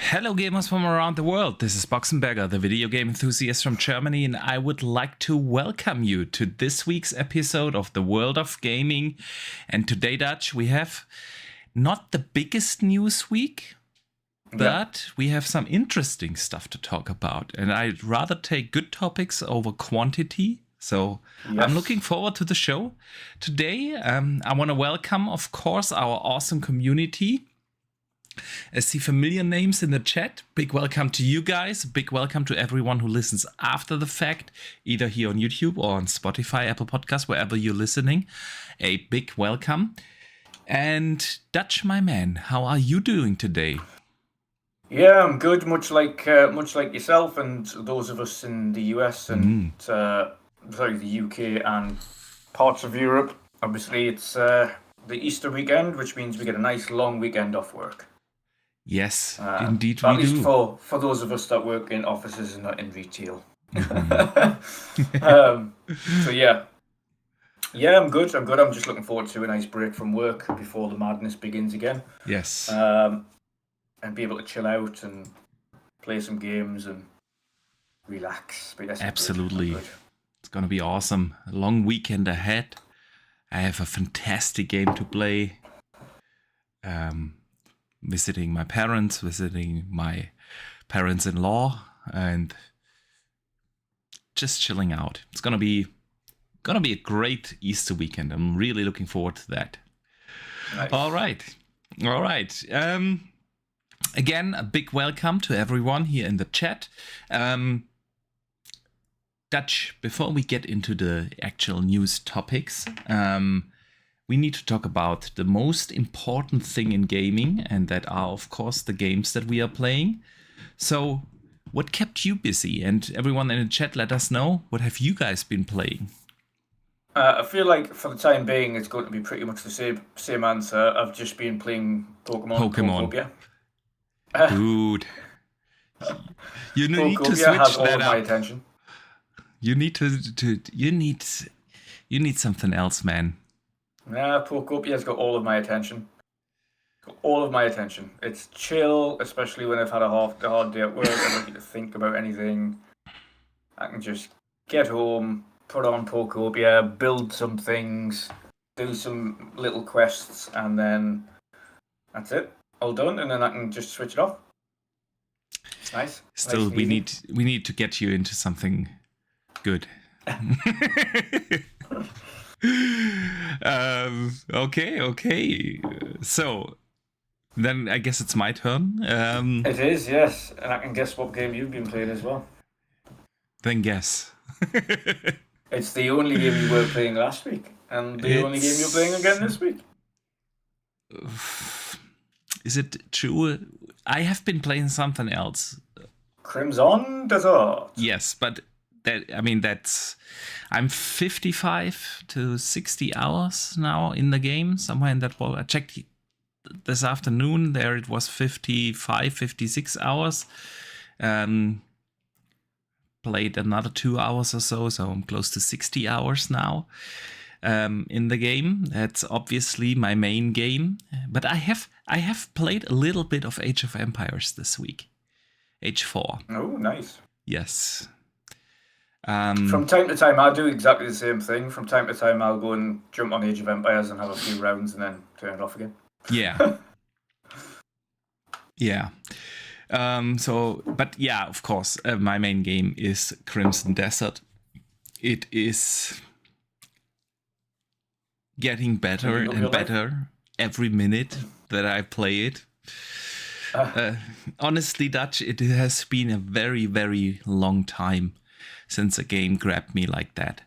Hello gamers from around the world, this is Boxenberger, the video game enthusiast from Germany, and I would like to welcome you to this week's episode of the World of Gaming. And today, Dutch, we have not the biggest news week, but we have some interesting stuff to talk about. And I'd rather take good topics over quantity. So I'm looking forward to the show. Today, I want to welcome, of course, our awesome community. I see familiar names in the chat. Big welcome to you guys. Big welcome to everyone who listens after the fact, either here on YouTube or on Spotify, Apple Podcasts, wherever you're listening. A big welcome. And Dutch, my man, how are you doing today? Yeah, I'm good. Much like yourself and those of us in the US and the UK and parts of Europe. Obviously, it's the Easter weekend, which means we get a nice long weekend off work. Yes, indeed we do. At least for those of us that work in offices and not in retail. So yeah, I'm good. I'm just looking forward to a nice break from work before the madness begins again. Yes. And be able to chill out and play some games and relax. Absolutely. It's going to be awesome. A long weekend ahead. I have a fantastic game to play. Visiting my parents, visiting my parents-in-law, and just chilling out. It's gonna be a great Easter weekend. I'm really looking forward to that. Nice. All right. Again, a big welcome to everyone here in the chat. Dutch, before we get into the actual news topics, we need to talk about the most important thing in gaming, and that are, of course, the games that we are playing. So, what kept you busy? And everyone in the chat, let us know, what have you guys been playing? I feel like for the time being, it's going to be pretty much the same answer. I've just been playing Pokemon. Dude, you need to switch has all that of up. My attention. You need something else, man. Nah, Pokemopia's got all of my attention. It's chill, especially when I've had a hard day at work. I don't need to think about anything. I can just get home, put on Pokemopia, build some things, do some little quests, and then that's it. All done, and then I can just switch it off. Nice. Still, we need to get you into something good. Okay. So, then I guess it's my turn. It is, yes. And I can guess what game you've been playing as well. Then guess. It's the only game you were playing last week, and the only game you're playing again this week. Is it true? I have been playing something else. Crimson Desert. Yes, but I'm 55 to 60 hours now in the game, somewhere in that ball. I checked this afternoon, there it was 55, 56 hours. Played another 2 hours or so I'm close to 60 hours now in the game. That's obviously my main game, but I have played a little bit of Age of Empires this week. Age 4. Oh, nice. Yes. From time to time, I'll do exactly the same thing. From time to time, I'll go and jump on Age of Empires and have a few rounds and then turn it off again. Yeah. Yeah. But yeah, of course, my main game is Crimson Desert. It is getting better and better every minute that I play it. Honestly, Dutch, it has been a very, very long time since a game grabbed me like that.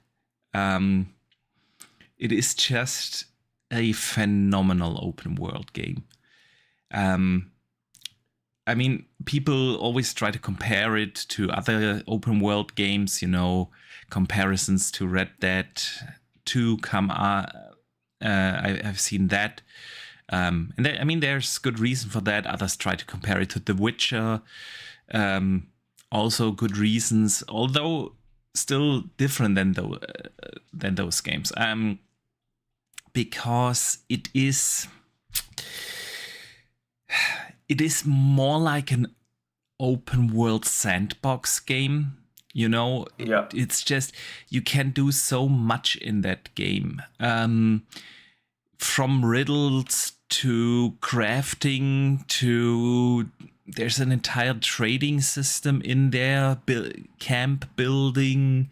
It is just a phenomenal open world game. People always try to compare it to other open world games, comparisons to Red Dead 2 I've seen that. And there's good reason for that. Others try to compare it to The Witcher. Also good reasons, although still different than those games. Because it is more like an open world sandbox game. You know, it's just, you can do so much in that game. From riddles to crafting to, there's an entire trading system in there, camp building,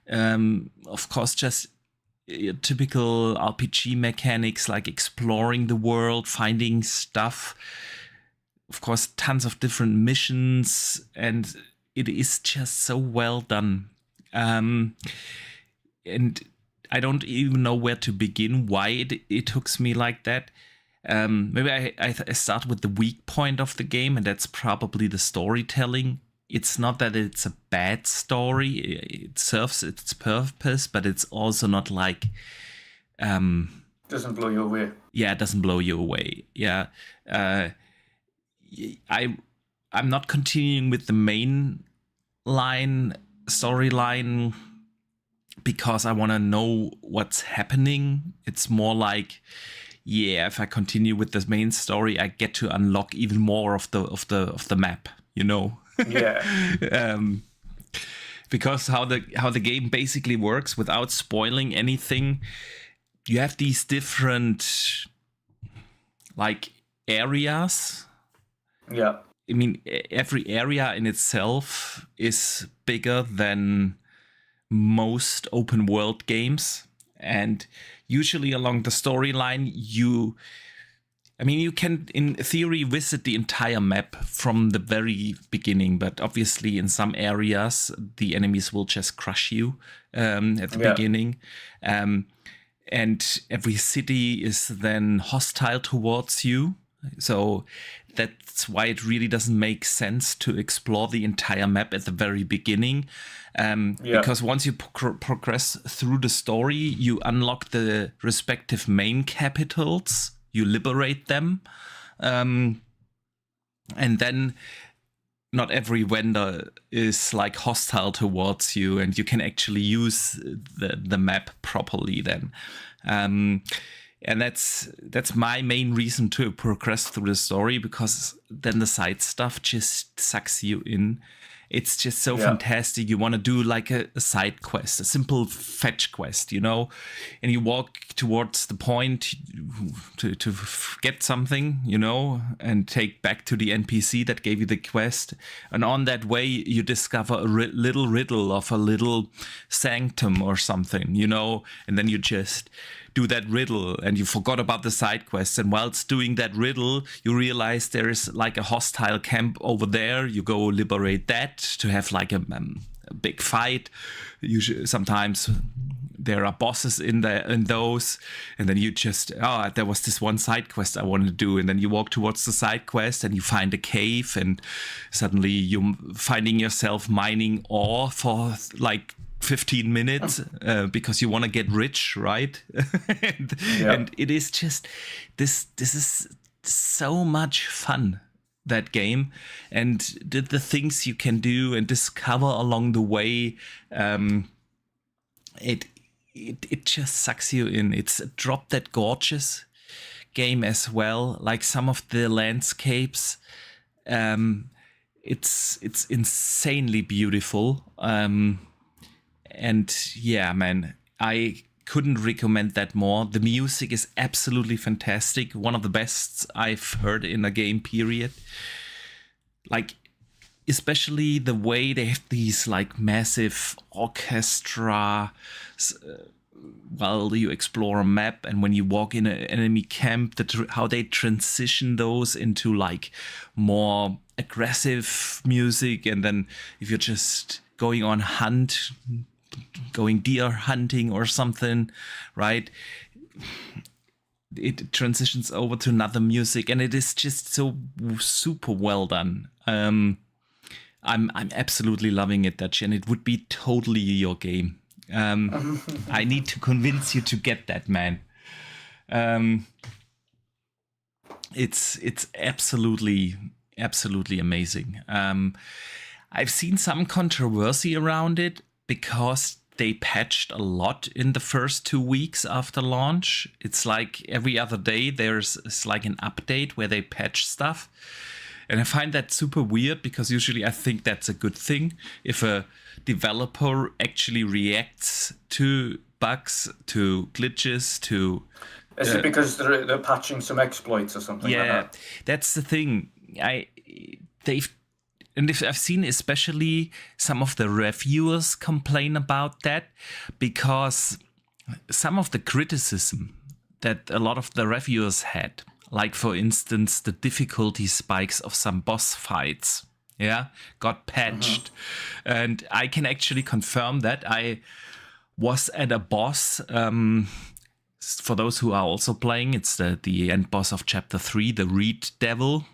of course, just typical RPG mechanics like exploring the world, finding stuff, of course, tons of different missions, and it is just so well done. And I don't even know where to begin, why it hooks me like that. Maybe I start with the weak point of the game, and that's probably the storytelling. It's not that it's a bad story, it serves its purpose, but it's also not like... doesn't blow you away. Yeah, it doesn't blow you away. Yeah. I'm not continuing with the main storyline because I want to know what's happening. It's more like, yeah, if I continue with the main story, I get to unlock even more of the map, you know. Yeah. Because how the game basically works, without spoiling anything, you have these different like areas. Yeah. I mean, every area in itself is bigger than most open world games, and usually along the storyline you can in theory visit the entire map from the very beginning, but obviously in some areas the enemies will just crush you at the beginning, and every city is then hostile towards you. So that's why it really doesn't make sense to explore the entire map at the very beginning. Because once you progress through the story, you unlock the respective main capitals, you liberate them, and then not every vendor is like hostile towards you, and you can actually use the map properly then. And that's my main reason to progress through the story, because then the side stuff just sucks you in. It's just so fantastic. You want to do like a side quest, a simple fetch quest, you know, and you walk towards the point to get something, you know, and take back to the NPC that gave you the quest. And on that way, you discover a little riddle of a little sanctum or something, you know, and then you just do that riddle and you forgot about the side quests, and whilst doing that riddle you realize there is like a hostile camp over there. You go liberate that to have like a big fight. Usually sometimes there are bosses in those, and then you just there was this one side quest I wanted to do, and then you walk towards the side quest and you find a cave, and suddenly you're finding yourself mining ore for like 15 minutes because you want to get rich, right? And it is just this is so much fun, that game, and the things you can do and discover along the way. It just sucks you in. It's a drop dead gorgeous game as well. Like some of the landscapes, it's insanely beautiful. And yeah, man, I couldn't recommend that more. The music is absolutely fantastic. One of the best I've heard in a game, period. Like, especially the way they have these like massive orchestra while you explore a map, and when you walk in an enemy camp, how they transition those into like more aggressive music, and then if you're just going deer hunting or something, right, it transitions over to another music, and it is just so super well done. I'm absolutely loving it, Dutch, and it would be totally your game. I need to convince you to get that, man. It's absolutely amazing. I've seen some controversy around it because they patched a lot in the first 2 weeks after launch. It's like every other day it's like an update where they patch stuff. And I find that super weird because usually I think that's a good thing if a developer actually reacts to bugs, to glitches, to... Is it because they're patching some exploits or something like that? That's the thing. I've seen especially some of the reviewers complain about that, because some of the criticism that a lot of the reviewers had, like for instance the difficulty spikes of some boss fights, got patched. And I can actually confirm that. I was at a boss, for those who are also playing, it's the end boss of chapter 3, the Reed Devil.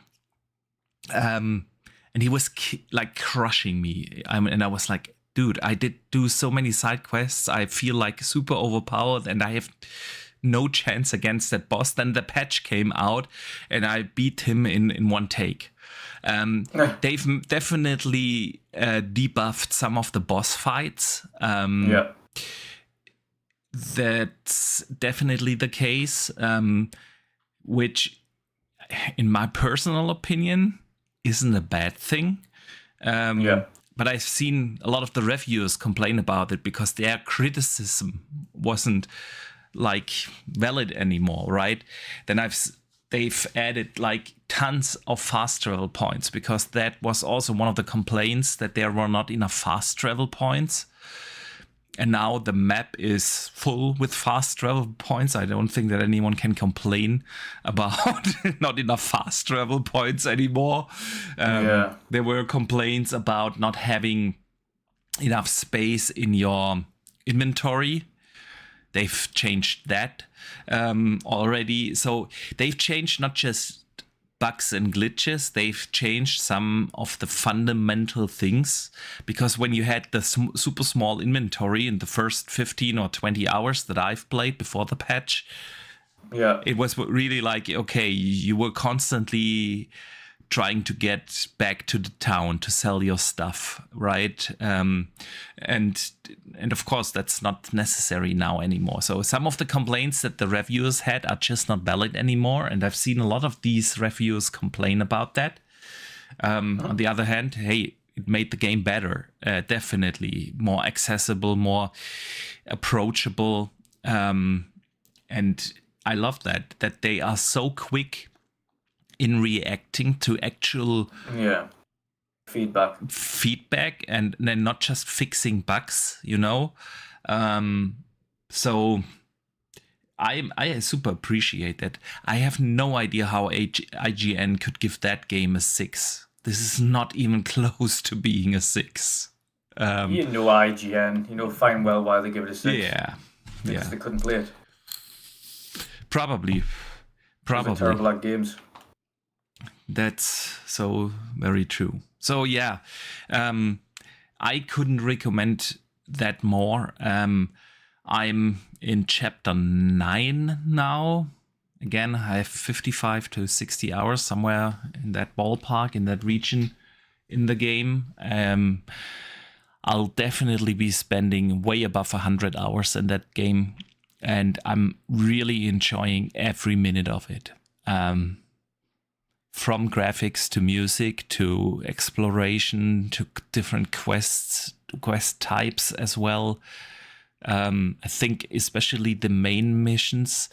And he was like crushing me. And I was like, dude, I did do so many side quests. I feel like super overpowered and I have no chance against that boss. Then the patch came out and I beat him in one take. They've definitely debuffed some of the boss fights. That's definitely the case, which in my personal opinion isn't a bad thing. But I've seen a lot of the reviewers complain about it because their criticism wasn't like valid anymore, right? Then they've added like tons of fast travel points, because that was also one of the complaints, that there were not enough fast travel points. And now the map is full with fast travel points. I don't think that anyone can complain about not enough fast travel points anymore. There were complaints about not having enough space in your inventory. They've changed that already. So they've changed not just bugs and glitches, they've changed some of the fundamental things, because when you had the super small inventory in the first 15 or 20 hours that I've played before the patch, it was really like, okay, you were constantly trying to get back to the town to sell your stuff, right? And of course that's not necessary now anymore. So some of the complaints that the reviewers had are just not valid anymore, and I've seen a lot of these reviewers complain about that. On the other hand, hey, it made the game better, definitely more accessible, more approachable, and I love that they are so quick in reacting to actual feedback and then not just fixing bugs, so I super appreciate that. I have no idea how IGN could give that game a 6. This is not even close to being a 6. IGN, fine well why they give it a 6. Because they couldn't play it. Probably They're terrible at games. That's so very true. So I couldn't recommend that more. I'm in chapter 9 now. Again, I have 55 to 60 hours, somewhere in that ballpark, in that region in the game. I'll definitely be spending way above 100 hours in that game, and I'm really enjoying every minute of it. From graphics to music to exploration to different quest types as well. I think especially the main missions.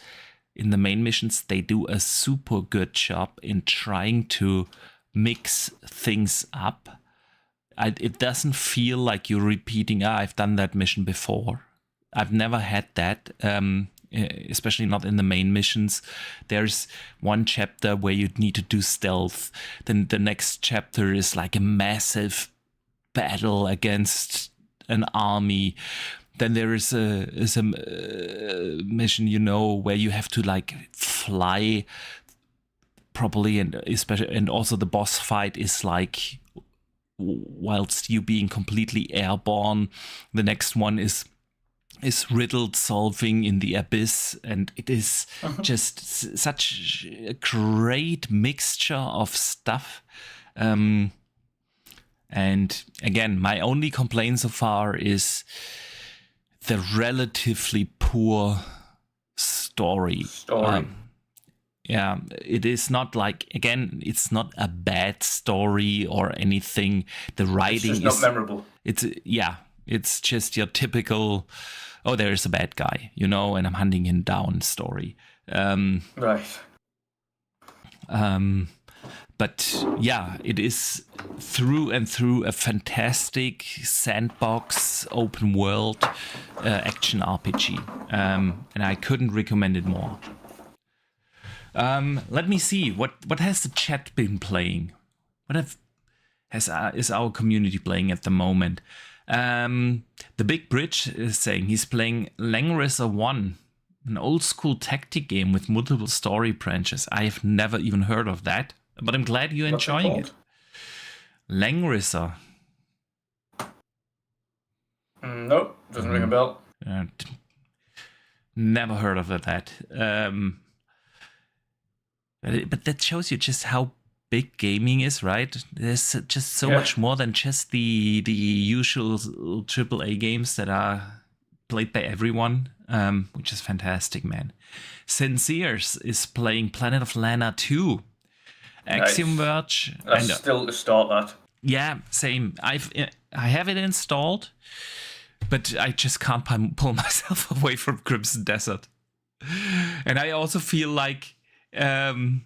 In the main missions, they do a super good job in trying to mix things up. It doesn't feel like you're repeating, I've done that mission before. I've never had that. Especially not in the main missions. There's one chapter where you need to do stealth. Then the next chapter is like a massive battle against an army. Then there is a mission, where you have to like fly properly, and also the boss fight is like whilst you being completely airborne. The next one is riddled solving in the abyss, and it is just such a great mixture of stuff. And again, my only complaint so far is the relatively poor story. yeah, it is not like, again, it's not a bad story or anything. The writing It's just not memorable. It's just your typical, oh, there is a bad guy, and I'm hunting him down story. Right. But yeah, it is through and through a fantastic sandbox open world action RPG, and I couldn't recommend it more. Let me see, what has the chat been playing? What is our community playing at the moment? The Big Bridge is saying he's playing Langrisser 1, an old school tactic game with multiple story branches. I have never even heard of that, but I'm glad you're enjoying it. Langrisser. Nope, doesn't ring a bell. Never heard of that. But that shows you just how big gaming is, right? There's just so much more than just the usual AAA games that are played by everyone, which is fantastic, man. Sinceres is playing Planet of Lana 2. Axiom Verge. That's still to start that. Yeah, same. I have it installed, but I just can't pull myself away from Crimson Desert. And I also feel like I'm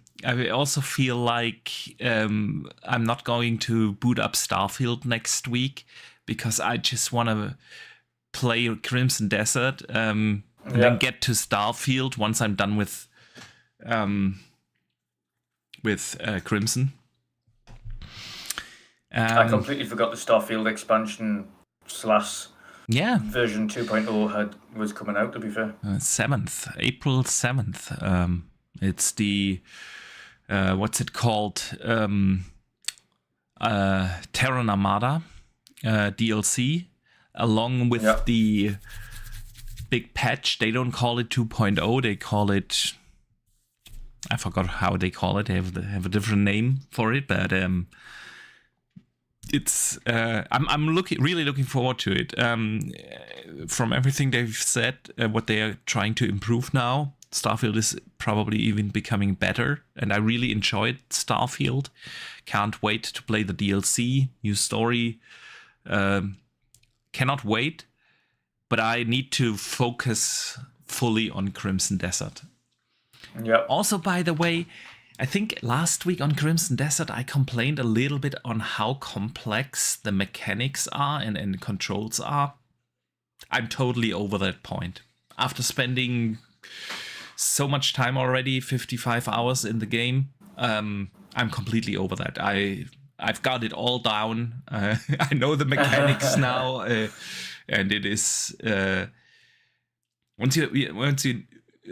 not going to boot up Starfield next week because I just want to play Crimson Desert and then get to Starfield once I'm done with Crimson. I completely forgot the Starfield expansion / version 2.0 was coming out, to be fair. April 7th. It's the what's it called? Terran Armada DLC, along with the big patch. They don't call it 2.0. They call it, I forgot how they call it. They have a different name for it, but it's I'm really looking forward to it. From everything they've said, what they are trying to improve now, Starfield is probably even becoming better, and I really enjoyed Starfield. Can't wait to play the DLC, new story. Cannot wait, but I need to focus fully on Crimson Desert. Yeah. Also, by the way, I think last week on Crimson Desert, I complained a little bit on how complex the mechanics are and controls are. I'm totally over that point. After spending so much time already, 55 hours in the game, I'm completely over that. I've got it all down. I know the mechanics now, and it is once you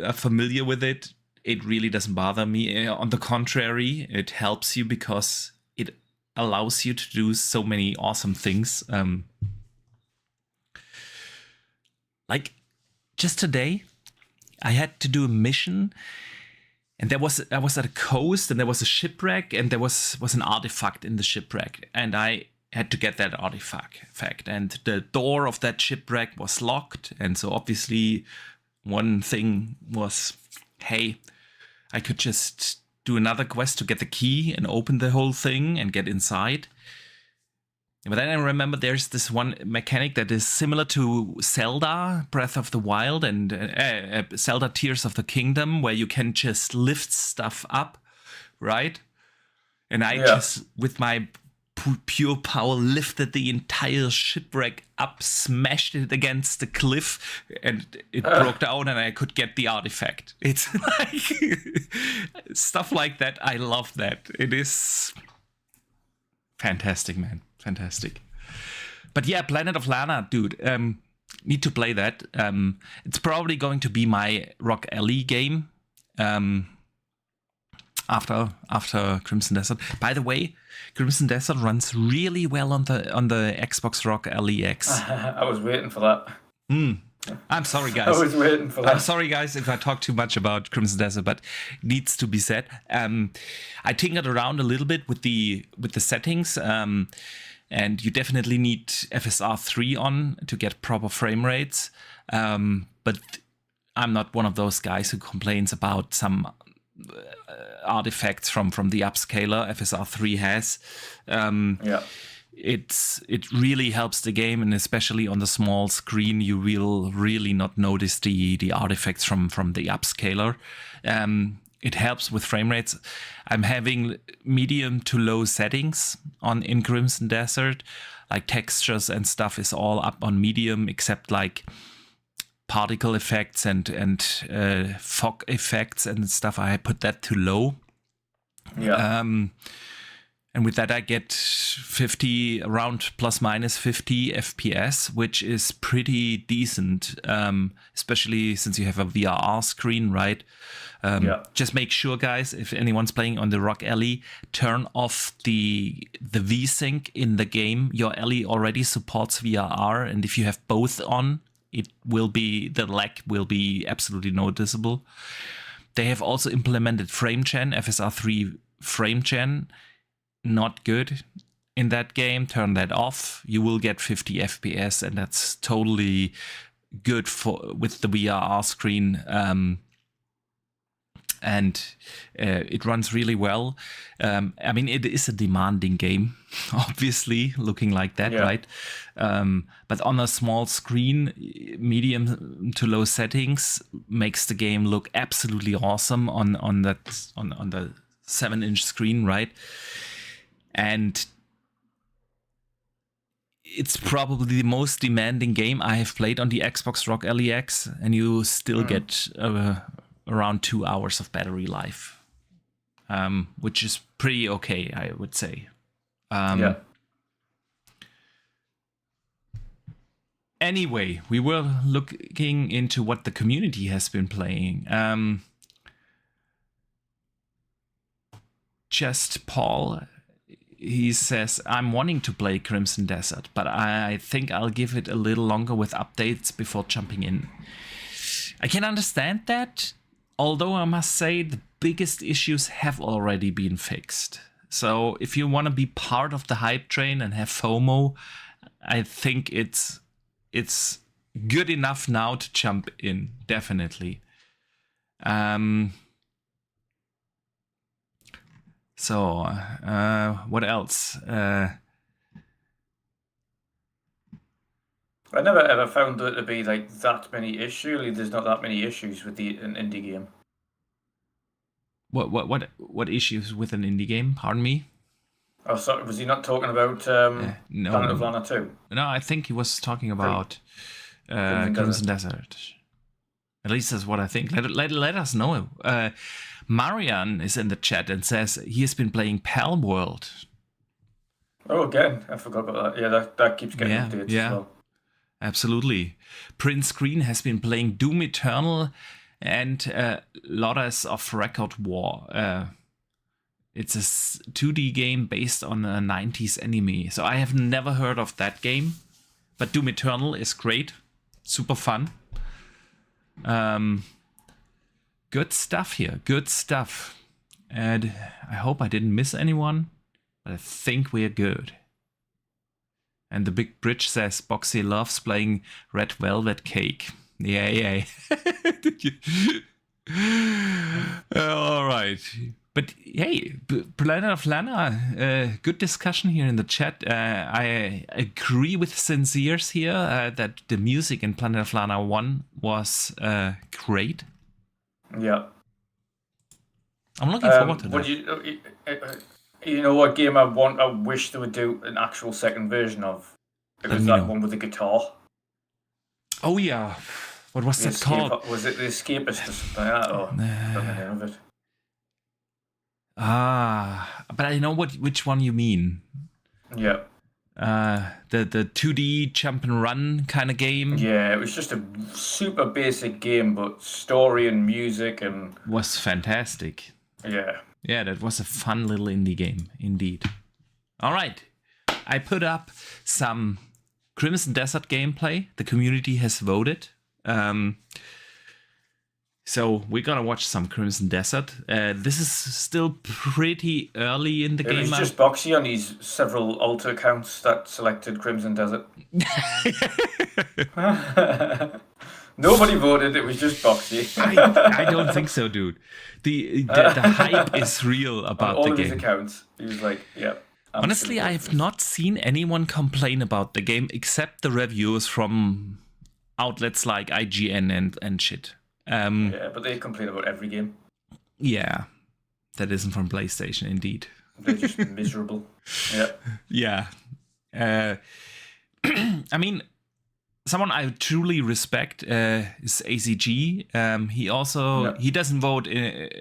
are familiar with it, it really doesn't bother me. On the contrary, it helps you because it allows you to do so many awesome things. Like just today, I had to do a mission, and I was at a coast, and there was a shipwreck, and there was an artifact in the shipwreck, and I had to get that artifact. And the door of that shipwreck was locked, and so obviously one thing was, hey, I could just do another quest to get the key and open the whole thing and get inside. But then I remember there's this one mechanic that is similar to Zelda Breath of the Wild and Zelda Tears of the Kingdom, where you can just lift stuff up, right? And I just, with my pure power, lifted the entire shipwreck up, smashed it against the cliff, and it broke down, and I could get the artifact. It's like stuff like that. I love that. It is fantastic, man. Fantastic. But yeah, Planet of Lana, dude, need to play that. It's probably going to be my Rock Alley game after Crimson Desert. By the way, Crimson Desert runs really well on the Xbox Rock Alley X. I was waiting for that. I'm sorry, guys. I was waiting for that. I'm sorry, guys, if I talk too much about Crimson Desert, but it needs to be said. I tinkered around a little bit with the settings. And you definitely need FSR 3 on to get proper frame rates. But I'm not one of those guys who complains about some artifacts from the upscaler FSR3 has. It really helps the game, and especially on the small screen, you will really not notice the artifacts from the upscaler. It helps with frame rates. I'm having medium to low settings in Crimson Desert. Like textures and stuff is all up on medium, except like particle effects and fog effects and stuff. I put that to low. And with that, I get 50, around plus minus 50 FPS, which is pretty decent, especially since you have a VRR screen, right? Just make sure, guys, if anyone's playing on the Rock Alley, turn off the VSync in the game. Your Alley already supports VRR, and if you have both on, the lag will be absolutely noticeable. They have also implemented frame gen, FSR3 frame gen. Not good in that game. Turn that off. You will get 50 FPS, and that's totally good with the VRR screen. And it runs really well. I mean, it is a demanding game, obviously, looking like that, right? But on a small screen, medium to low settings makes the game look absolutely awesome on the 7-inch screen, right? And it's probably the most demanding game I have played on the Xbox Rock Alley X, and you still get around 2 hours of battery life, which is pretty okay, I would say. Anyway, we were looking into what the community has been playing. Just Paul... He says, I'm wanting to play Crimson Desert, but I think I'll give it a little longer with updates before jumping in. I can understand that, although I must say the biggest issues have already been fixed. So if you want to be part of the hype train and have FOMO, I think it's good enough now to jump in, definitely. So, what else? I never ever found there to be like that many issues. Surely there's not that many issues with an indie game. What issues with an indie game? Pardon me? Oh, sorry, was he not talking about Planet of Lana 2? No, I think he was talking about Crimson Desert. At least that's what I think. Let us know. Marian is in the chat and says he has been playing Pal World. Oh, again, I forgot about that. Yeah, that keeps getting updates as well. Absolutely. Prince Green has been playing Doom Eternal and Lotus of Record War. It's a 2D game based on a 90s anime. So I have never heard of that game. But Doom Eternal is great. Super fun. Good stuff here. Good stuff. And I hope I didn't miss anyone. But I think we're good. And the Big Bridge says Boxy loves playing Red Velvet Cake. Yeah. All right. But hey, Planet of Lana, good discussion here in the chat. I agree with Sinceres here that the music in Planet of Lana 1 was great. Yeah. I'm looking forward to that. You know what game I wish they would do an actual second version of? It was that one with the guitar. Oh yeah. What was that called? Was it The Escapist or something like that? I don't know the name of it. But I know which one you mean. Yeah. The 2D jump and run kind of game. Yeah, it was just a super basic game, but story and music and was fantastic. Yeah. Yeah, that was a fun little indie game, indeed. All right, I put up some Crimson Desert gameplay. The community has voted. So we're gonna watch some Crimson Desert. This is still pretty early in the game. It was just Boxy on his several alter accounts that selected Crimson Desert. Nobody voted. It was just Boxy. I don't think so, dude. The hype is real about on all the of his game. accounts. He was like, "Yeah." Honestly, I have not seen anyone complain about the game except the reviews from outlets like IGN and shit. Yeah, but they complain about every game. Yeah, that isn't from PlayStation, indeed. They're just miserable. Yeah. Yeah. I mean, someone I truly respect is ACG. He doesn't vote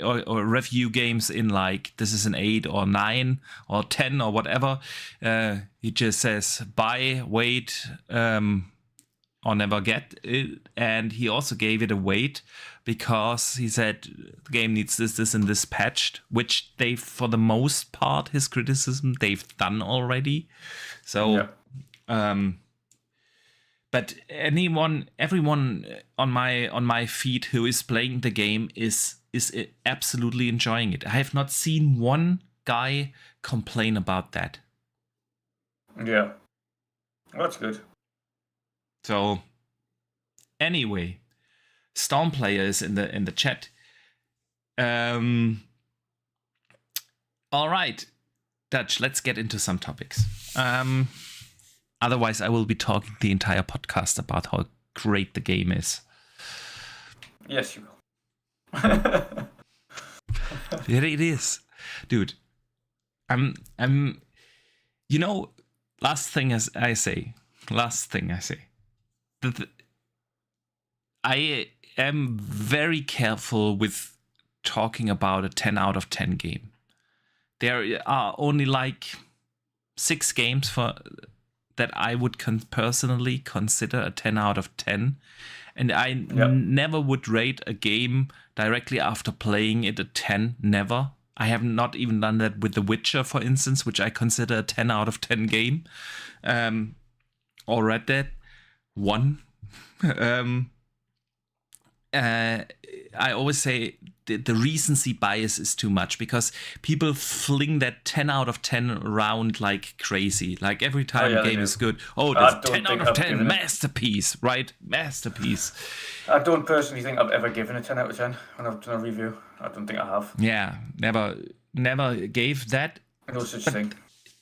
or review games in like this is an 8 or 9 or 10 or whatever. He just says buy, wait, or never get it. And he also gave it a wait because he said the game needs this, and this patched, which they, for the most part, his criticism they've done already. So, but everyone on my feed who is playing the game is absolutely enjoying it. I have not seen one guy complain about that. Yeah, that's good. So, anyway, Storm Player is in the chat. All right, Dutch. Let's get into some topics. Otherwise, I will be talking the entire podcast about how great the game is. Yes, you will. Yeah, it is, dude. I'm. You know, last thing I say. I am very careful with talking about a 10 out of 10 game. There are only like 6 games that I would personally consider a 10 out of 10. And I never would rate a game directly after playing it a 10. Never. I have not even done that with The Witcher, for instance, which I consider a 10 out of 10 game. Or Red Dead 1. I always say the recency bias is too much because people fling that 10 out of 10 around like crazy. Like every time a game is good. Oh, that's 10 out of 10, masterpiece, right? Masterpiece. I don't personally think I've ever given a 10 out of 10 when I've done a review. I don't think I have. Yeah, never gave that. No such thing.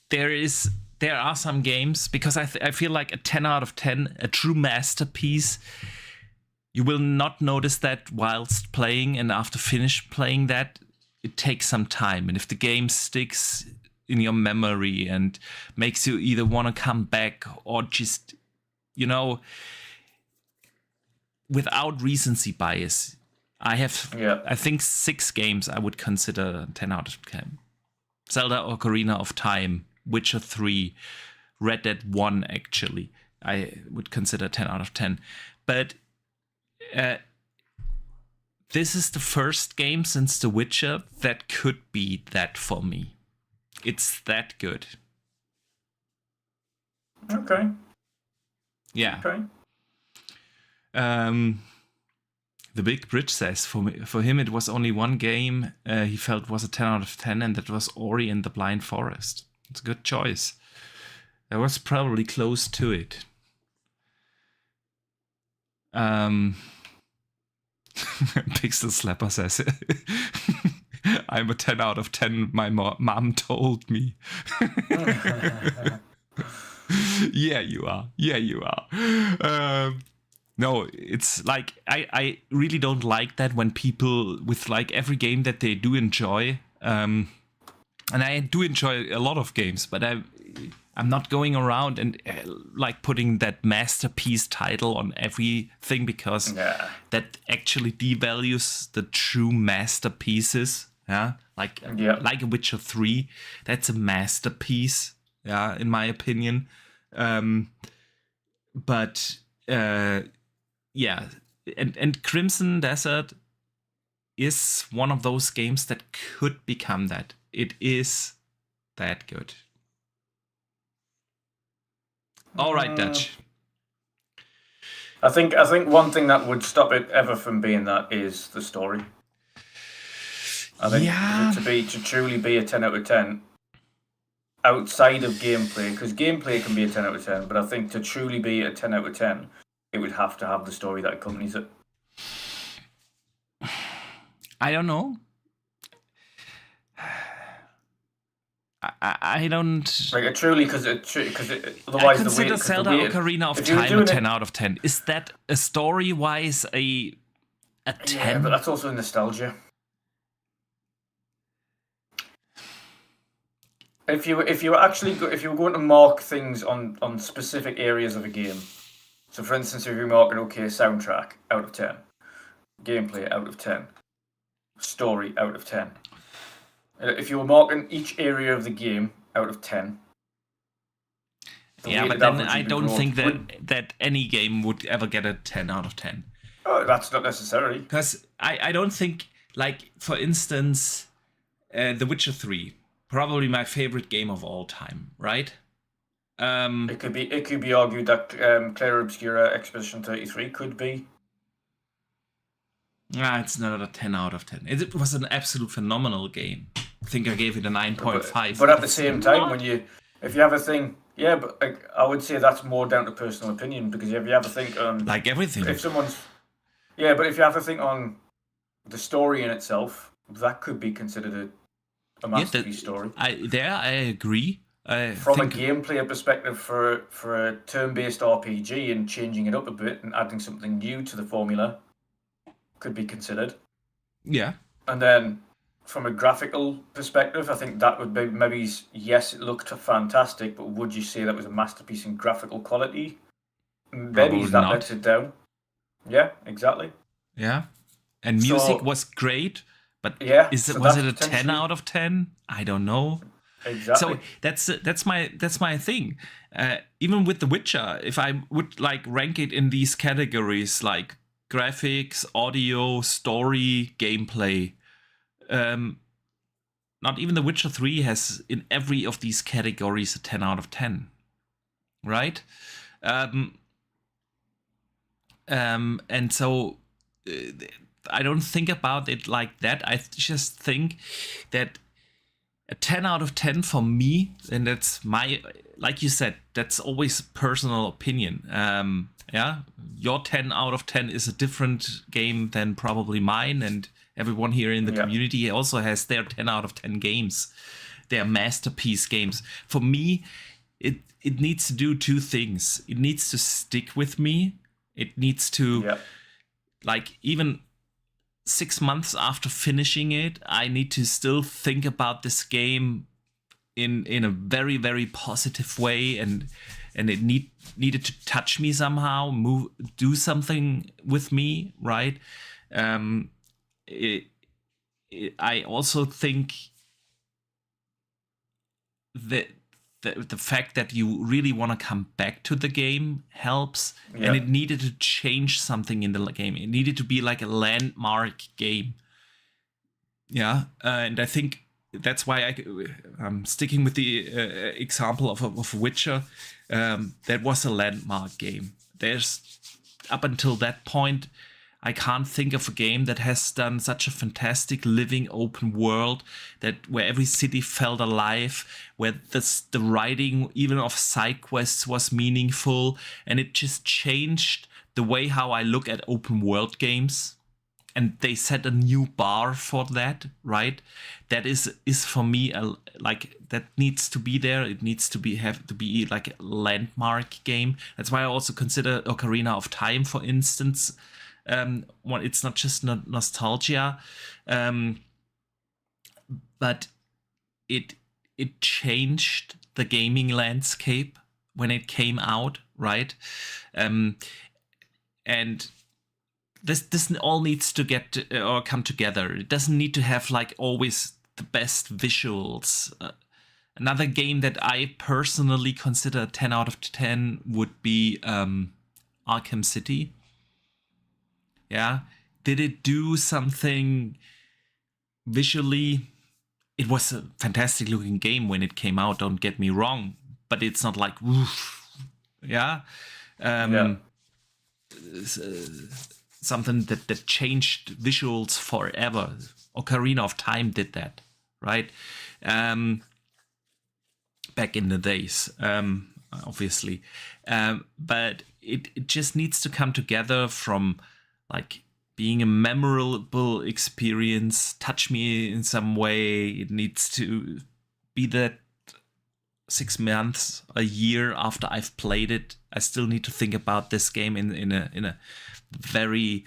There are some games, because I feel like a 10 out of 10, a true masterpiece, you will not notice that whilst playing, and after finish playing that, it takes some time. And if the game sticks in your memory and makes you either want to come back or just, without recency bias, I think 6 games I would consider 10 out of 10. Zelda Ocarina of Time, Witcher 3, Red Dead 1, actually, I would consider 10 out of 10. But this is the first game since The Witcher that could be that for me. It's that good. Okay. Yeah. Okay. The Big Bridge says for him it was only one game he felt was a 10 out of 10, and that was Ori and the Blind Forest. It's a good choice. I was probably close to it. Pixel Slapper says I'm a 10 out of 10, my mom told me. Yeah, you are. No, it's like I really don't like that when people with like every game that they do enjoy, and I do enjoy a lot of games, but I'm not going around and like putting that masterpiece title on everything, because that actually devalues the true masterpieces. Yeah, like a Witcher 3, that's a masterpiece. Yeah, in my opinion. But yeah, and Crimson Desert is one of those games that could become that. It is that good. All right, Dutch. I think one thing that would stop it ever from being that is the story. I think to truly be a 10 out of 10 outside of gameplay, because gameplay can be a 10 out of 10, but I think to truly be a 10 out of 10, it would have to have the story that accompanies it. I don't know. I don't. Like truly, because I otherwise consider Zelda Ocarina of Time a 10 out of 10. Is that a story-wise a 10? Yeah, but that's also nostalgia. If you were going to mark things on specific areas of a game, so for instance, if you're marking soundtrack out of 10, gameplay out of 10, story out of 10. If you were marking each area of the game out of 10. Yeah, but then I don't think that any game would ever get a 10 out of 10. Oh, that's not necessarily. Because I don't think, like, for instance, The Witcher 3, probably my favorite game of all time, right? It could be argued that Clair Obscura Expedition 33 could be. It's not a 10 out of 10. It was an absolute phenomenal game. I think I gave it a 9.5. But at the same time, if you have a thing, yeah, but I would say that's more down to personal opinion, because if you have a think on like everything, but if you have a think on the story in itself, that could be considered a masterpiece story. I agree. From a gameplay perspective, for a turn-based RPG and changing it up a bit and adding something new to the formula, could be considered. Yeah. And then from a graphical perspective, I think that would be maybe, yes, it looked fantastic, but would you say that was a masterpiece in graphical quality? Maybe that lets it down. Yeah, exactly. Yeah. And music was great, but yeah, was it a 10 out of 10? I don't know. Exactly. So that's my thing. Even with The Witcher, if I would like rank it in these categories like graphics, audio, story, gameplay, not even The Witcher 3 has in every of these categories a 10 out of 10, right? And so I don't think about it like that. I just think that a 10 out of 10 for me, and that's like you said, that's always personal opinion. Yeah, your 10 out of 10 is a different game than probably mine, and everyone here in the community also has their 10 out of 10 games, their masterpiece games. For me, it needs to do two things. It needs to stick with me. It needs to, like, even 6 months after finishing it, I need to still think about this game in a very, very positive way, and it needed to touch me somehow, do something with me, right? I also think that the fact that you really want to come back to the game helps, and it needed to change something in the game. It needed to be like a landmark game. Yeah, and I think that's why I'm sticking with the example of Witcher. That was a landmark game. Up until that point, I can't think of a game that has done such a fantastic living open world where every city felt alive, where the writing even of side quests was meaningful, and it just changed the way how I look at open world games. And they set a new bar for that, right? That is for me that needs to be there. It needs to be like a landmark game. That's why I also consider Ocarina of Time, for instance. It's not just nostalgia, but it changed the gaming landscape when it came out, right? And this all needs to get or come together. It doesn't need to have like always the best visuals. Another game that I personally consider 10 out of 10 would be Arkham City. Yeah, did it do something visually? It was a fantastic looking game when it came out, don't get me wrong, but it's not like woof. Yeah. Something that changed visuals forever. Ocarina of Time did that, right? Back in the days. obviously. But it just needs to come together from like being a memorable experience, touch me in some way. It needs to be that 6 months, a year after I've played it, I still need to think about this game in a very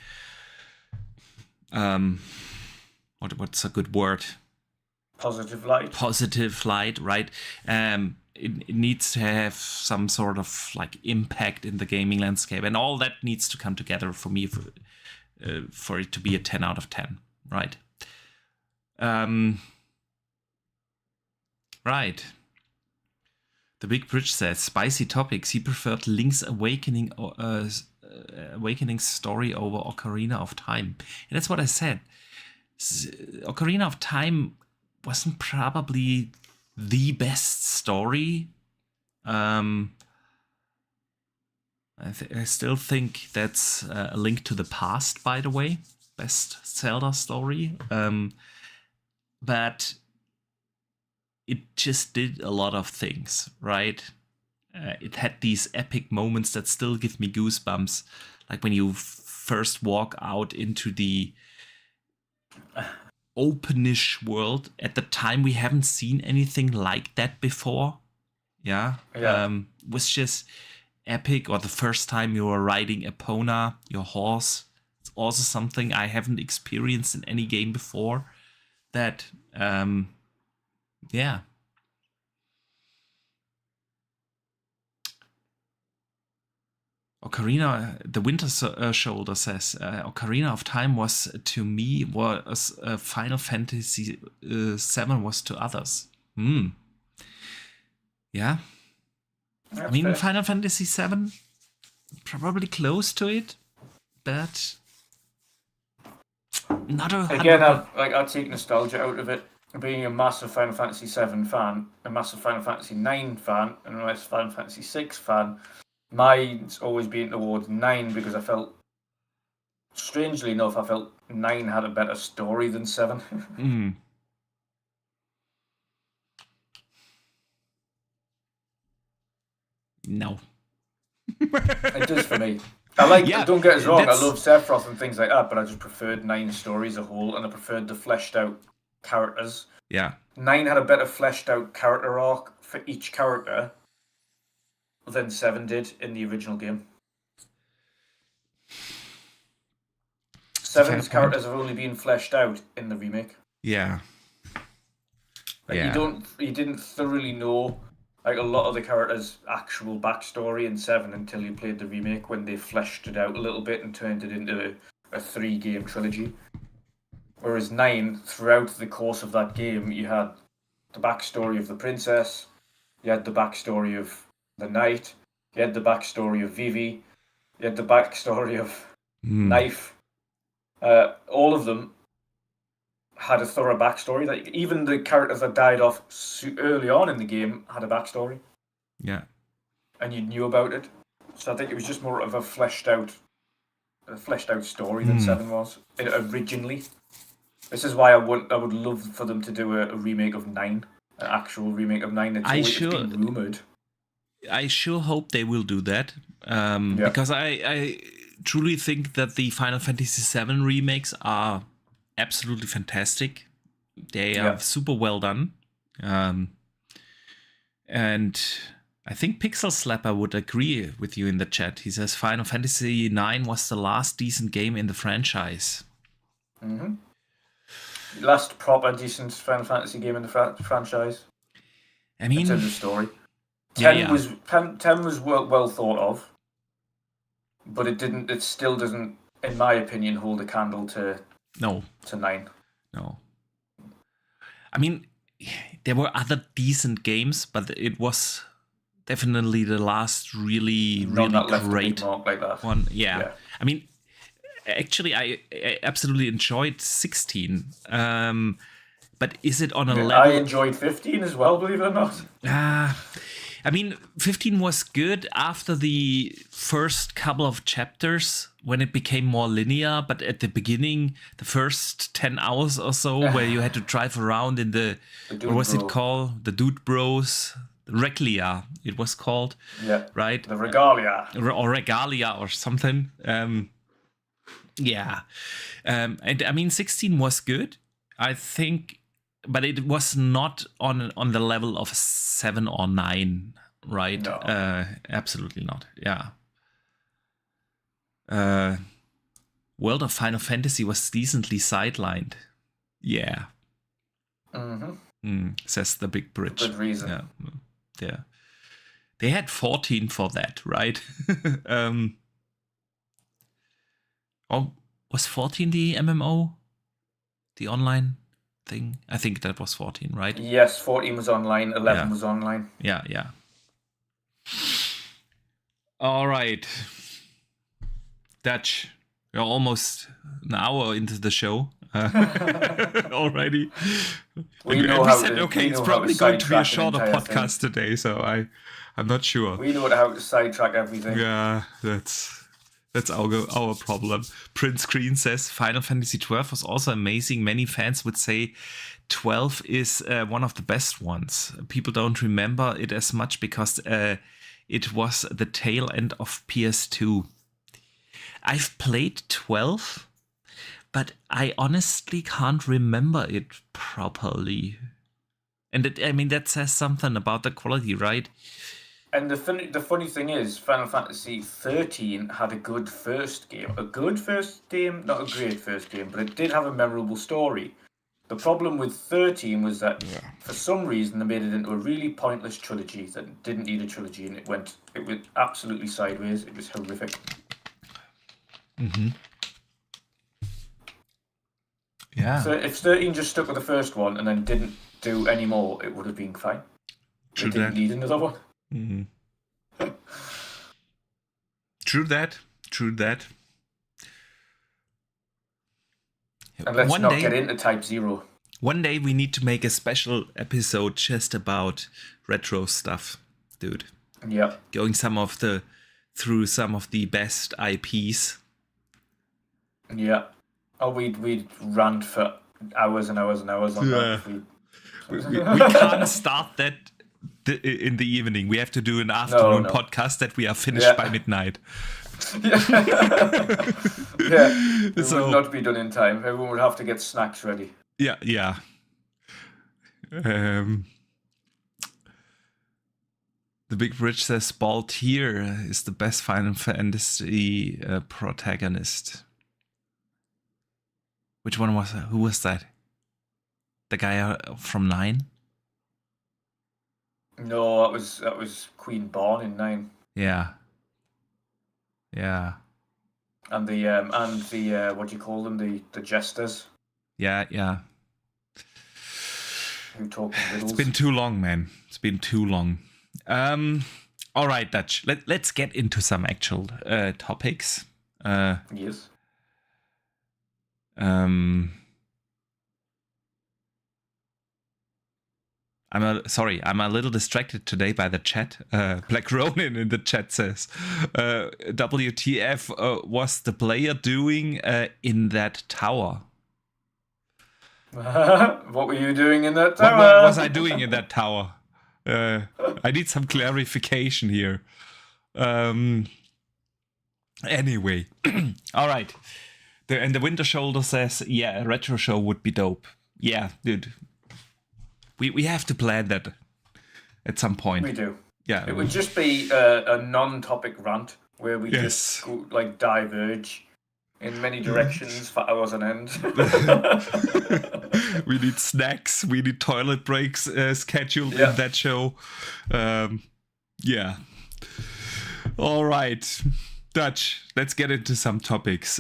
what's a good word? Positive light. Positive light, right? It needs to have some sort of like impact in the gaming landscape, and all that needs to come together for me for it to be a 10 out of 10, right? Right. The Big Bridge says, spicy topics. He preferred Link's Awakening story over Ocarina of Time. And that's what I said. Ocarina of Time wasn't probably the best story. I still think that's A Link to the Past, by the way. Best Zelda story. But it just did a lot of things, right? It had these epic moments that still give me goosebumps. Like when you first walk out into the openish world. At the time, we haven't seen anything like that before. Yeah. Was just epic. Or the first time you were riding Epona, your horse. It's also something I haven't experienced in any game before. That, yeah. Ocarina, the Winter Shoulder says, Ocarina of Time was to me was Final Fantasy VII was to others. Yeah. That's I mean, fair. Final Fantasy VII, probably close to it, but not a Again, I take nostalgia out of it. Being a massive Final Fantasy VII fan, a massive Final Fantasy IX fan, and a massive Final Fantasy VI fan, mine's always been towards 9 because I felt, strangely enough, 9 had a better story than 7. No. It does for me. Don't get us wrong, I love Sephiroth and things like that, but I just preferred 9's story as a whole, and I preferred the fleshed out characters. Yeah. 9 had a better fleshed out character arc for each character than 7 did in the original game. 7's characters have only been fleshed out in the remake. Yeah. You didn't thoroughly know like a lot of the characters' actual backstory in 7 until you played the remake, when they fleshed it out a little bit and turned it into a 3-game trilogy. Whereas 9, throughout the course of that game, you had the backstory of the princess, you had the backstory of the knight, you had the backstory of Vivi, you had the backstory of Knife. All of them had a thorough backstory. Like, even the characters that died off early on in the game had a backstory. Yeah. And you knew about it. So I think it was just more of a fleshed out story than 7 was originally. This is why I would love for them to do a remake of 9, an actual remake of 9. It's been rumored. I sure hope they will do that, because I truly think that the Final Fantasy VII remakes are absolutely fantastic. They are super well done, and I think Pixel Slapper would agree with you in the chat. He says Final Fantasy IX was the last decent game in the franchise. Mm-hmm. Last proper decent Final Fantasy game in the franchise. I mean, in terms of story, 10 was well thought of, but it still doesn't, in my opinion, hold a candle to 9. No. I mean, there were other decent games, but it was definitely the last really great like that. one. Yeah. I mean, actually, I absolutely enjoyed 16. But is it on a level? I enjoyed 15 as well, believe it or not. I mean, 15 was good after the first couple of chapters when it became more linear. But at the beginning, the first 10 hours or so, where you had to drive around in what was it called? The Dude Bros. Reglia, it was called. Yeah. Right? The Regalia. Or Regalia or something. Yeah. And I mean, 16 was good, I think, but it was not on the level of 7 or 9, right? No. Absolutely not. Yeah. World of Final Fantasy was decently sidelined. Yeah. Says the Big Bridge. For good reason. Yeah. They had 14 for that, right? Was 14 the MMO? The online thing? I think that was 14, right? Yes, 14 was online, 11 was online. Yeah. All right. Dutch, we're almost an hour into the show already. We said, it's probably going to be a shorter podcast today, so I'm not sure. We know how to sidetrack everything. Yeah, that's our problem. Prince Green says Final Fantasy XII was also amazing. Many fans would say 12 is one of the best ones. People don't remember it as much because it was the tail end of PS2. I've played 12, but I honestly can't remember it properly. And that says something about the quality, right? And the funny thing is, Final Fantasy 13 had a good first game. A good first game, not a great first game, but it did have a memorable story. The problem with 13 was that for some reason they made it into a really pointless trilogy that didn't need a trilogy, and it went absolutely sideways. It was horrific. Yeah. So if 13 just stuck with the first one and then didn't do any more, it would have been fine. It didn't need another one. True that. And let's not get into Type 0. One day we need to make a special episode just about retro stuff, dude. Yeah. Going through some of the best IPs. Yeah. Oh, we'd rant for hours and hours and hours on that. We can't start that in the evening. We have to do an afternoon podcast that we are finished by midnight. It would not be done in time. Everyone would have to get snacks ready. Yeah. The Big Bridge says Baltier is the best Final Fantasy protagonist. Which one was that? Who was that? The guy from 9? No, that was Queen Born in 9. Yeah. And the what do you call them? The jesters. Yeah. Who talk in riddles. It's been too long, man. It's been too long. All right, Dutch. Let's get into some actual topics. Yes. I'm a little distracted today by the chat. Black Ronin in the chat says, WTF was the player doing in that tower? What were you doing in that tower? What was I doing in that tower? I need some clarification here. Anyway, all right. And the Winter Shoulder says, yeah, a retro show would be dope. Yeah, dude. We have to plan that at some point. We do. Yeah. It would just be a non-topic rant where we just diverge in many directions for hours on end. We need snacks. We need toilet breaks scheduled in that show. Yeah. All right. Dutch, let's get into some topics.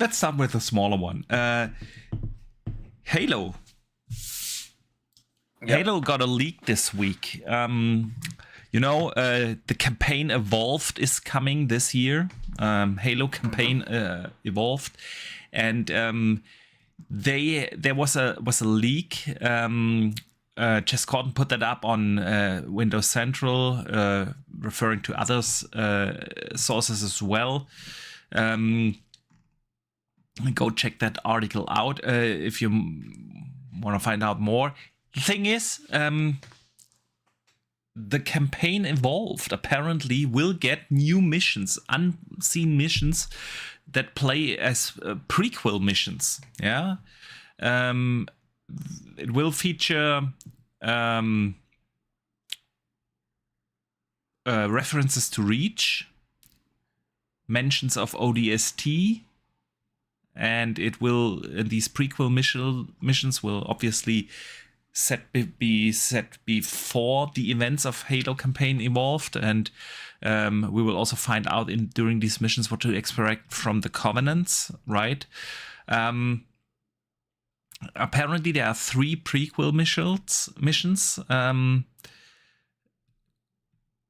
Let's start with a smaller one. Halo. Yep. Halo got a leak this week. The campaign Evolved is coming this year. Halo campaign Evolved, and there was a leak. Jess Corden put that up on Windows Central, referring to others sources as well. Go check that article out if you want to find out more. The thing is, the campaign Evolved apparently will get new missions, unseen missions that play as prequel missions. Yeah, it will feature references to Reach, mentions of ODST, and these prequel missions will obviously be set before the events of Halo campaign Evolved, and we will also find out during these missions what to expect from the Covenants, right? Apparently there are 3 prequel missions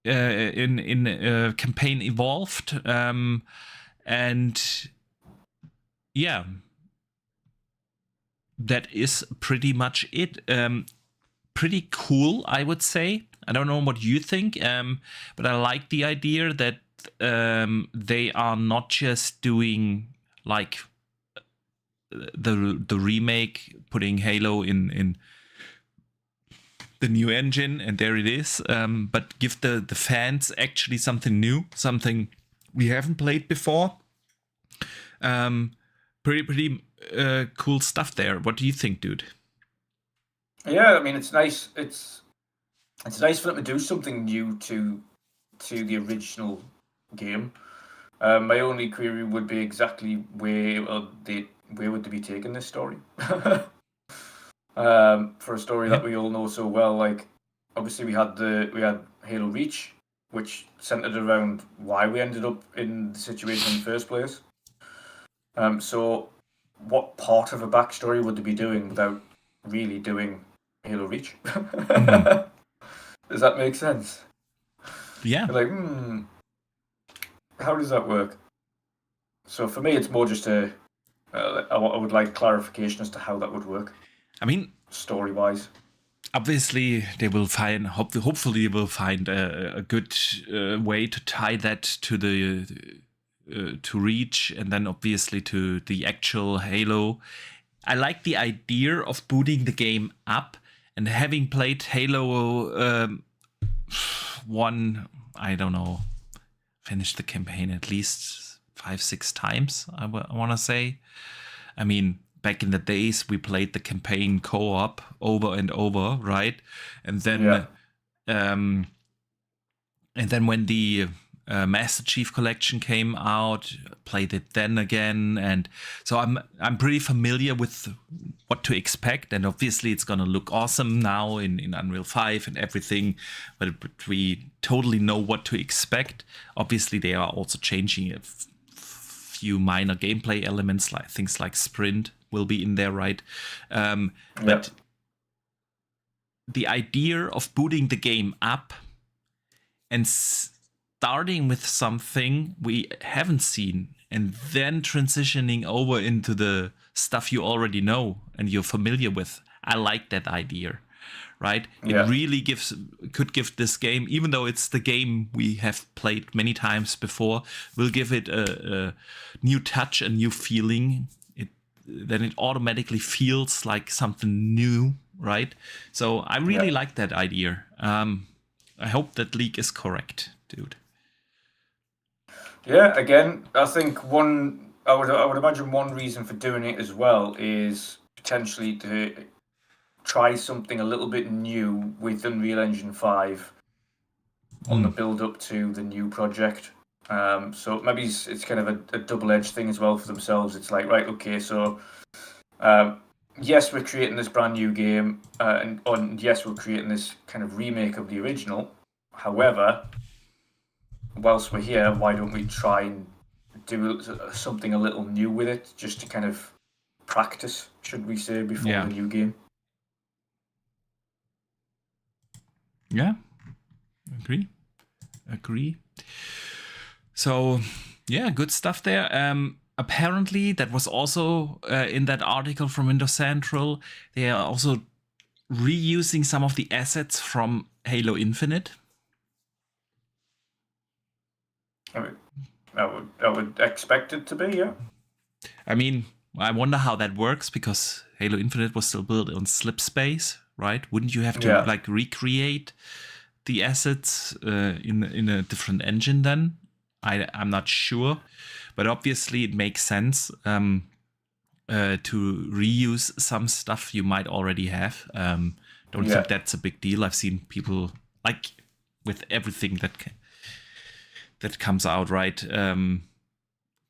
in campaign Evolved, and yeah, that is pretty much it. Pretty cool, I would say. I don't know what you think, but I like the idea that they are not just doing like the remake, putting Halo in the new engine, and there it is, but give the fans actually something new, something we haven't played before. Pretty cool stuff there. What do you think, dude? Yeah, I mean, it's nice. It's nice for them to do something new to the original game. My only query would be exactly where would they be taking this story? For a story that we all know so well. Like, obviously we had Halo Reach, which centered around why we ended up in the situation in the first place. So what part of a backstory would they be doing without really doing Halo Reach? Mm-hmm. Does that make sense? Yeah. You're like, how does that work? So for me, it's more just I would like clarification as to how that would work. I mean, story-wise. Obviously, they will find. Hopefully, they will find a good way to tie that to the to Reach, and then obviously to the actual Halo. I like the idea of booting the game up, and having played Halo 1, I don't know, finished the campaign at least 5-6 times, I want to say. I mean, back in the days, we played the campaign co-op over and over, right? And then, and then when the Master Chief Collection came out, played it then again, and so I'm pretty familiar with what to expect. And obviously, it's gonna look awesome now in Unreal 5 and everything, but we totally know what to expect. Obviously, they are also changing a few minor gameplay elements, like things like sprint will be in there, right? But the idea of booting the game up and starting with something we haven't seen and then transitioning over into the stuff you already know and you're familiar with, I like that idea, right? It really could give this game, even though it's the game we have played many times before, will give it a new touch, a new feeling. Then it automatically feels like something new, right? So I really like that idea. I hope that leak is correct, dude. Yeah, again, I think I would imagine one reason for doing it as well is potentially to try something a little bit new with Unreal Engine 5 on the build up to the new project. So maybe it's kind of a double-edged thing as well for themselves. It's like, right, okay, so yes, we're creating this brand new game, and yes, we're creating this kind of remake of the original. However, whilst we're here, why don't we try and do something a little new with it, just to kind of practice, should we say, before the new game? Yeah, agree. So, yeah, good stuff there. Apparently, that was also in that article from Windows Central. They are also reusing some of the assets from Halo Infinite. I would expect it to be, yeah. I mean, I wonder how that works, because Halo Infinite was still built on slip space, right? Wouldn't you have to like recreate the assets in a different engine then? I'm not sure, but obviously it makes sense to reuse some stuff you might already have. Don't think that's a big deal. I've seen people, like with everything that comes out, right,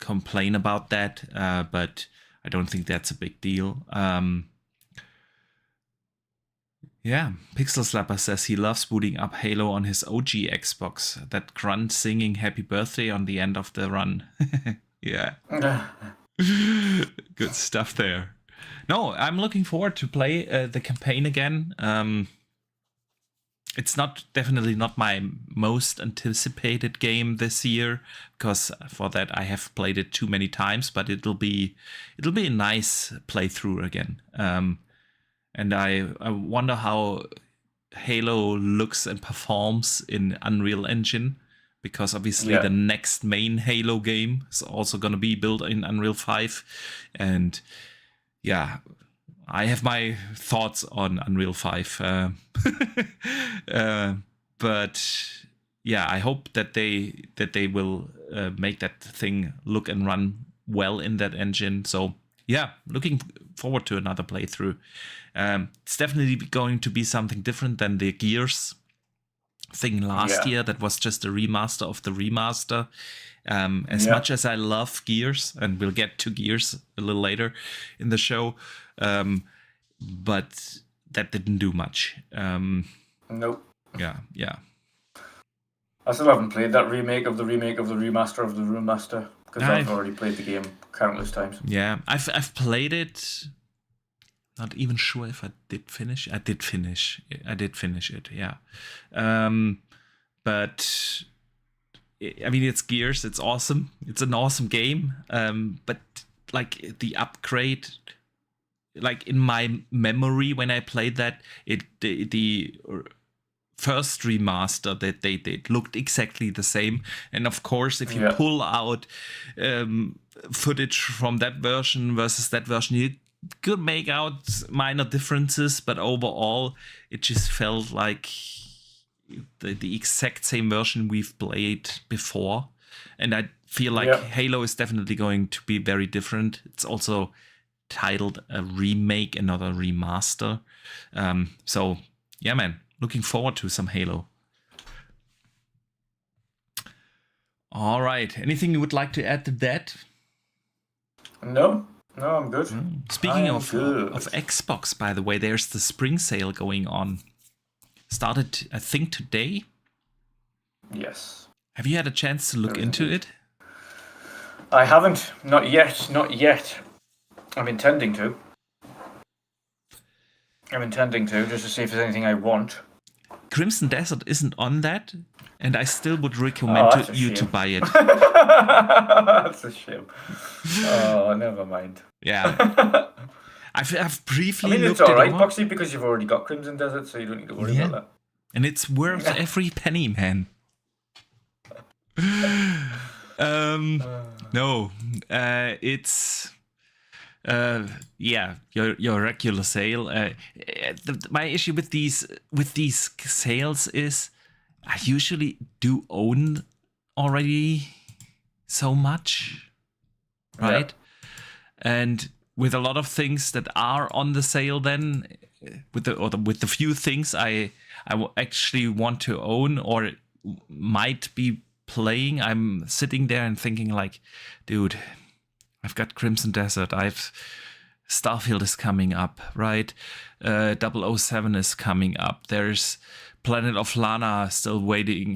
complain about that, but I don't think that's a big deal. Yeah, Pixel Slapper says he loves booting up Halo on his OG Xbox. That grunt singing happy birthday on the end of the run. Yeah. Good stuff there. No, I'm looking forward to play the campaign again. It's definitely not my most anticipated game this year, because for that I have played it too many times, but it'll be a nice playthrough again. And I wonder how Halo looks and performs in Unreal Engine, because obviously the next main Halo game is also going to be built in Unreal 5. And yeah, I have my thoughts on Unreal 5. But yeah, I hope that they will make that thing look and run well in that engine. So yeah, looking forward to another playthrough. It's definitely going to be something different than the Gears thing last year. That was just a remaster of the remaster. As much as I love Gears, and we'll get to Gears a little later in the show, but that didn't do much. Nope. Yeah. I still haven't played that remake of the remaster of the remaster, because I've already played the game countless times. Yeah, I've played it. Not even sure if I did finish. I did finish it. Yeah, but I mean, it's Gears. It's awesome. It's an awesome game. But like the upgrade, like in my memory when I played that, the first remaster that they did looked exactly the same. And of course, if you pull out footage from that version versus that version, you could make out minor differences, but overall it just felt like the exact same version we've played before. And I feel like Halo is definitely going to be very different. It's also titled a remake and not a remaster. So yeah, man, looking forward to some Halo. All right, anything you would like to add to that? No, I'm good. Speaking of Xbox, by the way, there's the spring sale going on. Started, I think, today. Yes. Have you had a chance to look into it? I haven't. Not yet. I'm intending to, just to see if there's anything I want. Crimson Desert isn't on that, and I still would recommend you to buy it. That's a shame. Oh, never mind. Yeah. I've briefly looked it's alright, Boxy, because you've already got Crimson Desert, so you don't need to worry about that. And it's worth every penny, man. No, it's your regular sale. My issue with these sales is I usually do own already so much, right? And with a lot of things that are on the sale, then with the few things I actually want to own or might be playing, I'm sitting there and thinking like, dude, I've got Crimson Desert, Starfield is coming up, right? 007 is coming up. There's Planet of Lana still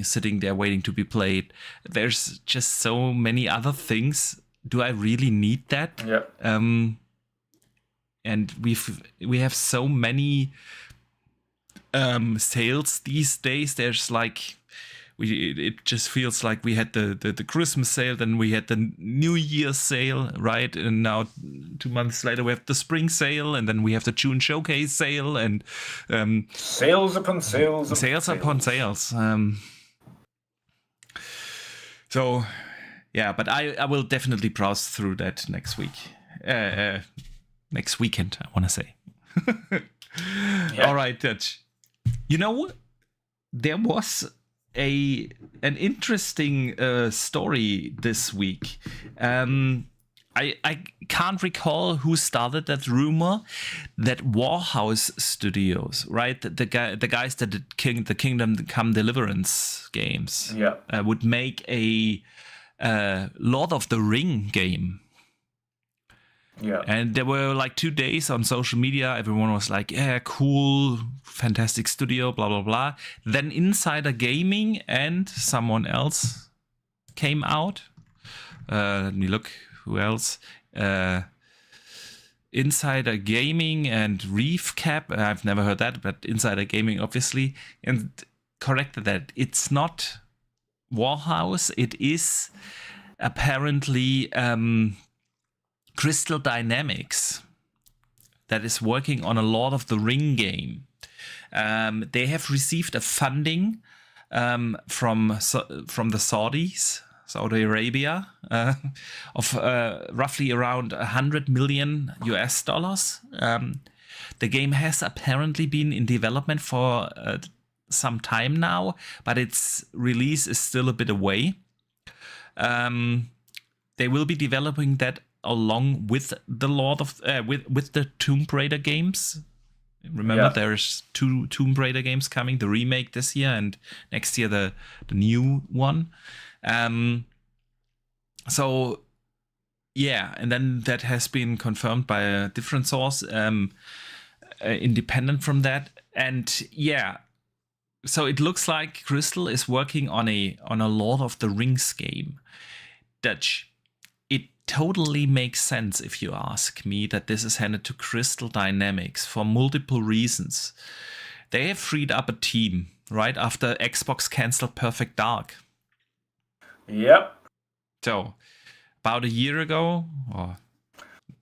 sitting there waiting to be played. There's just so many other things. Do I really need that? Yeah. And we have so many sales these days. There's like it just feels like we had the Christmas sale, then we had the New Year's sale, right? And now 2 months later we have the spring sale, and then we have the June showcase sale, and sales upon sales. Sales upon sales. So Yeah, but I will definitely browse through that next week. Next weekend, I want to say. All right, Dutch. You know, there was an interesting story this week. I can't recall who started that rumor that Warhouse Studios, right, the guys that did the Kingdom Come Deliverance games, would make a Lord of the Ring game. Yeah. And there were like 2 days on social media. Everyone was like, yeah, cool, fantastic studio, blah, blah, blah. Then Insider Gaming and someone else came out. Let me look. Who else? Insider Gaming and Reef Cap. I've never heard that, but Insider Gaming, obviously. And corrected that. It's not Warhouse. It is apparently... Crystal Dynamics that is working on a Lord of the Ring game. They have received a funding from the Saudi Arabia, of roughly around $100 million US. The game has apparently been in development for some time now, but its release is still a bit away. They will be developing that along with the with the Tomb Raider games. Remember, there's 2 Tomb Raider games coming, the remake this year and next year the new one. So yeah, and then that has been confirmed by a different source, independent from that. And yeah, so it looks like Crystal is working on a Lord of the Rings game. Dutch, totally makes sense, if you ask me, that this is handed to Crystal Dynamics for multiple reasons. They have freed up a team right after Xbox canceled Perfect Dark. Yep. So about a year ago, or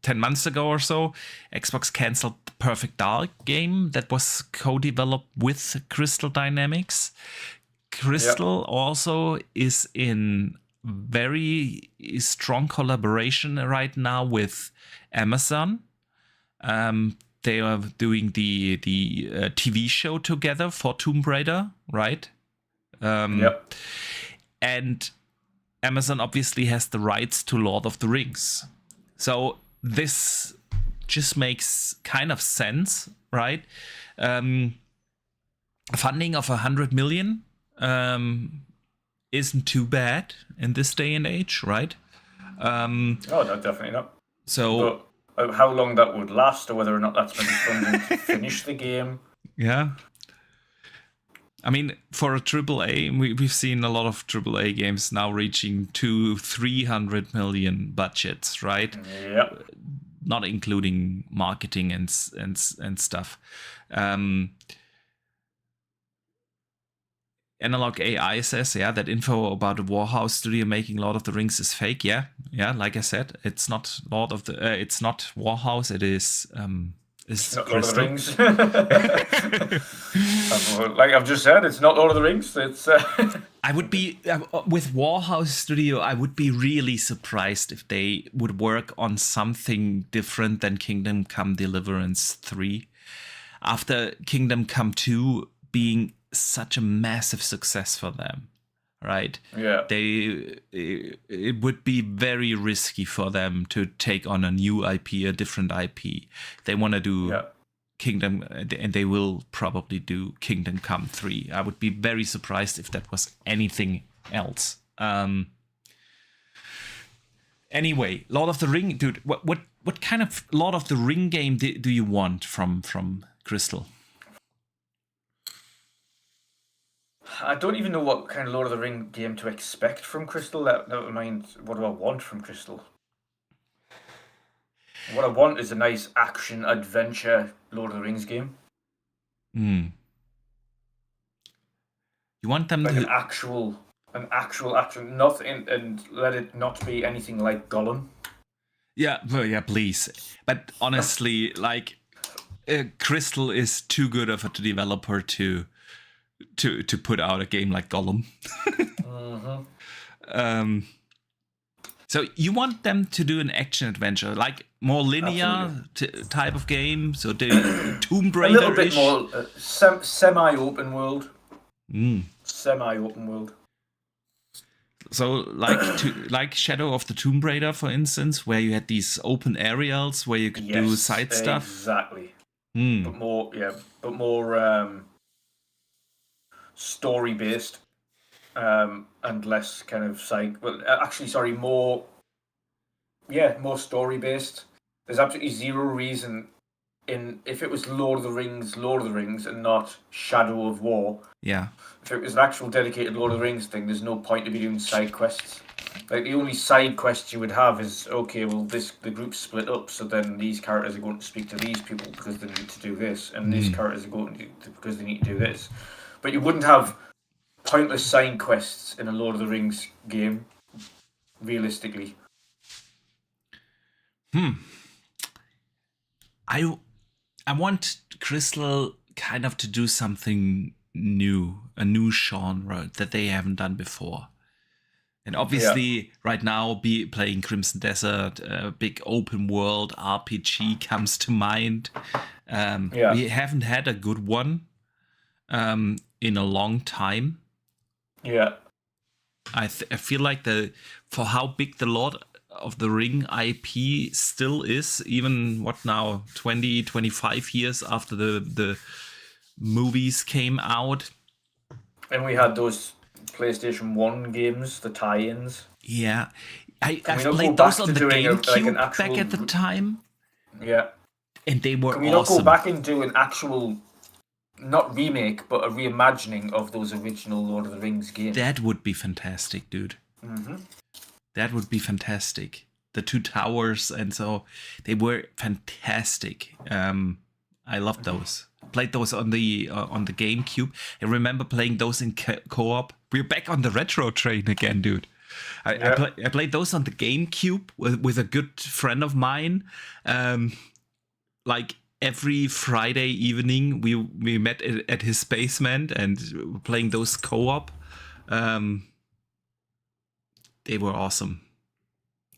10 months ago or so, Xbox canceled the Perfect Dark game that was co-developed with Crystal Dynamics. Crystal also is in very strong collaboration right now with Amazon. They are doing the TV show together for Tomb Raider, right? And Amazon obviously has the rights to Lord of the Rings. So this just makes kind of sense, right? Funding of 100 million isn't too bad in this day and age, right? Oh, no, definitely not. So, but how long that would last, or whether or not that's been funding to finish the game. Yeah. I mean, for a AAA, we've seen a lot of AAA games now reaching 200-300 million budgets, right? Yeah. Not including marketing and stuff. Analog AI says, that info about the Warhouse studio making Lord of the Rings is fake. Yeah. Like I said, it's not it's not Warhouse. It is it's not Lord of the Rings. Like I've just said, it's not Lord of the Rings. It's. I would be with Warhouse Studio. I would be really surprised if they would work on something different than Kingdom Come Deliverance 3, after Kingdom Come 2 being such a massive success for them, right? Yeah. It would be very risky for them to take on a new IP, a different IP. They want to do Kingdom, and they will probably do Kingdom Come 3. I would be very surprised if that was anything else. Anyway, Lord of the Ring, dude. What kind of Lord of the Ring game do you want from Crystal? I don't even know what kind of Lord of the Ring game to expect from Crystal. Never mind, what do I want from Crystal? What I want is a nice action adventure Lord of the Rings game. You want them like to an actual action, nothing, and let it not be anything like Gollum. Yeah, please. But honestly, like Crystal is too good of a developer to put out a game like Gollum. So you want them to do an action adventure, like more linear type of game, so the Tomb Raider-ish? A little bit more semi-open world. Semi-open world. So like Shadow of the Tomb Raider, for instance, where you had these open areas where you could do side stuff. Exactly. But more story based. And less kind of more story based. There's absolutely zero reason if it was Lord of the Rings and not Shadow of War. Yeah. If it was an actual dedicated Lord of the Rings thing, there's no point to be doing side quests. Like the only side quest you would have is, okay, well the group's split up, so then these characters are going to speak to these people because they need to do this, and these characters are going to because they need to do this. But you wouldn't have pointless side quests in a Lord of the Rings game, realistically. I want Crystal kind of to do something new, a new genre that they haven't done before. And obviously, right now, playing Crimson Desert, a big open world RPG comes to mind. We haven't had a good one in a long time. Yeah. I feel like for how big the Lord of the Ring IP still is, even 20, 25 years after the movies came out. And we had those PlayStation 1 games, the tie-ins. Yeah. I've played those on the GameCube back at the time. Yeah. And they were awesome. Can we not go back and do an actual, not remake, but a reimagining of those original Lord of the Rings games? That would be fantastic, dude. Mm-hmm. That would be fantastic. The Two Towers and so, they were fantastic. I loved those. Played those on the GameCube. I remember playing those in co-op. We're back on the retro train again, dude. I played those on the GameCube with a good friend of mine. Like every Friday evening, we met at his basement and were playing those co-op. They were awesome.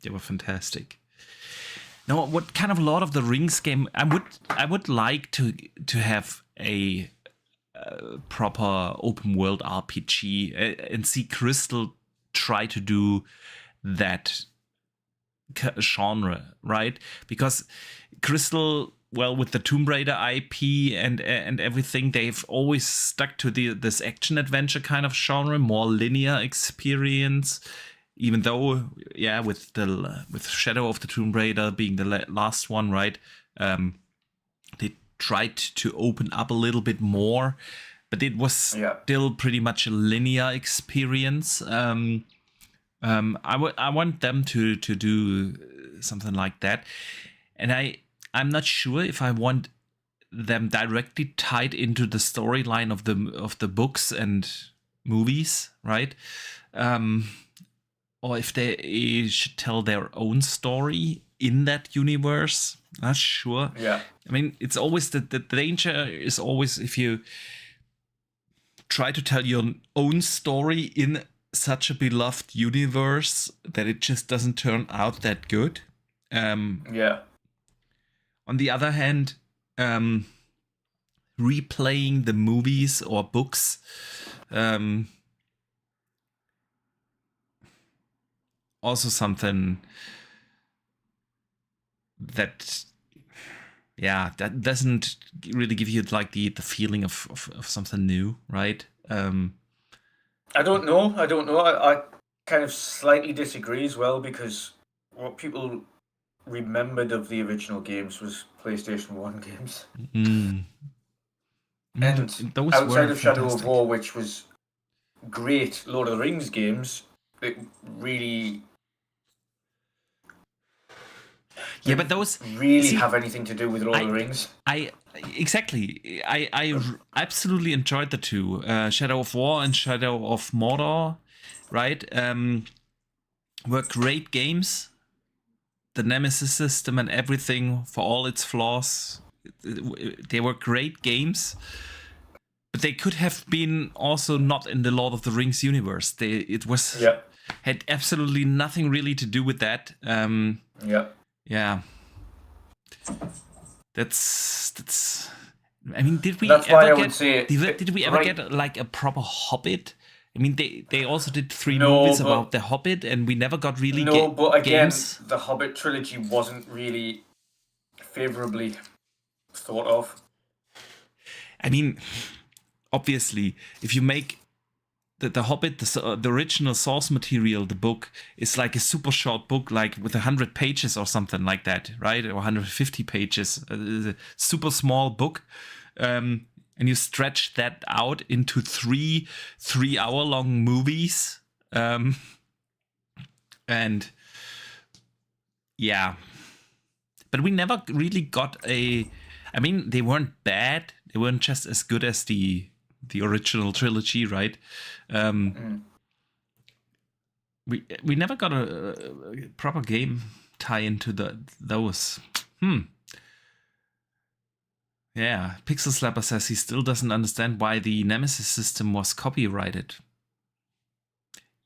They were fantastic. Now, what kind of Lord of the Rings game? I would like to have a proper open world RPG and see Crystal try to do that genre, right? Because Crystal, well, with the Tomb Raider IP and everything, they've always stuck to this action adventure kind of genre, more linear experience. Even though, with Shadow of the Tomb Raider being the last one, right? They tried to open up a little bit more, but it was still pretty much a linear experience. I want them to do something like that, and I'm not sure if I want them directly tied into the storyline of the books and movies, right? Or if they should tell their own story in that universe. Not sure. Yeah. I mean, it's always the danger is always if you try to tell your own story in such a beloved universe that it just doesn't turn out that good. Yeah. On the other hand, replaying the movies or books, also something that doesn't really give you like the feeling of something new, right? I don't know. I kind of slightly disagree as well, because what people remembered of the original games was PlayStation 1 games. And those outside of Shadow of War, which was great Lord of the Rings games, it really... Yeah, but those really have anything to do with Lord of the Rings. I absolutely enjoyed the two, Shadow of War and Shadow of Mordor, right? Were great games. The Nemesis system and everything, for all its flaws, they were great games. But they could have been also not in the Lord of the Rings universe. It was had absolutely nothing really to do with that. Yeah. That's. I mean, did we That's ever why I get? would say Did we ever right. get like a proper Hobbit? I mean, they also did 3 No, movies but- about the Hobbit, and we never got really No, but again, games. the Hobbit trilogy wasn't really favorably thought of. I mean, obviously, if you make the Hobbit, the original source material, the book is like a super short book, like with 100 pages or something like that, right? Or 150 pages, a super small book. And you stretch that out into 3-hour-long movies. And yeah, but we never really got I mean, they weren't bad. They weren't just as good as the original trilogy, right? We never got a proper game tie into those. Yeah, Pixel Slapper says he still doesn't understand why the Nemesis system was copyrighted.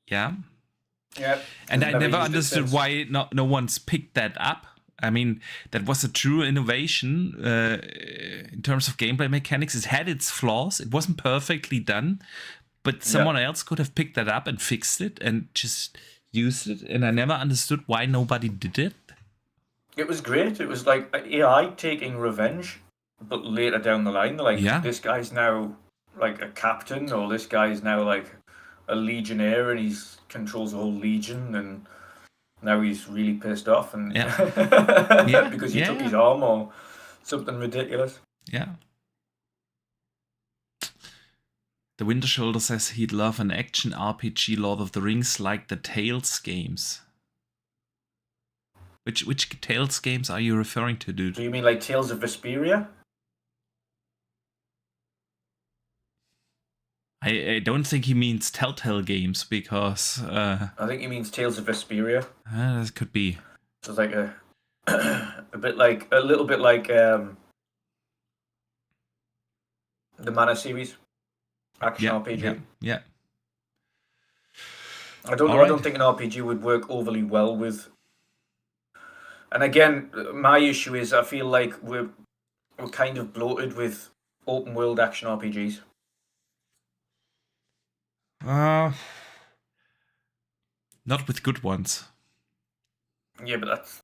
Yeah. Yeah. And I never understood why no one's picked that up. I mean, that was a true innovation in terms of gameplay mechanics. It had its flaws. It wasn't perfectly done, but someone else could have picked that up and fixed it and just used it. And I never understood why nobody did it. It was great. It was like AI taking revenge, but later down the line, they're like, this guy's now like a captain, or this guy's now like a legionnaire, and he controls a whole legion, and now he's really pissed off, and because he took his arm or something ridiculous. Yeah. The Winter Shoulder says he'd love an action RPG Lord of the Rings like the Tales games. Which Tales games are you referring to, dude? Do you mean like Tales of Vesperia? I don't think he means Telltale games, because I think he means Tales of Vesperia. That could be. So it's like a little bit like the Mana series action RPG. Yeah. I don't think an RPG would work overly well with. And again, my issue is I feel like we're kind of bloated with open world action RPGs. Not with good ones. Yeah, but that's...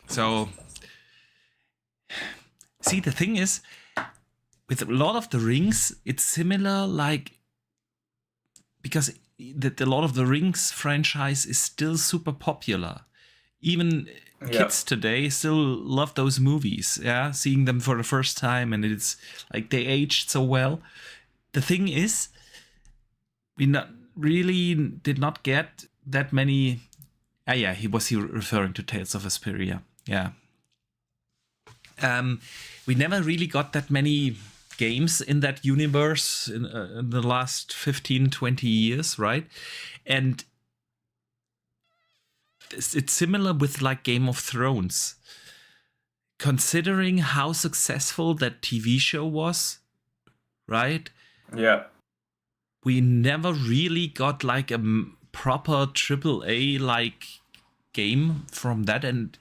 So, see, the thing is, with Lord of the Rings, it's similar, like, because the Lord of the Rings franchise is still super popular. Even kids today still love those movies, seeing them for the first time, and it's like they aged so well. The thing is, we did not get that many. He was referring to Tales of Vesperia. Yeah. We never really got that many games in that universe in the last 15-20 years, right? And it's similar with like Game of Thrones. Considering how successful that TV show was, right? Yeah. We never really got like a proper AAA like game from that, and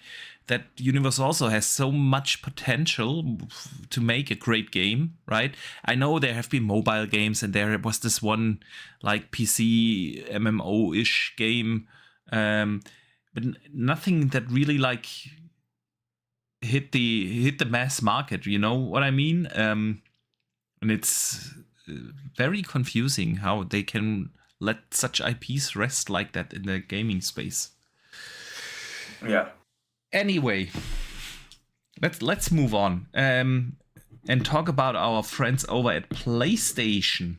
that universe also has so much potential to make a great game, right? I know there have been mobile games, and there was this one like PC MMO-ish game, but nothing that really like hit the mass market. You know what I mean? And it's very confusing how they can let such IPs rest like that in the gaming space. Yeah. Anyway, let's move on and talk about our friends over at PlayStation.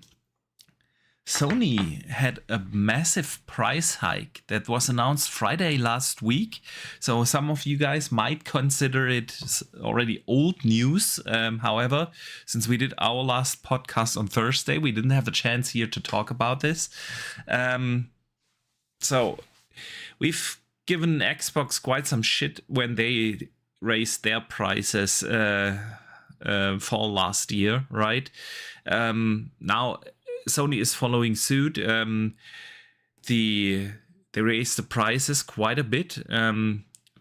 Sony had a massive price hike that was announced Friday last week. So some of you guys might consider it already old news. However, since we did our last podcast on Thursday, we didn't have the chance here to talk about this. So we've given Xbox quite some shit when they raised their prices fall last year, right? Now Sony is following suit. They raised the prices quite a bit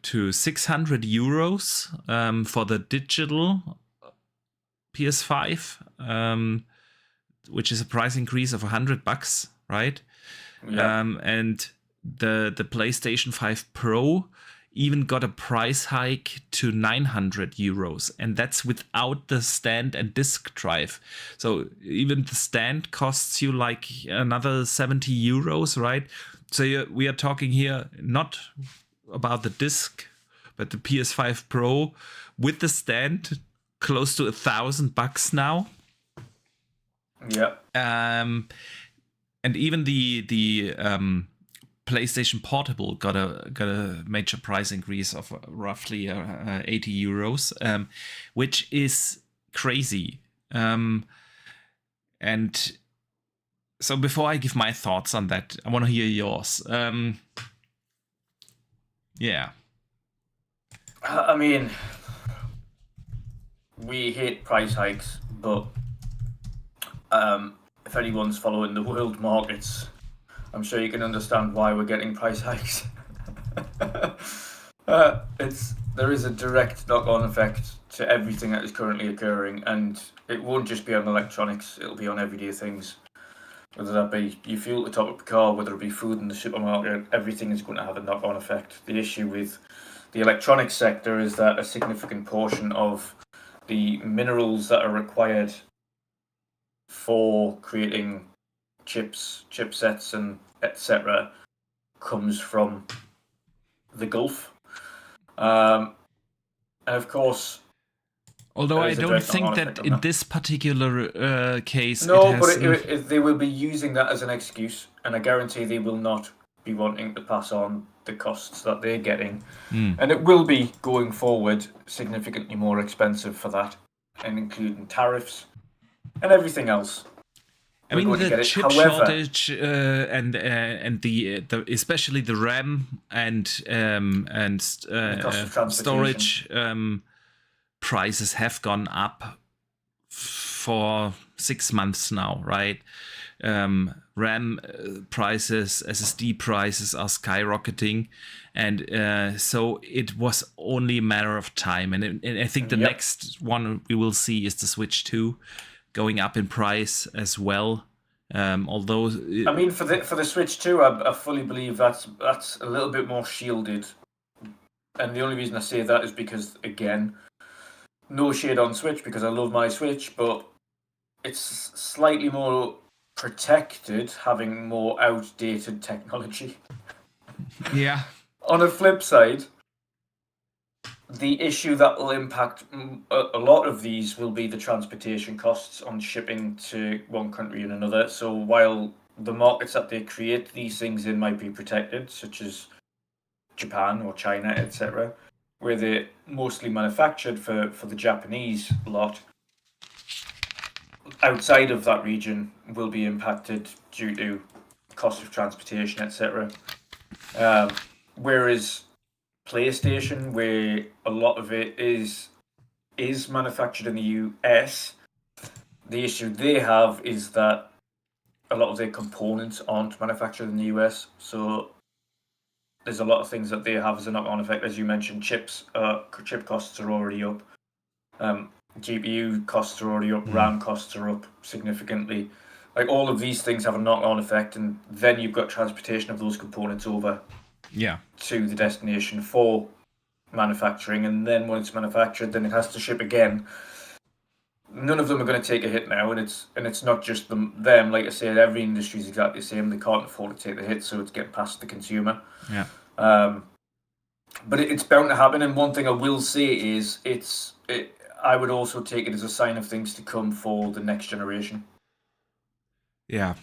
to 600 euros for the digital PS5, which is a price increase of $100, right? Yeah. And the PlayStation 5 Pro even got a price hike to 900 euros, and that's without the stand and disk drive. So even the stand costs you like another 70 euros, right? So we are talking here not about the disc, but the PS5 Pro with the stand, close to $1,000 now. Yeah. And even the PlayStation Portable got a major price increase of roughly 80 euros, which is crazy. And so before I give my thoughts on that, I want to hear yours. Yeah. I mean, we hate price hikes, but if anyone's following the world markets, I'm sure you can understand why we're getting price hikes. There is a direct knock-on effect to everything that is currently occurring, and it won't just be on electronics, it'll be on everyday things. Whether that be you fuel to top up a car, whether it be food in the supermarket, everything is going to have a knock-on effect. The issue with the electronics sector is that a significant portion of the minerals that are required for creating chips, chipsets, and etc. comes from the Gulf. And of course, although I don't think that in this particular case, no, but they will be using that as an excuse, and I guarantee they will not be wanting to pass on the costs that they're getting, and it will be going forward significantly more expensive for that, and including tariffs and everything else. I mean, the chip shortage and the especially the RAM and storage prices have gone up for 6 months now, right? RAM prices, SSD prices are skyrocketing, and so it was only a matter of time. And I think the next one we will see is the Switch 2 going up in price as well. Although I mean, for the Switch 2, I fully believe that's a little bit more shielded, and the only reason I say that is because, again, no shade on Switch because I love my Switch, but it's slightly more protected, having more outdated technology. Yeah. On the flip side, the issue that will impact a lot of these will be the transportation costs on shipping to one country and another. So while the markets that they create these things in might be protected, such as Japan or China, etc., where they're mostly manufactured for the Japanese lot, outside of that region will be impacted due to cost of transportation, etc. Whereas PlayStation, where a lot of it is manufactured in the US, the issue they have is that a lot of their components aren't manufactured in the US, so there's a lot of things that they have as a knock-on effect. As you mentioned, chip costs are already up, GPU costs are already up, RAM costs are up significantly. Like, all of these things have a knock-on effect, and then you've got transportation of those components over to the destination for manufacturing, and then when it's manufactured, then it has to ship again. None of them are going to take a hit now, and it's not just them. Like I said, every industry is exactly the same. They can't afford to take the hit, so it's getting past the consumer. Yeah. But it's bound to happen. And one thing I will say is, I would also take it as a sign of things to come for the next generation. Yeah.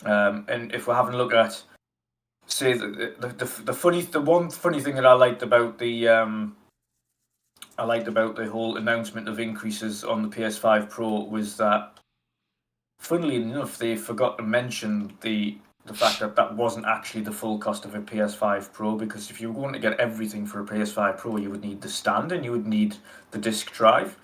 And if we're having a look at, say, the one funny thing that I liked about the whole announcement of increases on the PS5 Pro was that, funnily enough, they forgot to mention the fact that wasn't actually the full cost of a PS5 Pro, because if you were going to get everything for a PS5 Pro, you would need the stand and you would need the disk drive.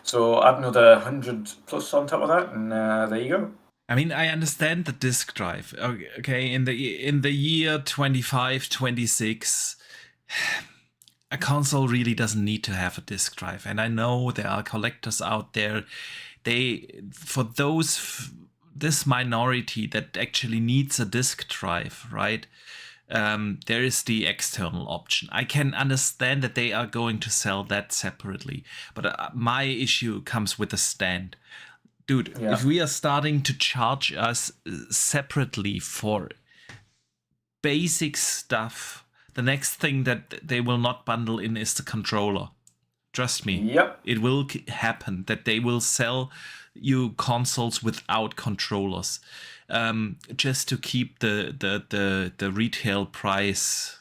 So add another 100 plus on top of that, and there you go. I mean, I understand the disk drive. Okay, in the year 25, 26, a console really doesn't need to have a disk drive. And I know there are collectors out there. This minority that actually needs a disk drive, right? There is the external option. I can understand that they are going to sell that separately, but my issue comes with the stand. Dude, if we are starting to charge us separately for basic stuff, the next thing that they will not bundle in is the controller. Trust me. Yep. It will happen that they will sell you consoles without controllers, just to keep the retail price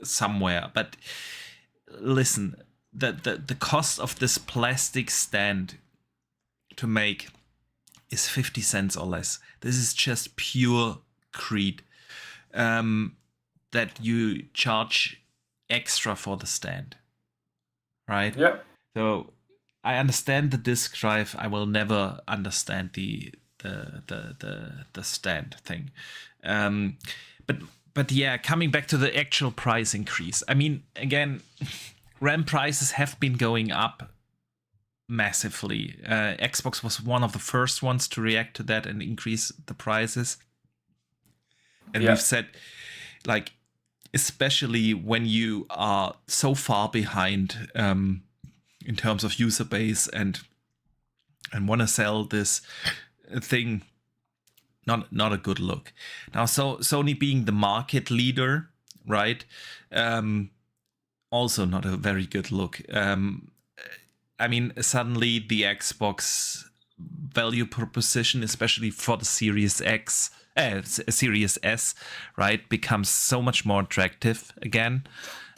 somewhere. But listen, the cost of this plastic stand to make is 50 cents or less. This is just pure greed, that you charge extra for the stand, right? Yeah. So I understand the disk drive. I will never understand the stand thing. But yeah, coming back to the actual price increase. I mean, again, RAM prices have been going up massively. Xbox was one of the first ones to react to that and increase the prices. And we've said, like, especially when you are so far behind in terms of user base and want to sell this thing, not a good look. Now, so Sony being the market leader, right? Also not a very good look. I mean, suddenly the Xbox value proposition, especially for the Series S, right, becomes so much more attractive again,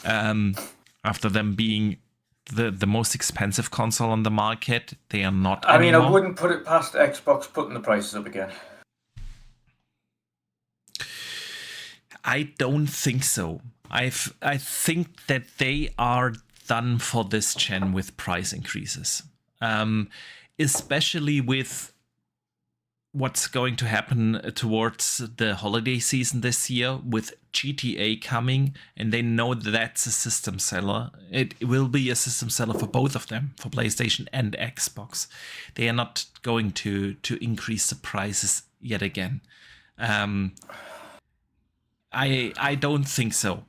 after them being the most expensive console on the market. They are not I mean, anymore. I wouldn't put it past Xbox putting the prices up again. I don't think so. I think that they are done for this gen with price increases, especially with what's going to happen towards the holiday season this year with GTA coming, and they know that's a system seller. It will be a system seller for both of them, for PlayStation and Xbox. They are not going to increase the prices yet again. I don't think so.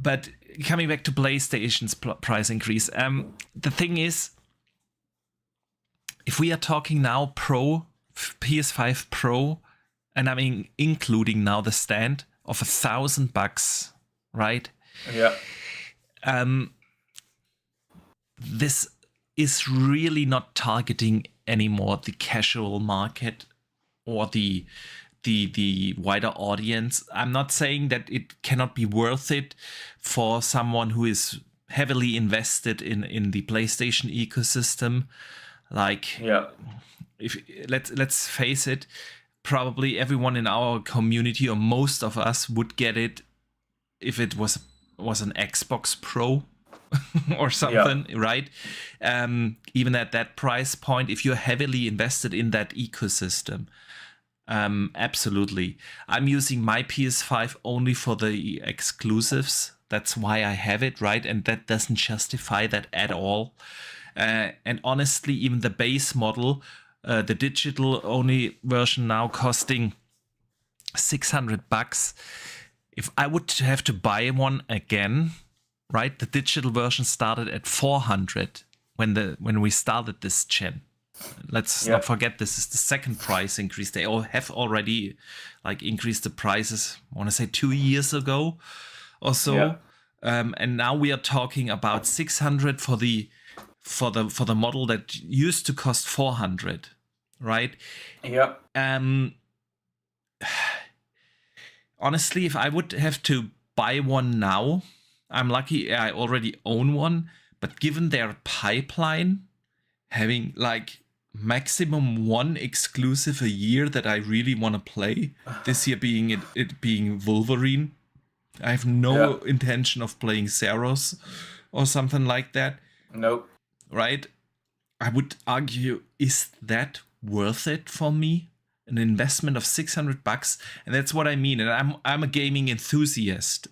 But coming back to PlayStation's price increase, the thing is, if we are talking now Pro, PS5 Pro, and I mean including now the stand of $1,000, right? Yeah. This is really not targeting anymore the casual market or the wider audience. I'm not saying that it cannot be worth it for someone who is heavily invested in the PlayStation ecosystem. Like, if let's face it, probably everyone in our community or most of us would get it if it was an Xbox Pro or something, right? Even at that price point, if you're heavily invested in that ecosystem. Absolutely. I'm using my PS5 only for the exclusives. That's why I have it, right? And that doesn't justify that at all. And honestly, even the base model, the digital only version now costing $600. If I would have to buy one again, right? The digital version started at $400 when we started this gen. Let's not forget, this is the second price increase. They all have already like increased the prices, I want to say 2 years ago or so. And now we are talking about $600 for the model that used to cost $400, right? Yeah. Honestly, if I would have to buy one now, I'm lucky I already own one. But given their pipeline, having like maximum one exclusive a year that I really want to play, this year being it being Wolverine, I have no intention of playing Zeros or something like that. Nope. right? I would argue, is that worth it for me? An investment of $600, and that's what I mean. And I'm a gaming enthusiast,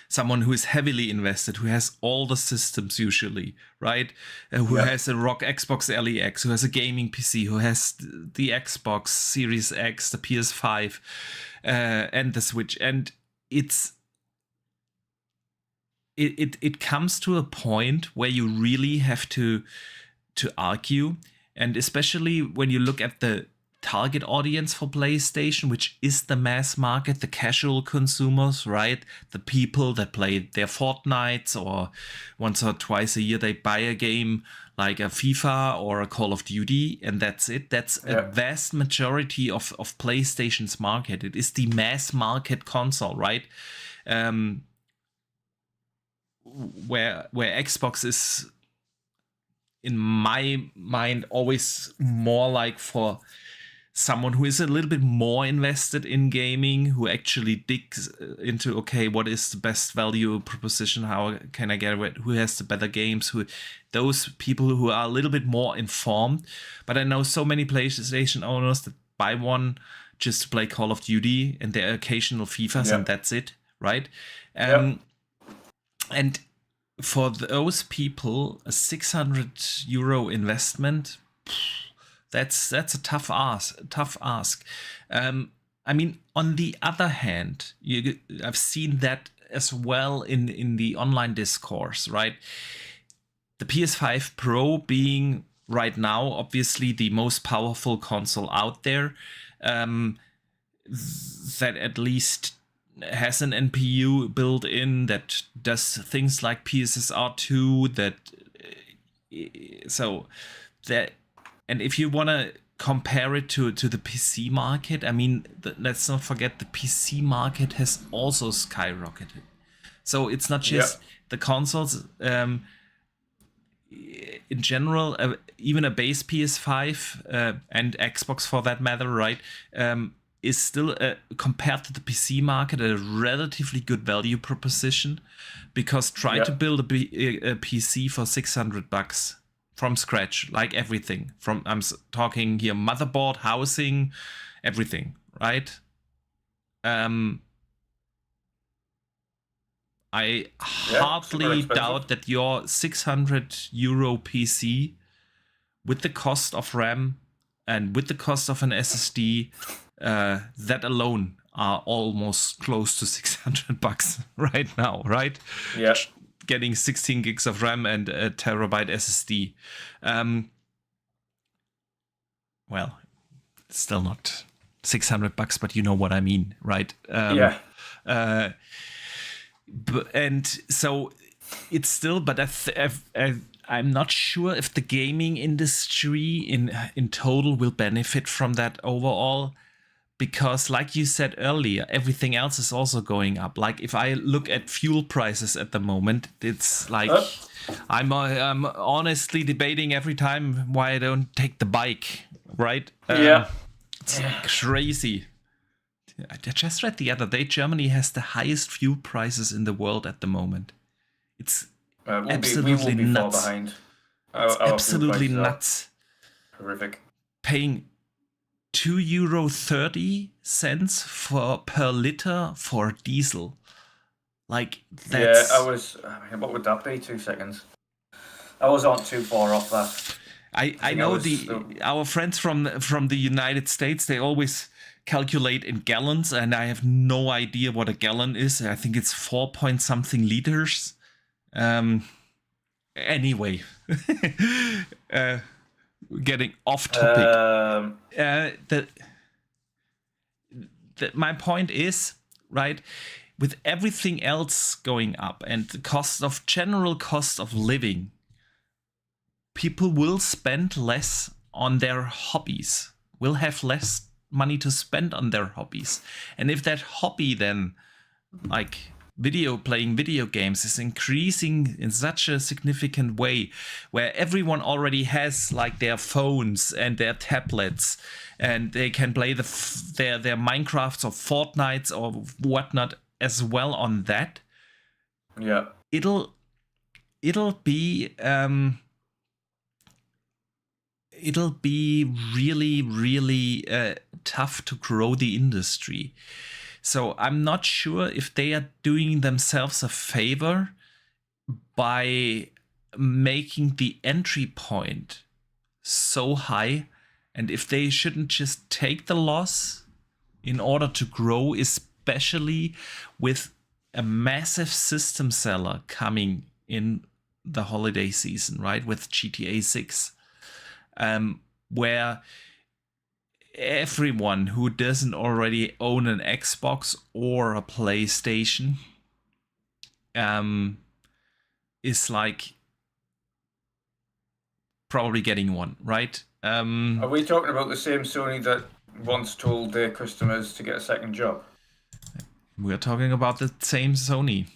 someone who is heavily invested, who has all the systems usually, right? Who has a ROG Xbox LEX, who has a gaming PC, who has the Xbox Series X, the PS5, and the Switch, and it comes to a point where you really have to argue, and especially when you look at the target audience for PlayStation, which is the mass market, the casual consumers, right? The people that play their Fortnites, or once or twice a year they buy a game like a FIFA or a Call of Duty, and that's it. That's a vast majority of PlayStation's market. It is the mass market console, right? Where Xbox is, in my mind, always more like for someone who is a little bit more invested in gaming, who actually digs into, okay, what is the best value proposition? How can I get it? Who has the better games? Those people who are a little bit more informed. But I know so many PlayStation owners that buy one just to play Call of Duty and their occasional FIFAs, and that's it, right? And for those people, a €600 investment, that's a tough ask. I mean, on the other hand, I've seen that as well in the online discourse, right? The PS5 Pro being right now obviously the most powerful console out there, that at least has an NPU built in that does things like PSSR2, and if you want to compare it to the PC market, I mean, let's not forget the PC market has also skyrocketed. So it's not just the consoles. In general, even a base PS5 and Xbox for that matter, right, is still, compared to the PC market, a relatively good value proposition, because try to build a PC for $600 from scratch, like everything. I'm talking here motherboard, housing, everything, right? I hardly doubt that your €600 PC, with the cost of RAM and with the cost of an SSD, that alone are almost close to $600 right now, right? Yeah. Getting 16 gigs of RAM and a terabyte SSD. Well, it's still not $600, but you know what I mean, right? And so it's still, but I'm not sure if the gaming industry in total will benefit from that overall, because like you said earlier, everything else is also going up. Like if I look at fuel prices at the moment, it's like I'm honestly debating every time why I don't take the bike, right? It's crazy. I just read the other day, Germany has the highest fuel prices in the world at the moment. It's absolutely nuts. Far behind. It's absolutely nuts. Horrific. Paying €2.30 per liter for diesel. Like that's... what would that be? 2 seconds. I wasn't too far off that. I know our friends from the United States, they always calculate in gallons, and I have no idea what a gallon is. I think it's 4 point something liters. Anyway, getting off topic. My point is, right, with everything else going up and the general cost of living, people will spend less on their hobbies, will have less money to spend on their hobbies. And if that hobby then, like playing video games, is increasing in such a significant way, where everyone already has like their phones and their tablets, and they can play their Minecrafts or Fortnites or whatnot as well on that, it'll it'll be really, really tough to grow the industry. So I'm not sure if they are doing themselves a favor by making the entry point so high, and if they shouldn't just take the loss in order to grow, especially with a massive system seller coming in the holiday season, right? With GTA 6, where everyone who doesn't already own an Xbox or a PlayStation is like probably getting one, right? Are we talking about the same Sony that once told their customers to get a second job? We're talking about the same Sony.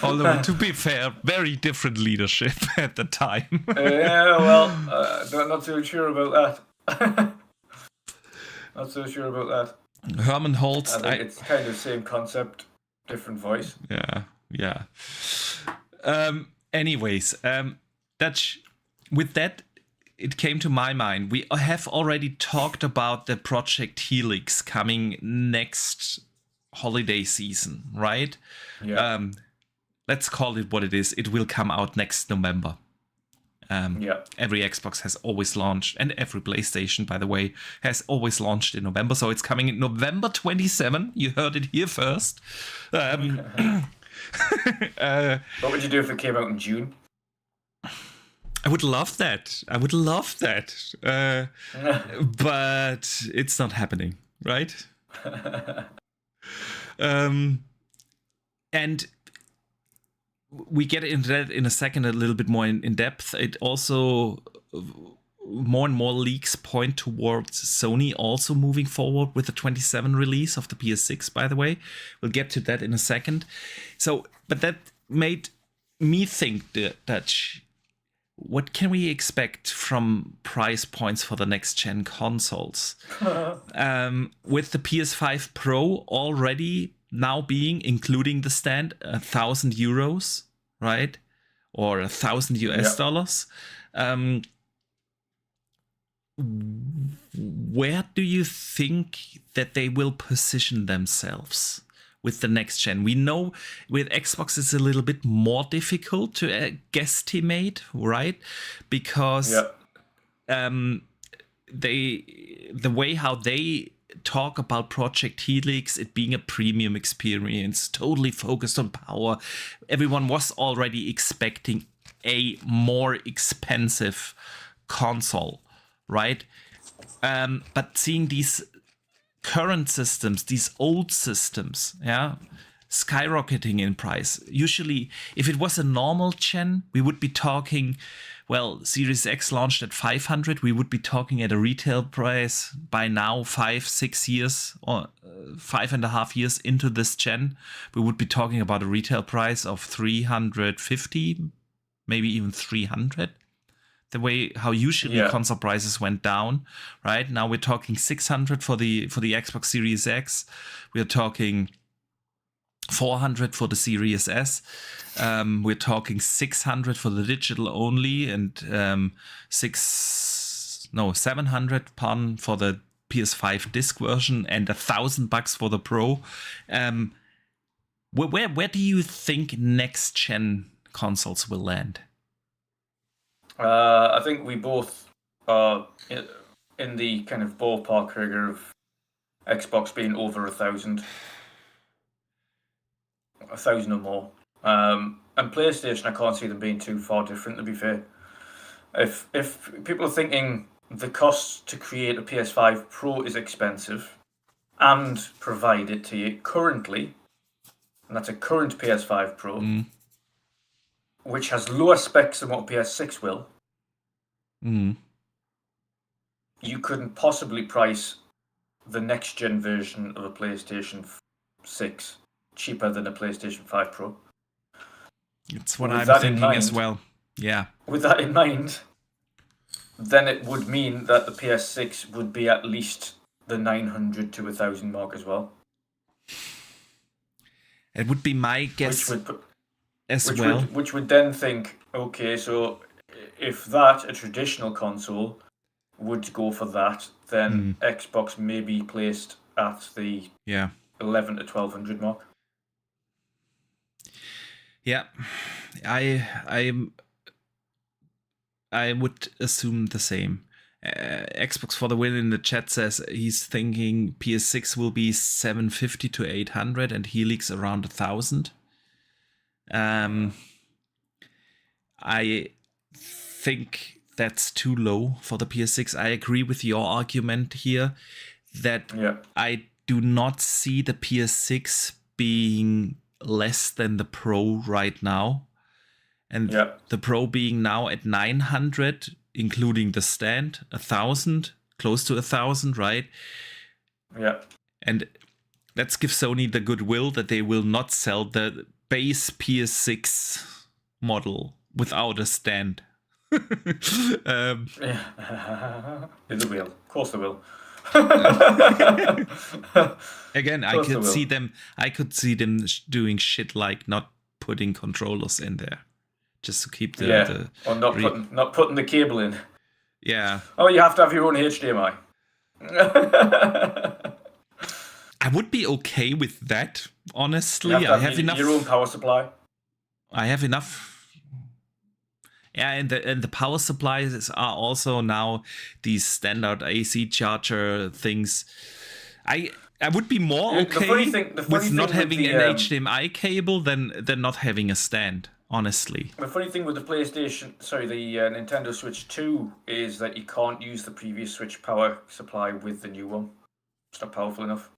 Although, to be fair, very different leadership at the time. Yeah, well, not so sure about that. Not so sure about that. Herman Holtz. I think it's kind of the same concept, different voice. Yeah. Anyways, Dutch, with that, it came to my mind. We have already talked about the Project Helix coming next holiday season, right? Yeah. Let's call it what it is. It will come out next November. Every Xbox has always launched, and every PlayStation, by the way, has always launched in November. So it's coming in November 27. You heard it here first. What would you do if it came out in June? I would love that. But it's not happening, right? And we get into that in a second, a little bit more in depth. It also, more and more leaks point towards Sony also moving forward with the 27 release of the PS6, by the way. We'll get to that in a second. So, but that made me think, Dutch, what can we expect from price points for the next gen consoles? With the PS5 Pro already now being, including the stand, €1,000, right? Or $1,000. Where do you think that they will position themselves with the next gen? We know with Xbox it's a little bit more difficult to guesstimate, right? Because the way how they talk about Project Helix, it being a premium experience, totally focused on power. Everyone was already expecting a more expensive console, right? But seeing these current systems, these old systems, skyrocketing in price. Usually, if it was a normal gen, we would be talking, well, Series X launched at 500. We would be talking at a retail price by now, 5-6 years or 5.5 years into this gen. We would be talking about a retail price of 350, maybe even 300. The way how usually console prices went down, right? Now we're talking 600 for the Xbox Series X. We're talking 400 for the Series S. We're talking 600 for the digital only, and 700 pardon for the PS5 disc version, and $1,000 for the Pro. Where do you think next gen consoles will land? I think we both are in the kind of ballpark figure of Xbox being over 1,000. 1,000 or more. And PlayStation, I can't see them being too far different, to be fair. If people are thinking the cost to create a PS5 Pro is expensive and provide it to you currently, and that's a current PS5 Pro, which has lower specs than what PS6 will, you couldn't possibly price the next gen version of a PlayStation 6 cheaper than a PlayStation 5 Pro. It's what I'm thinking as well. Yeah. With that in mind, then it would mean that the PS6 would be at least the 900 to 1,000 mark as well. It would be my guess. as well. Which would then think, okay, so if that, a traditional console, would go for that, then Xbox may be placed at the 11 to 1200 mark. Yeah, I would assume the same. Xbox for the win in the chat says he's thinking PS6 will be 750 to 800 and Helix around 1000. I think that's too low for the PS6. I agree with your argument here that I do not see the PS6 being less than the Pro right now. And the Pro being now at 900, including the stand, 1000, close to 1000, right? Yeah. And let's give Sony the goodwill that they will not sell the base PS6 model without a stand. They will. Of course they will. Again, I could see them doing shit like not putting controllers in there. Just to keep the or not putting the cable in. Yeah. Oh, you have to have your own HDMI. I would be okay with that, honestly. I have enough. Your own power supply. I have enough. Yeah, and the power supplies are also now these standard AC charger things. I would be more okay with not having an HDMI cable than not having a stand. Honestly, the funny thing with the Nintendo Switch 2 is that you can't use the previous Switch power supply with the new one. It's not powerful enough.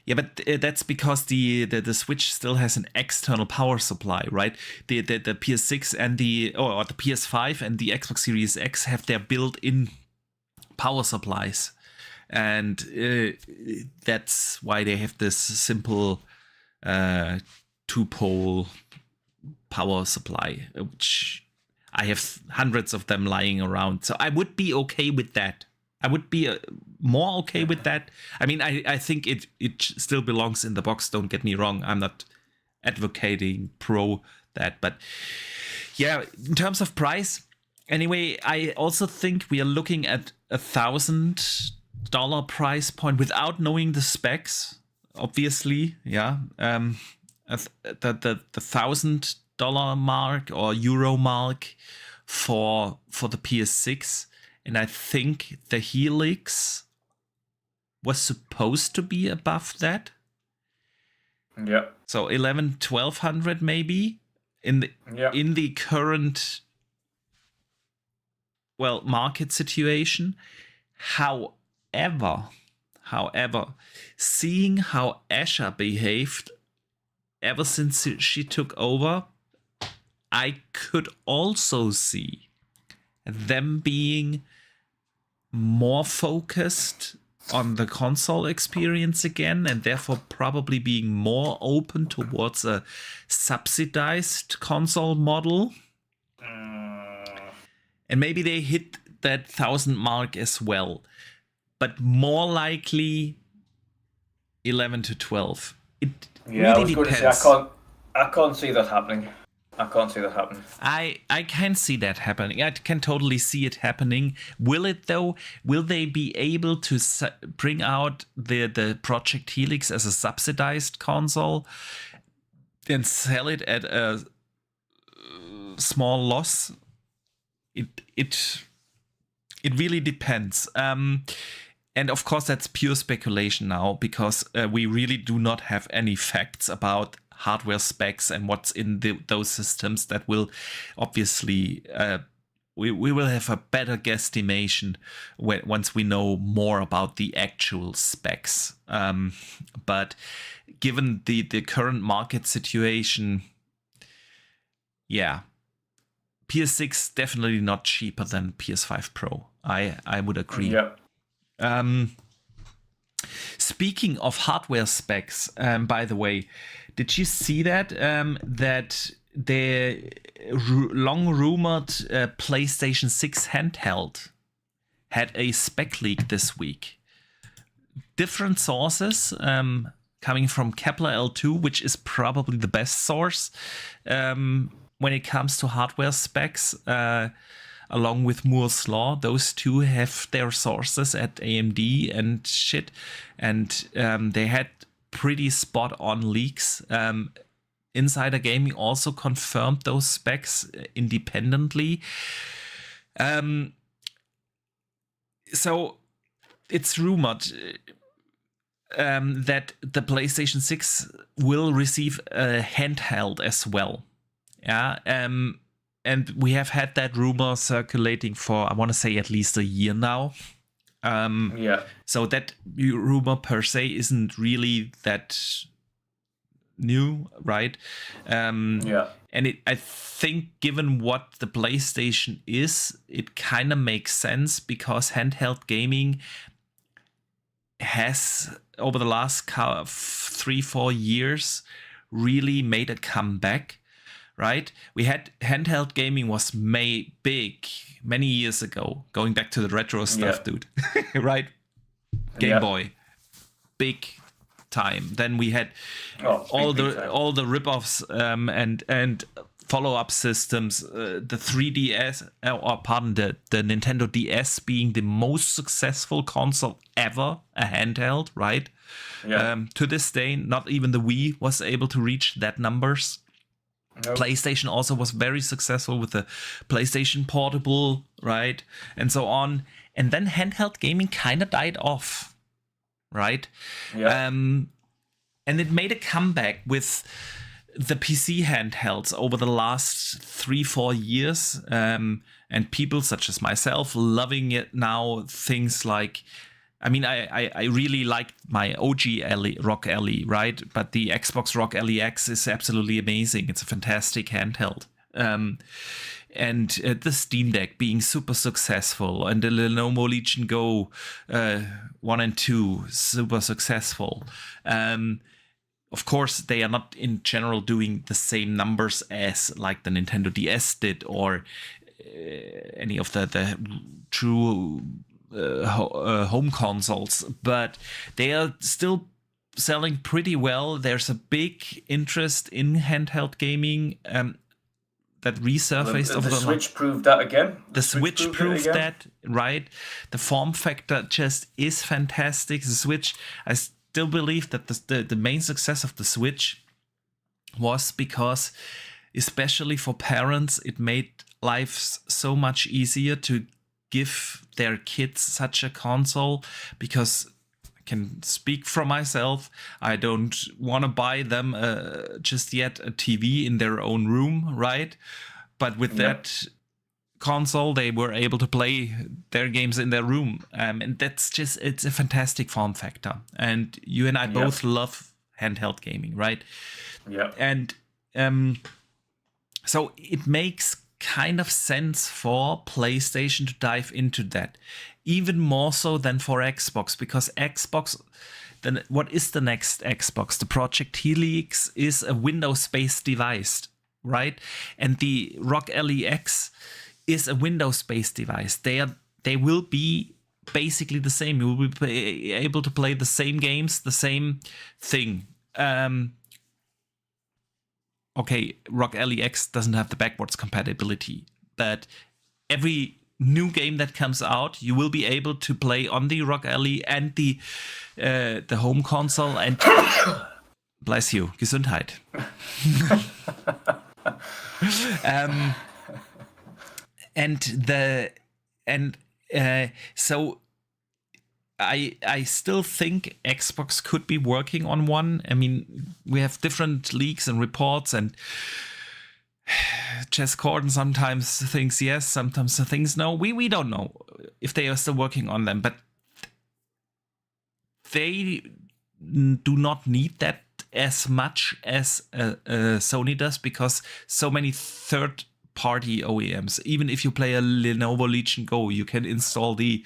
Yeah, but that's because the Switch still has an external power supply, right? The PS6 and the PS5 and the Xbox Series X have their built-in power supplies, and that's why they have this simple 2-pole power supply, which I have hundreds of them lying around. So I would be okay with that. I would be more okay with that. I mean, I think it still belongs in the box. Don't get me wrong. I'm not advocating pro that. But yeah, in terms of price, anyway, I also think we are looking at $1,000 price point without knowing the specs, obviously. Yeah. The $1,000 mark or euro mark for the PS6. And I think the Helix was supposed to be above that. Yeah. So 1200 maybe in the current market situation. However, seeing how Asha behaved ever since she took over, I could also see them being more focused on the console experience again, and therefore probably being more open towards a subsidized console model. And maybe they hit that 1,000 mark as well, but more likely 11 to 12. It really depends. I can't see that happening. I can't see that happening. I can see that happening. I can totally see it happening. Will it though? Will they be able to bring out the Project Helix as a subsidized console and sell it at a small loss? It really depends. And of course, that's pure speculation now, because we really do not have any facts about hardware specs and what's in those systems. That will obviously we will have a better guesstimation once we know more about the actual specs. But given the current market situation, yeah, PS6 definitely not cheaper than PS5 Pro. I would agree. Yeah. Speaking of hardware specs, by the way, did you see that that the long-rumored PlayStation 6 Handheld had a spec leak this week? Different sources coming from Kepler L2, which is probably the best source when it comes to hardware specs, along with Moore's Law. Those two have their sources at AMD and shit, and they had pretty spot-on leaks. Insider Gaming also confirmed those specs independently. So it's rumored that the PlayStation 6 will receive a handheld as well. Yeah, and we have had that rumor circulating for, I want to say, at least a year now. So that rumor per se isn't really that new, right? And I think, given what the PlayStation is, it kind of makes sense, because handheld gaming has, over the last 3-4 years, really made a comeback, right? We had handheld gaming was made big many years ago, going back to the retro stuff, dude. Right? Game Boy, big time. Then we had all the rip-offs and follow-up systems. The 3DS, the Nintendo DS being the most successful console ever, a handheld, right? To this day, not even the Wii was able to reach that numbers. Nope. PlayStation also was very successful with the PlayStation Portable, right? And so on. And then handheld gaming kind of died off, right? And it made a comeback with the PC handhelds over the last 3-4 years. And people such as myself loving it now. Things like, I mean, I really like my OG Rock Ally, right? But the Xbox Rock Ally X is absolutely amazing. It's a fantastic handheld. And the Steam Deck being super successful, and the Lenovo Legion Go 1 and 2 super successful. Of course, they are not in general doing the same numbers as like the Nintendo DS did, or any of the true home consoles, but they are still selling pretty well. There's a big interest in handheld gaming that resurfaced over the Switch proved that again. The Switch proved that, right? The form factor just is fantastic. The Switch, I still believe that the main success of the Switch was because, especially for parents, it made life so much easier to give their kids such a console, because I can speak for myself. I don't want to buy them just yet a TV in their own room, right? But with that console, they were able to play their games in their room. And that's just, it's a fantastic form factor. And you and I both love handheld gaming, right? Yeah. And so it makes kind of sense for PlayStation to dive into that, even more so than for Xbox, because Xbox, then what is the next Xbox? The Project Helix is a Windows-based device, right? And the Rock Ally X is a Windows-based device. They will be basically the same. You will be able to play the same games, the same thing. Okay, Rock Ally X doesn't have the backwards compatibility, but every new game that comes out, you will be able to play on the Rock Ally and the home console. And bless you, Gesundheit. So I still think Xbox could be working on one. I mean, we have different leaks and reports, and Jez Corden sometimes thinks yes, sometimes thinks no. We don't know if they are still working on them, but they do not need that as much as Sony does, because so many third-party OEMs, even if you play a Lenovo Legion Go, you can install the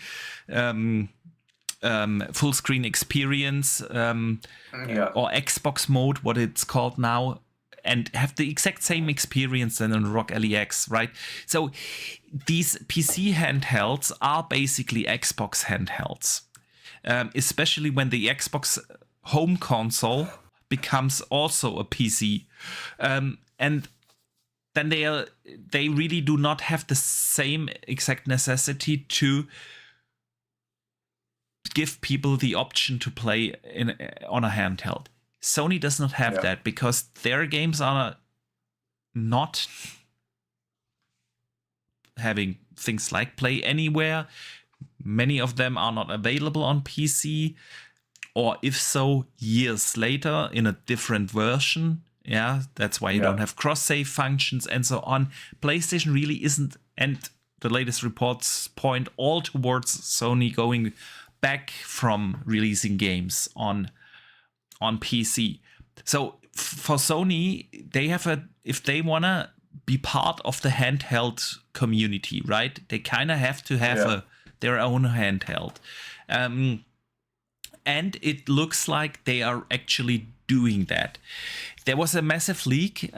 full screen experience or Xbox mode, what it's called now, and have the exact same experience than on Rock Ally X, right? So these PC handhelds are basically Xbox handhelds, especially when the Xbox home console becomes also a PC, and then they really do not have the same exact necessity to give people the option to play on a handheld. Sony does not have that because their games are not having things like Play Anywhere. Many of them are not available on PC, or if so, years later in a different version. Yeah, that's why you don't have cross-save functions and so on. PlayStation really isn't, and the latest reports point all towards Sony going back from releasing games on PC. So for Sony, they have if they want to be part of the handheld community, right? They kind of have to have their own handheld. And it looks like they are actually doing that. There was a massive leak.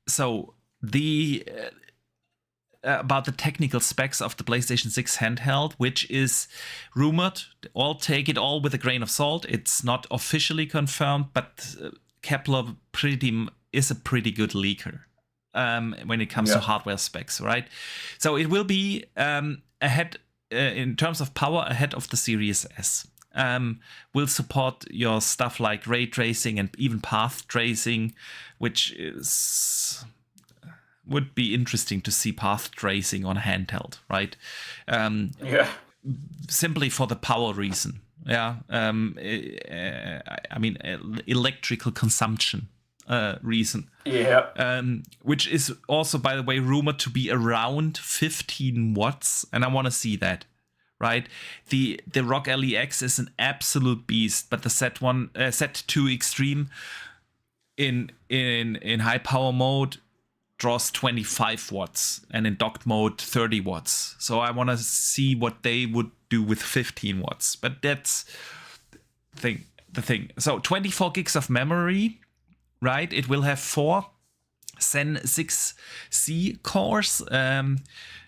So the about the technical specs of the PlayStation 6 handheld, which is rumored. Take it all with a grain of salt. It's not officially confirmed, but Kepler is a pretty good leaker when it comes to hardware specs, right? So it will be ahead in terms of power ahead of the Series S. Will support your stuff like ray tracing and even path tracing, which would be interesting to see path tracing on handheld, right? Simply for the power reason. I mean, electrical consumption reason. Which is also, by the way, rumored to be around 15 watts, and I want to see that. Right, the ROG LEX is an absolute beast, but the Z2 Extreme in high power mode draws 25 watts, and in docked mode 30 watts. So I want to see what they would do with 15 watts. But that's the thing. So 24 gigs of memory, right? It will have 4 Zen 6C cores.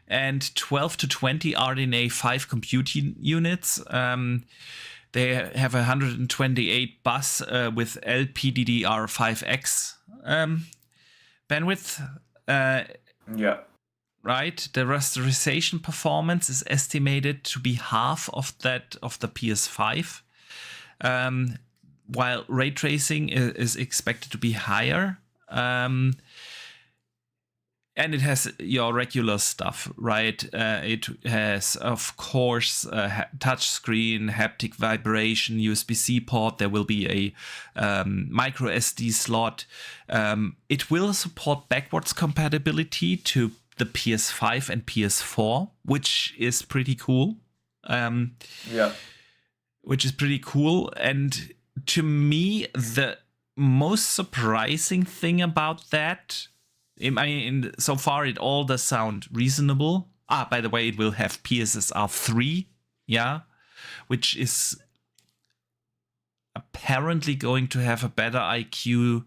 And 12 to 20 RDNA 5 computing units. They have 128 bus with LPDDR5X bandwidth. Right. The rasterization performance is estimated to be half of that of the PS5, while ray tracing is expected to be higher. And it has your regular stuff, right? It has, of course, touch screen, haptic vibration, USB-C port. There will be a micro SD slot. It will support backwards compatibility to the PS5 and PS4, which is pretty cool. Which is pretty cool. And to me, the most surprising thing about that, I mean, so far it all does sound reasonable. By the way, it will have PSSR 3, which is apparently going to have a better IQ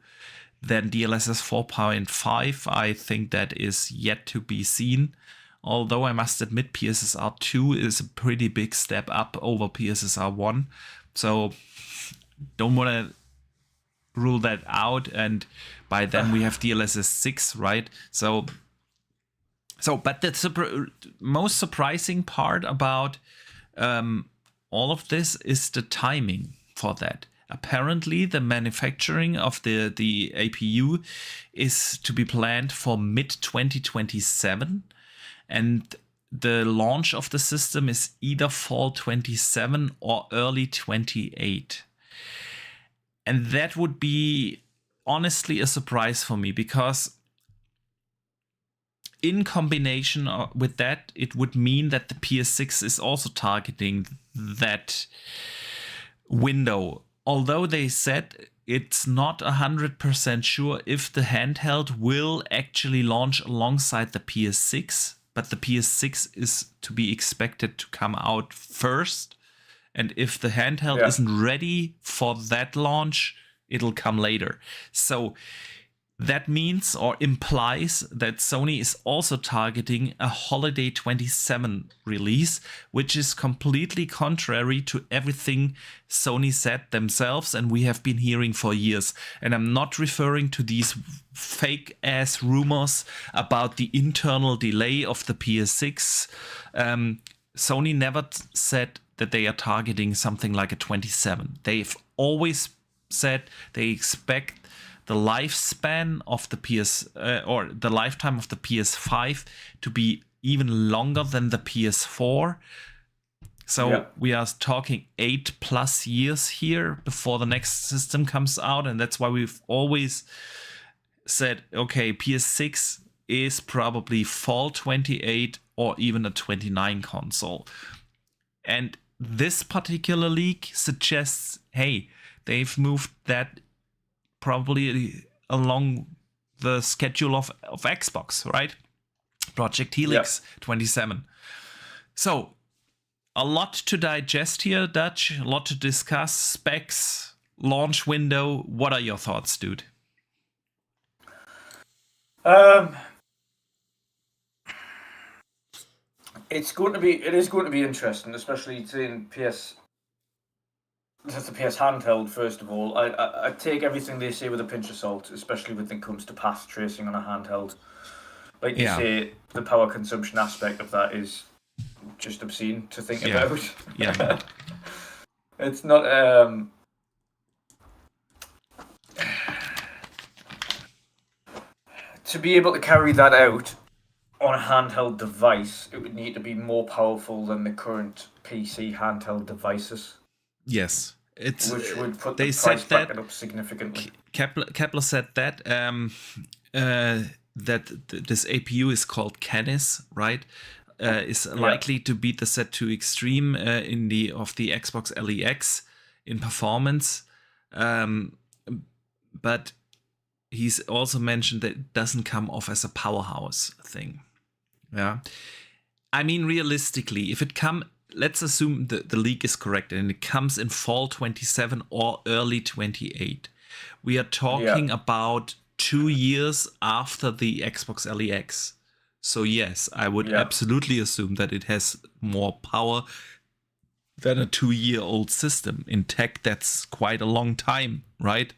than DLSS 4.5. I think that is yet to be seen. Although I must admit PSSR 2 is a pretty big step up over PSSR 1. So don't want to rule that out, and by then we have DLSS 6, right? So but the most surprising part about all of this is the timing for that. Apparently, the manufacturing of the APU is to be planned for mid-2027, and the launch of the system is either fall 27 or early 28. And that would be honestly a surprise for me, because in combination with that, it would mean that the PS6 is also targeting that window. Although they said it's not 100% sure if the handheld will actually launch alongside the PS6, but the PS6 is to be expected to come out first. And if the handheld isn't ready for that launch, it'll come later. So That means or implies that Sony is also targeting a holiday 27 release, which is completely contrary to everything Sony said themselves and we have been hearing for years. And I'm not referring to these fake ass rumors about the internal delay of the PS6. Sony never said that they are targeting something like a 27. They've always said they expect the lifespan of the or the lifetime of the PS5 to be even longer than the PS4. So we are talking 8+ years here before the next system comes out. And that's why we've always said, okay, PS6 is probably fall 28 or even a 29 console. And this particular leak suggests, hey, they've moved that probably along the schedule of Xbox, right? Project Helix 27. So, a lot to digest here, Dutch. A lot to discuss. Specs, launch window. What are your thoughts, dude? It is going to be interesting, especially seeing the PS handheld, first of all. I take everything they say with a pinch of salt, especially when it comes to path tracing on a handheld. Like you say, the power consumption aspect of that is just obscene to think about. Yeah. It's not... to be able to carry that out on a handheld device, it would need to be more powerful than the current PC handheld devices. Yes. Which would put the price bracket up significantly. Kepler said that this APU is called Canis, right? Is likely to beat the Z2 Extreme of the Xbox LEX in performance, but he's also mentioned that it doesn't come off as a powerhouse thing. Yeah, I mean, realistically, if it let's assume the leak is correct and it comes in fall 27 or early 28. We are talking about 2 years after the Xbox LEX. So yes, I would absolutely assume that it has more power than a 2-year-old system. In tech, that's quite a long time, right?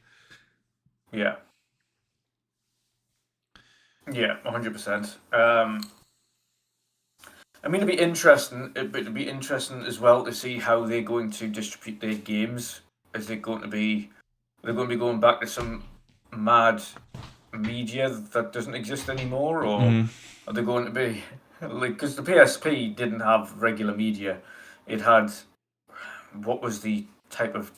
Yeah. Yeah, 100%. I mean, it'd be interesting as well to see how they're going to distribute their games. Is it going to be going back to some mad media that doesn't exist anymore, or are they going to be like, because the PSP didn't have regular media, it had, what was the type of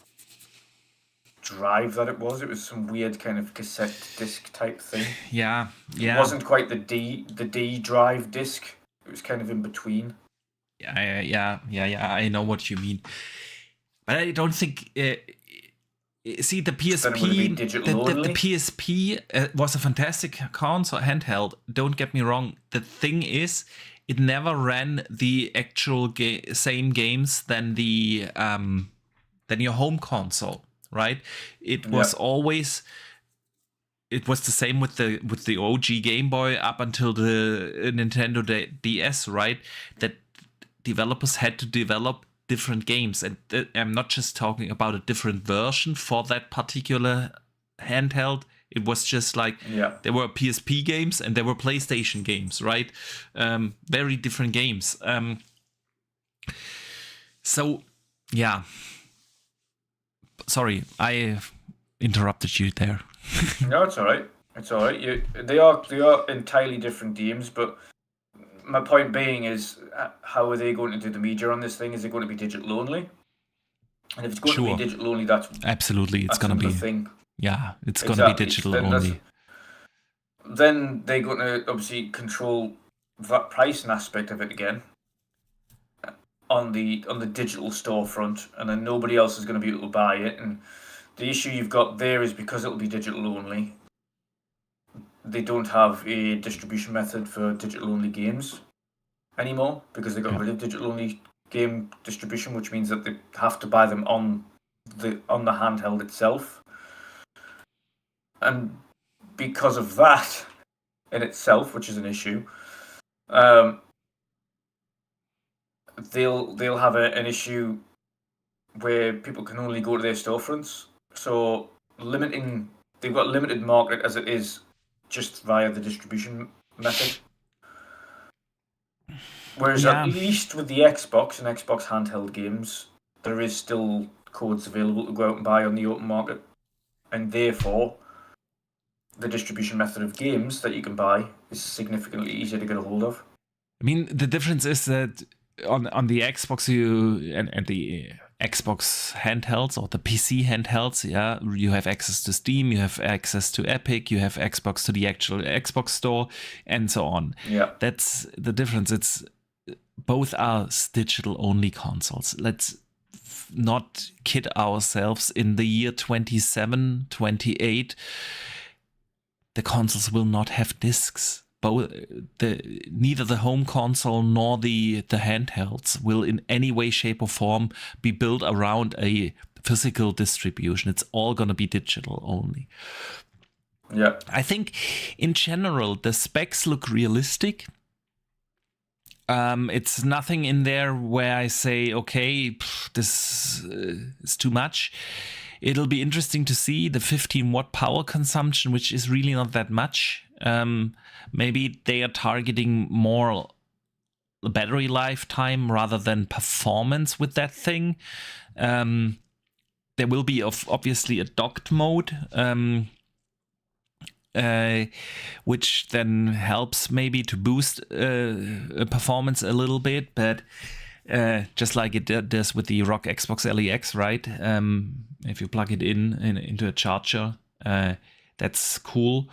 drive that it was? It was some weird kind of cassette disc type thing. Yeah. It wasn't quite the D drive disc. It was kind of in between. Yeah. I know what you mean, but I don't think. See, the PSP, the PSP was a fantastic console handheld. Don't get me wrong. The thing is, it never ran the actual same games than your home console, right? It was always. It was the same with the OG Game Boy up until the Nintendo DS, right? That developers had to develop different games, and I'm not just talking about a different version for that particular handheld. It was just like there were PSP games and there were PlayStation games, right? Very different games. So yeah. Sorry, I interrupted you there. No, it's all right. It's all right. They are entirely different games, but my point being is, how are they going to do the media on this thing? Is it going to be digital only? And if it's going to be digital only, that's absolutely it's going to be thing. Yeah, it's going to be digital only. Then they're going to obviously control that pricing aspect of it again on the digital storefront, and then nobody else is going to be able to buy it. And the issue you've got there is, because it'll be digital only, they don't have a distribution method for digital-only games anymore, because they got rid of digital-only game distribution, which means that they have to buy them on the handheld itself. And because of that in itself, which is an issue, they'll have an issue where people can only go to their storefronts. So they've got limited market as it is just via the distribution method. Whereas at least with the Xbox and Xbox handheld games, there is still codes available to go out and buy on the open market. And therefore, the distribution method of games that you can buy is significantly easier to get a hold of. I mean, the difference is that on the Xbox and the Xbox handhelds or the PC handhelds, you have access to Steam, you have access to Epic, you have Xbox to the actual Xbox store, and so on. Yeah, that's the difference. It's both are digital only consoles. Let's not kid ourselves. In the year 27, 28, the consoles will not have discs. Neither the home console nor the handhelds will in any way, shape, or form be built around a physical distribution. It's all going to be digital only. Yeah. I think in general, the specs look realistic. It's nothing in there where I say, okay, this is too much. It'll be interesting to see the 15 watt power consumption, which is really not that much. Maybe they are targeting more battery lifetime rather than performance with that thing. There will be obviously a docked mode, which then helps maybe to boost performance a little bit, but just like it does with the ROG Xbox LEX, right? If you plug it into a charger, that's cool.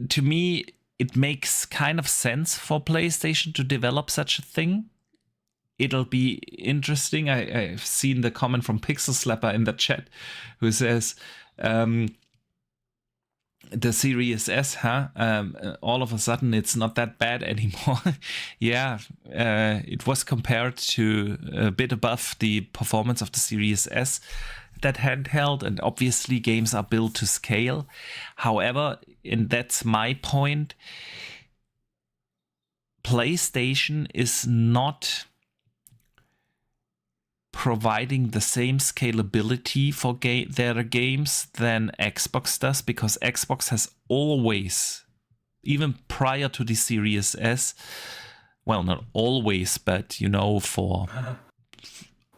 To me, it makes kind of sense for PlayStation to develop such a thing. It'll be interesting. I've seen the comment from Pixel Slapper in the chat who says, the Series S, all of a sudden it's not that bad anymore. Yeah, it was compared to a bit above the performance of the Series S, that handheld, and obviously games are built to scale. However, and that's my point, PlayStation is not providing the same scalability for their games than Xbox does, because Xbox has always, even prior to the Series S, well, not always, but for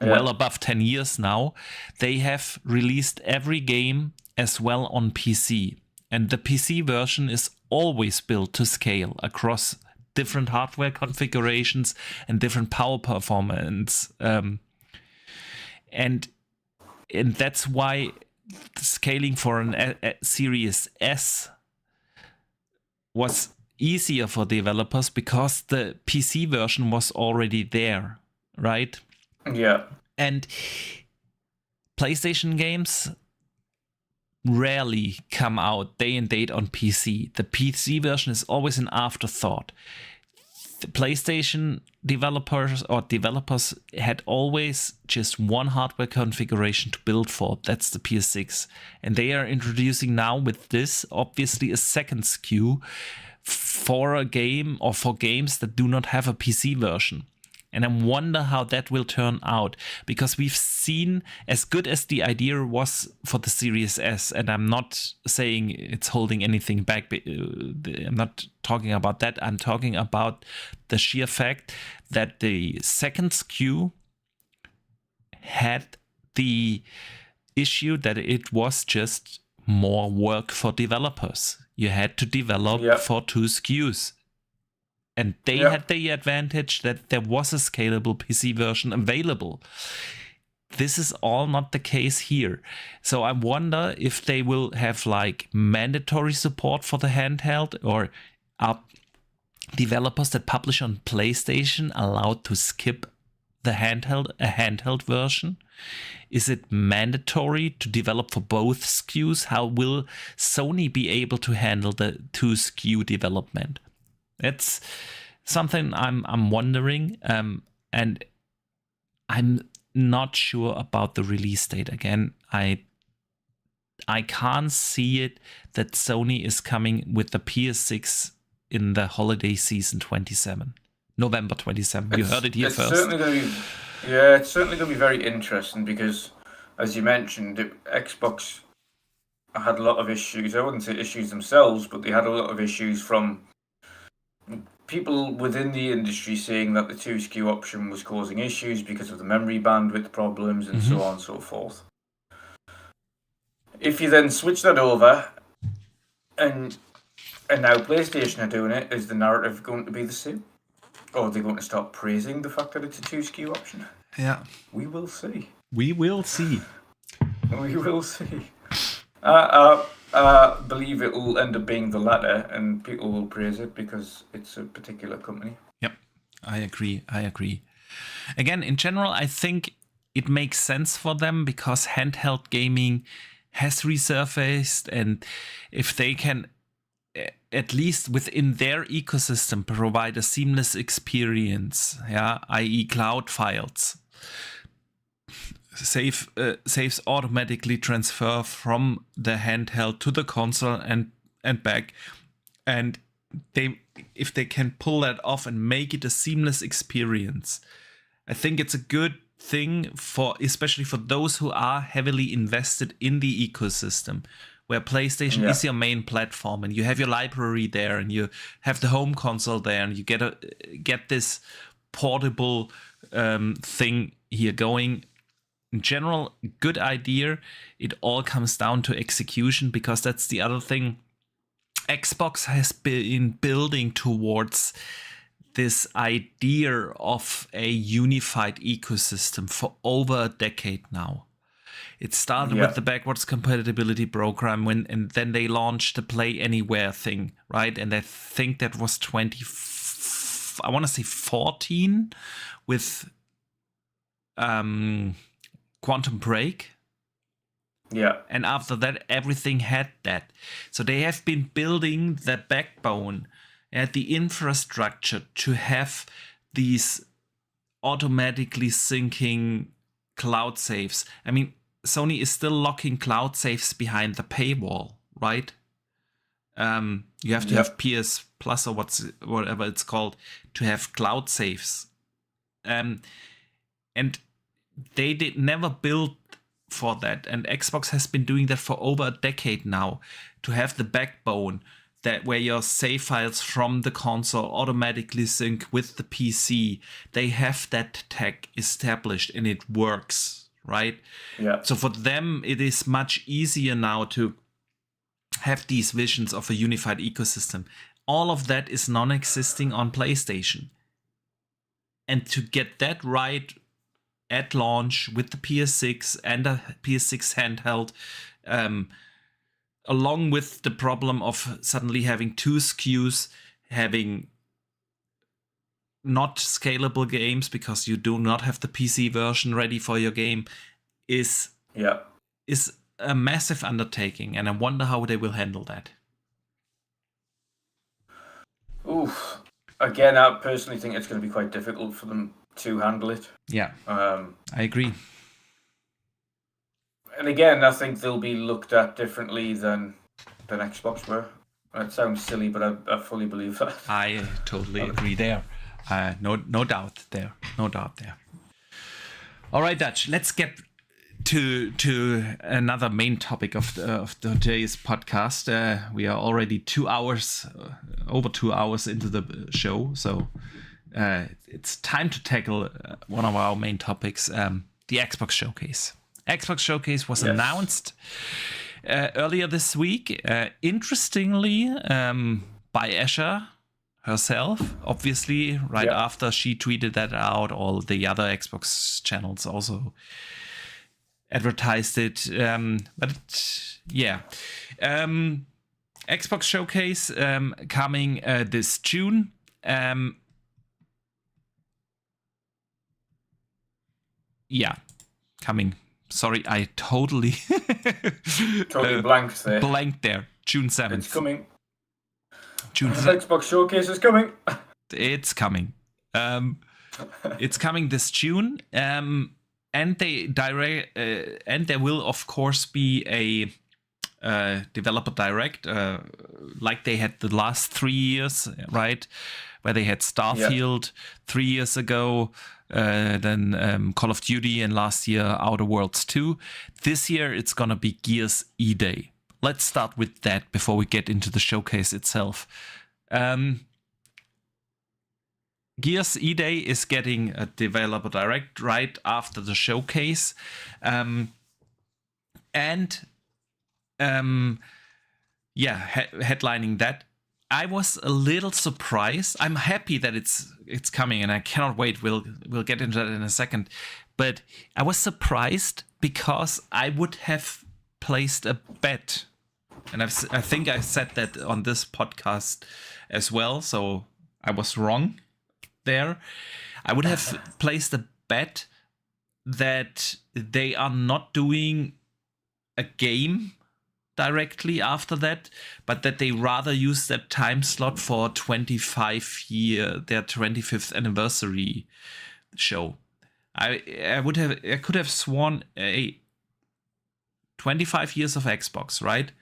well above 10 years now, they have released every game as well on PC. And the PC version is always built to scale across different hardware configurations and different power performance. And that's why scaling for a Series S was easier for developers, because the PC version was already there, right? Yeah. And PlayStation games rarely come out day and date on PC. The PC version is always an afterthought. The PlayStation developers had always just one hardware configuration to build for. That's the PS6. And they are introducing now with this, obviously, a second SKU for a game or for games that do not have a PC version. And I wonder how that will turn out, because we've seen, as good as the idea was for the Series S, and I'm not saying it's holding anything back, I'm not talking about that, I'm talking about the sheer fact that the second SKU had the issue that it was just more work for developers. You had to develop for two SKUs. And they had the advantage that there was a scalable PC version available. This is all not the case here. So I wonder if they will have like mandatory support for the handheld, or are developers that publish on PlayStation allowed to skip a handheld version? Is it mandatory to develop for both SKUs? How will Sony be able to handle the two SKU development? That's something I'm wondering, and I'm not sure about the release date. Again, I I can't see it that Sony is coming with the PS6 in the holiday season 27. November 27. You heard it here first. It's certainly going to be very interesting because, as you mentioned, Xbox had a lot of issues. I wouldn't say issues themselves, but they had a lot of issues from people within the industry saying that the 2 SKU option was causing issues because of the memory bandwidth problems and so on and so forth. If you then switch that over, and now PlayStation are doing it, is the narrative going to be the same? Or are they going to start praising the fact that it's a 2 SKU option? Yeah. We will see. We will see. We will see. I believe it will end up being the latter, and people will praise it because it's a particular company. Yep, I agree. Again, in general, I think it makes sense for them because handheld gaming has resurfaced, and if they can, at least within their ecosystem, provide a seamless experience, i.e. cloud files, saves automatically transfer from the handheld to the console and back, and if they can pull that off and make it a seamless experience, I think it's a good thing especially for those who are heavily invested in the ecosystem, where PlayStation is your main platform and you have your library there and you have the home console there and you get this portable thing here going. In general, good idea. It all comes down to execution, because that's the other thing. Xbox has been building towards this idea of a unified ecosystem for over a decade now. It started with the backwards compatibility program and then they launched the Play Anywhere thing, right? And I think that was 14 with Quantum Break. Yeah. And after that, everything had that. So they have been building the backbone and the infrastructure to have these automatically syncing cloud saves. I mean, Sony is still locking cloud saves behind the paywall, right? You have to have PS Plus or whatever it's called to have cloud saves. And they never built for that, and Xbox has been doing that for over a decade now, to have the backbone that where your save files from the console automatically sync with the PC. They have that tech established and it works, right? Yeah. So for them, it is much easier now to have these visions of a unified ecosystem. All of that is non-existing on PlayStation. And to get that right at launch with the PS6 and the PS6 handheld, along with the problem of suddenly having 2 SKUs, having not scalable games because you do not have the PC version ready for your game, is a massive undertaking, and I wonder how they will handle that. Oof. Again, I personally think it's going to be quite difficult for them to handle it. Yeah, I agree. And again, I think they'll be looked at differently than Xbox were. It sounds silly, but I fully believe that. I totally agree there. No doubt there. No doubt there. All right, Dutch. Let's get to another main topic of today's podcast. We are already over 2 hours into the show, so it's time to tackle one of our main topics, the Xbox Showcase. Xbox Showcase was announced earlier this week, interestingly, by Asha herself, obviously, after she tweeted that out. All the other Xbox channels also advertised it. Xbox Showcase coming this June. Coming. Sorry, I totally blanked there. Blanked there. June 7th. It's coming. June Xbox Showcase is coming. It's coming. It's coming this June. And there will of course be a developer direct, like they had the last 3 years, right? Where they had Starfield 3 years ago, then Call of Duty, and last year Outer Worlds 2. This year it's gonna be Gears E-Day. Let's start with that before we get into the showcase itself. Gears E-Day is getting a developer direct right after the showcase. Headlining that, I was a little surprised. I'm happy that it's coming, and I cannot wait. We'll get into that in a second. But I was surprised because I would have placed a bet, and I think I said that on this podcast as well. So I was wrong there. I would have placed a bet that they are not doing a game directly after that, but that they rather use that time slot for their 25th anniversary show. I could have sworn 25 years of Xbox, right?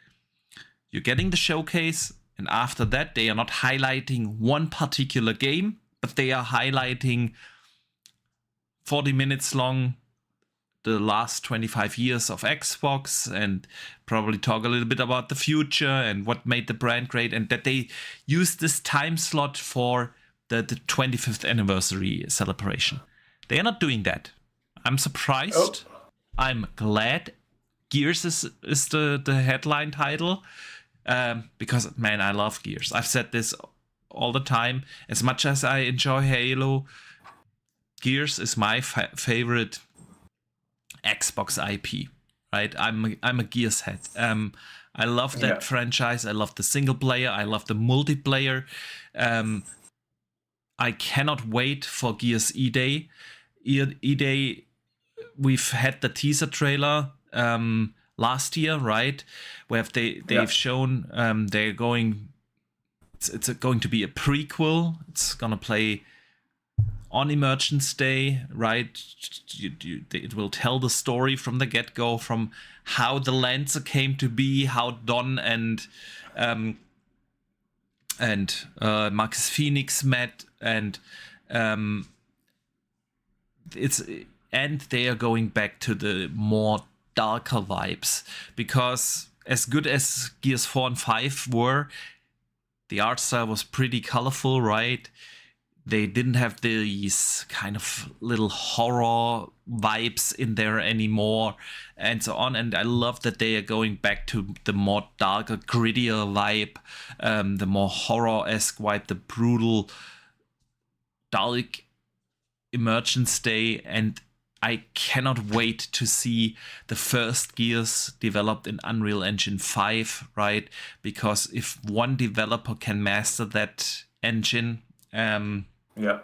You're getting the showcase, and after that they are not highlighting one particular game, but they are highlighting 40 minutes long the last 25 years of Xbox, and probably talk a little bit about the future and what made the brand great, and that they use this time slot for the 25th anniversary celebration. They are not doing that. I'm surprised. I'm glad Gears is the headline title, because, man, I love Gears. I've said this all the time. As much as I enjoy Halo, Gears is my favorite Xbox IP, right? I'm a Gears head. I love that franchise. I love the single player. I love the multiplayer. I cannot wait for Gears E-Day. E-Day, we've had the teaser trailer last year, right? Where they've shown they're going. It's going to be a prequel. It's gonna play on Emergence Day, right? It will tell the story from the get-go, from how the Lancer came to be, how Don and Marcus Phoenix met, and they are going back to the more darker vibes, because as good as Gears 4 and 5 were, the art style was pretty colorful, right? They didn't have these kind of little horror vibes in there anymore, and so on. And I love that they are going back to the more darker, grittier vibe, the more horror-esque vibe, the brutal, dark Emergence Day. And I cannot wait to see the first Gears developed in Unreal Engine 5, right? Because if one developer can master that engine,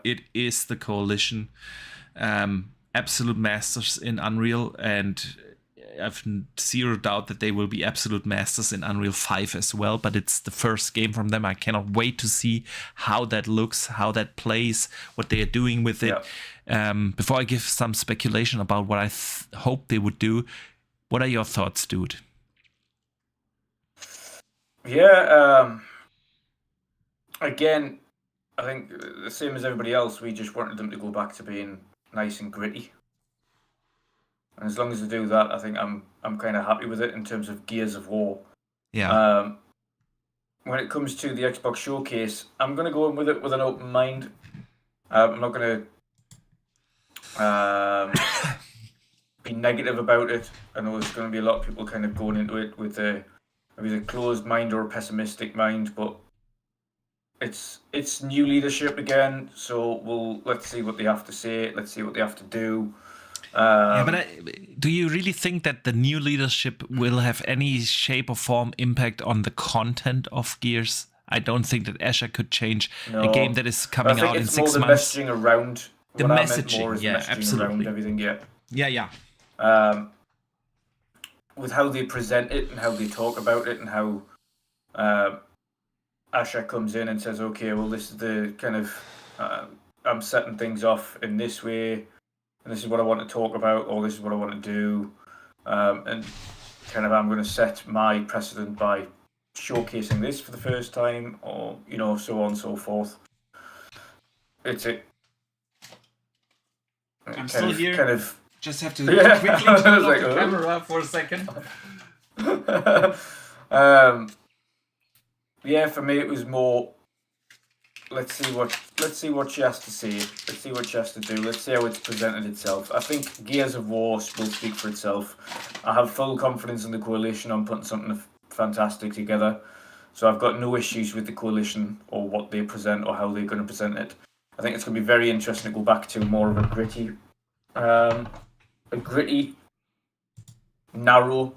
it is the Coalition, absolute masters in Unreal, and I've zero doubt that they will be absolute masters in Unreal 5 as well. But it's the first game from them. I cannot wait to see how that looks, how that plays, what they are doing with it. Before I give some speculation about what I hope they would do, what are your thoughts, dude? Again, I think the same as everybody else, we just wanted them to go back to being nice and gritty. And as long as they do that, I think I'm kind of happy with it in terms of Gears of War. Yeah. When it comes to the Xbox Showcase, I'm going to go in with it with an open mind. I'm not going to be negative about it. I know there's going to be a lot of people kind of going into it with maybe a closed mind or a pessimistic mind, but it's new leadership again, so let's see what they have to say. Let's see what they have to do. But do you really think that the new leadership will have any shape or form impact on the content of Gears? I don't think that Asha could change a game that is coming out in 6 months. The messaging around the messaging, around everything. With how they present it and how they talk about it and how Asha comes in and says, okay, well, this is the kind of I'm setting things off in this way, and this is what I want to talk about, or this is what I want to do. And kind of I'm going to set my precedent by showcasing this for the first time, or so on and so forth. It's it. I'm still here. Kind of. Just have to quickly turn off the camera for a second. Yeah, for me it was more. Let's see what she has to say. Let's see what she has to do. Let's see how it's presented itself. I think Gears of War will speak for itself. I have full confidence in the Coalition on putting something fantastic together. So I've got no issues with the Coalition or what they present or how they're going to present it. I think it's going to be very interesting to go back to more of a gritty, narrow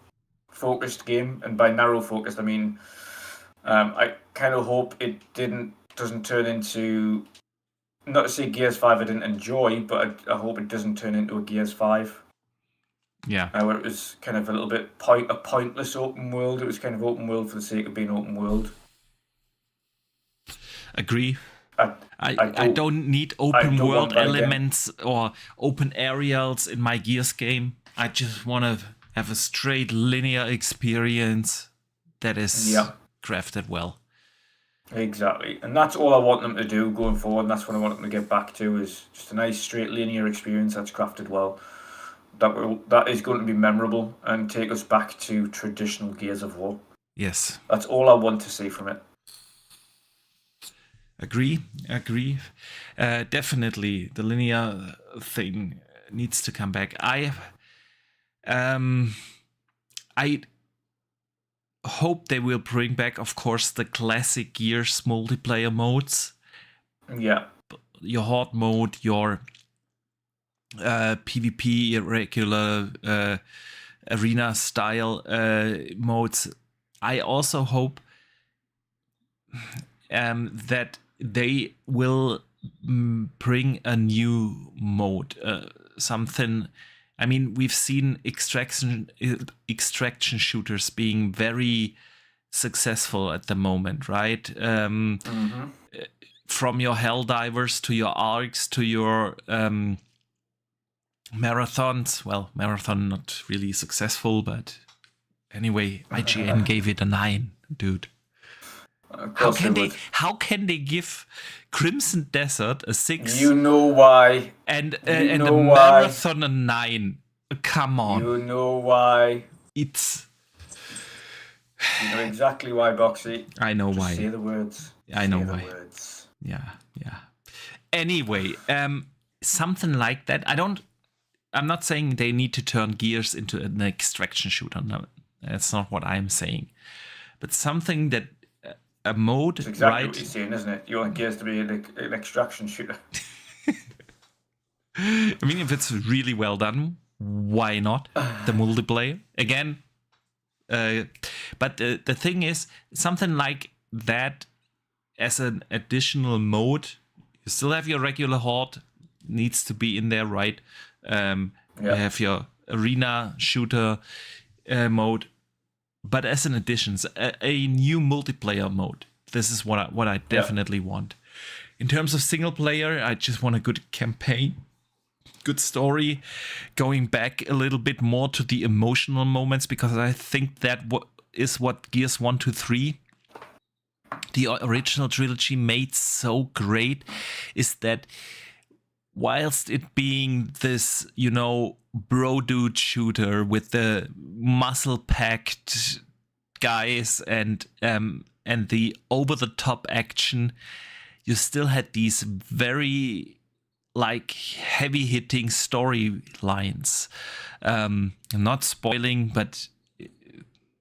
focused game. And by narrow focused, I mean, I kind of hope it doesn't turn into, not to say Gears 5 I didn't enjoy, but I hope it doesn't turn into a Gears 5. Yeah. Where it was kind of a little bit a pointless open world. It was kind of open world for the sake of being open world. Agree. I don't need open world elements or open areas in my Gears game. I just want to have a straight linear experience that is crafted well. Exactly, and that's all I want them to do going forward, and that's what I want them to get back to, is just a nice straight linear experience that's crafted well. That is going to be memorable and take us back to traditional Gears of War. Yes. That's all I want to see from it. Agree. Definitely the linear thing needs to come back. I hope they will bring back, of course, the classic Gears multiplayer modes. Yeah. Your Horde mode, your PvP, regular arena style modes. I also hope that they will bring a new mode, something. I mean, we've seen extraction shooters being very successful at the moment, right? From your Helldivers to your Arcs to your Marathons. Well, Marathon not really successful, but anyway, IGN gave it a 9, dude. How can they give Crimson Desert a 6? You know why. And a Marathon a 9. Come on. You know why. It's. You know exactly why, Boxy. I know Just why. Say the words. I know why. Words. Yeah. Anyway, something like that. I'm not saying they need to turn Gears into an extraction shooter. No, that's not what I'm saying. But something that a mode, that's exactly right? What you're saying, isn't it? You want Gears to be an extraction shooter. I mean, if it's really well done, why not? The multiplayer again. But the thing is, something like that as an additional mode. You still have your regular Horde, needs to be in there, right? You have your arena shooter mode, but as an addition, a new multiplayer mode. This is what I definitely want. In terms of single player, I just want a good campaign, good story, going back a little bit more to the emotional moments, because I think that is what Gears 1 to 3, the original trilogy, made so great, is that whilst it being this, bro dude shooter with the muscle packed guys and the over the top action, you still had these very heavy hitting storylines. I'm not spoiling, but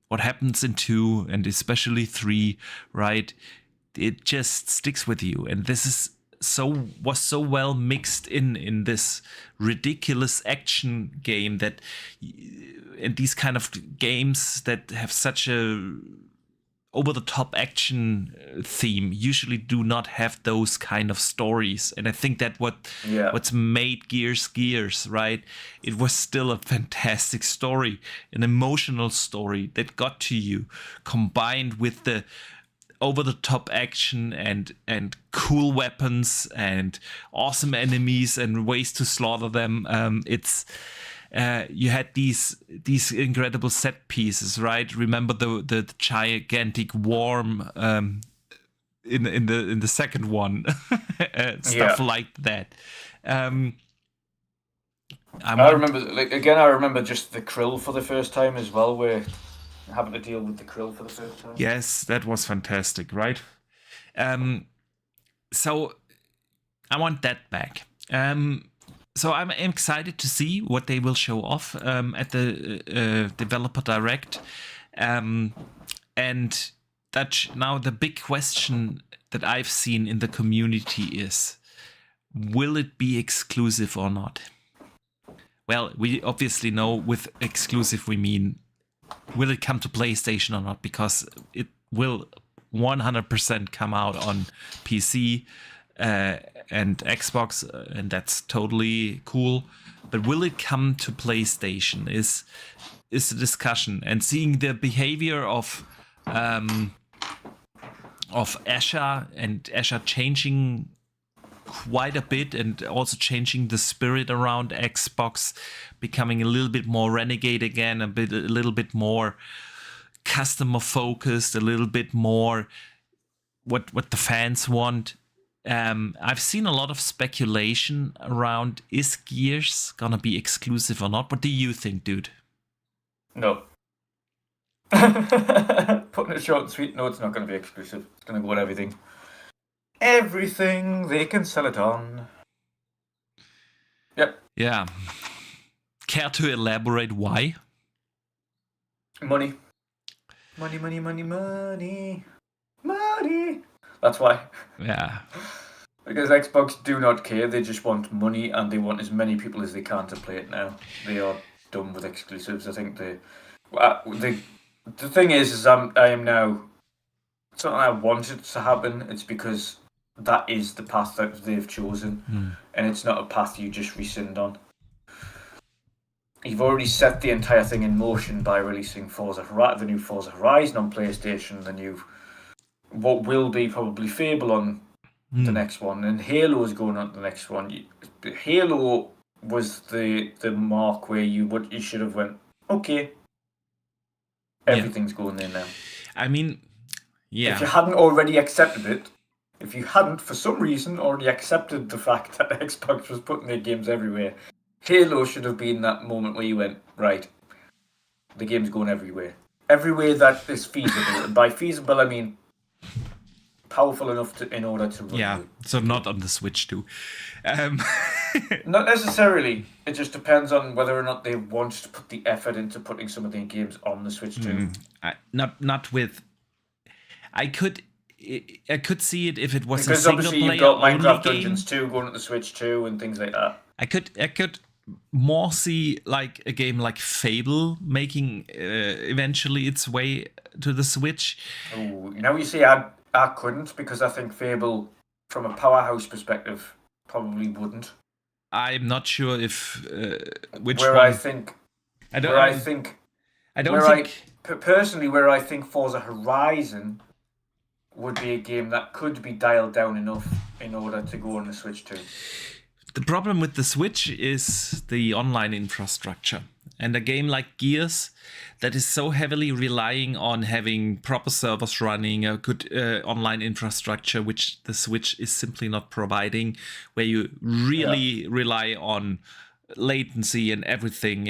what happens in 2 and especially 3, right? It just sticks with you, and this was so well mixed in this ridiculous action game that, and these kind of games that have such a over-the-top action theme usually do not have those kind of stories. And I think that what's made Gears, right? It was still a fantastic story, an emotional story that got to you, combined with the over-the-top action and cool weapons and awesome enemies and ways to slaughter them. you had these incredible set pieces, right? Remember the gigantic worm in the second one, stuff like that. I remember just the krill for the first time as well, where having to deal with the krill for the first time. Yes, that was fantastic, right? So I want that back. So I'm excited to see what they will show off at the Developer Direct. And now the big question that I've seen in the community is, will it be exclusive or not? Well, we obviously know with exclusive we mean, will it come to PlayStation or not? Because it will 100% come out on PC and Xbox, and that's totally cool. But will it come to PlayStation is the discussion. And seeing the behavior of Asha and Asha changing quite a bit, and also changing the spirit around Xbox, becoming a little bit more renegade again, a little bit more customer focused, a little bit more what the fans want. I've seen a lot of speculation around, is Gears gonna be exclusive or not? What do you think, dude? No. Putting it short and sweet, no, it's not going to be exclusive. It's going to go on everything. Everything they can sell it on. Yep. Yeah. Care to elaborate why? Money. Money, money, money, money. Money. That's why. Yeah. Because Xbox do not care. They just want money, and they want as many people as they can to play it now. They are done with exclusives. I think the thing is I am now. It's not that I want it to happen. It's because that is the path that they've chosen, and it's not a path you just rescind on. You've already set the entire thing in motion by releasing the new Forza Horizon on PlayStation, the new what will be probably Fable on the next one, and Halo is going on to the next one. Halo was the mark where you should have went, okay, everything's going there now. I mean, yeah. If you hadn't already accepted it, if you hadn't for some reason already accepted the fact that Xbox was putting their games everywhere, Halo should have been that moment where you went, right, the game's going everywhere. Everywhere that is feasible. And by feasible, I mean powerful enough in order to run. Yeah, so not on the Switch too. Not necessarily. It just depends on whether or not they want to put the effort into putting some of their games on the Switch too. Not with. I could see it if it was because a single player you've got only Minecraft game. Dungeons 2 going to the Switch too and things like that. I could more see like a game like Fable making eventually its way to the Switch. Oh, now you see, I couldn't, because I think Fable, from a powerhouse perspective, probably wouldn't. I'm not sure if which where one. I think personally, where I think Forza Horizon would be a game that could be dialed down enough in order to go on the Switch too. The problem with the Switch is the online infrastructure. And a game like Gears that is so heavily relying on having proper servers running, a good online infrastructure, which the Switch is simply not providing, where you really rely on latency and everything.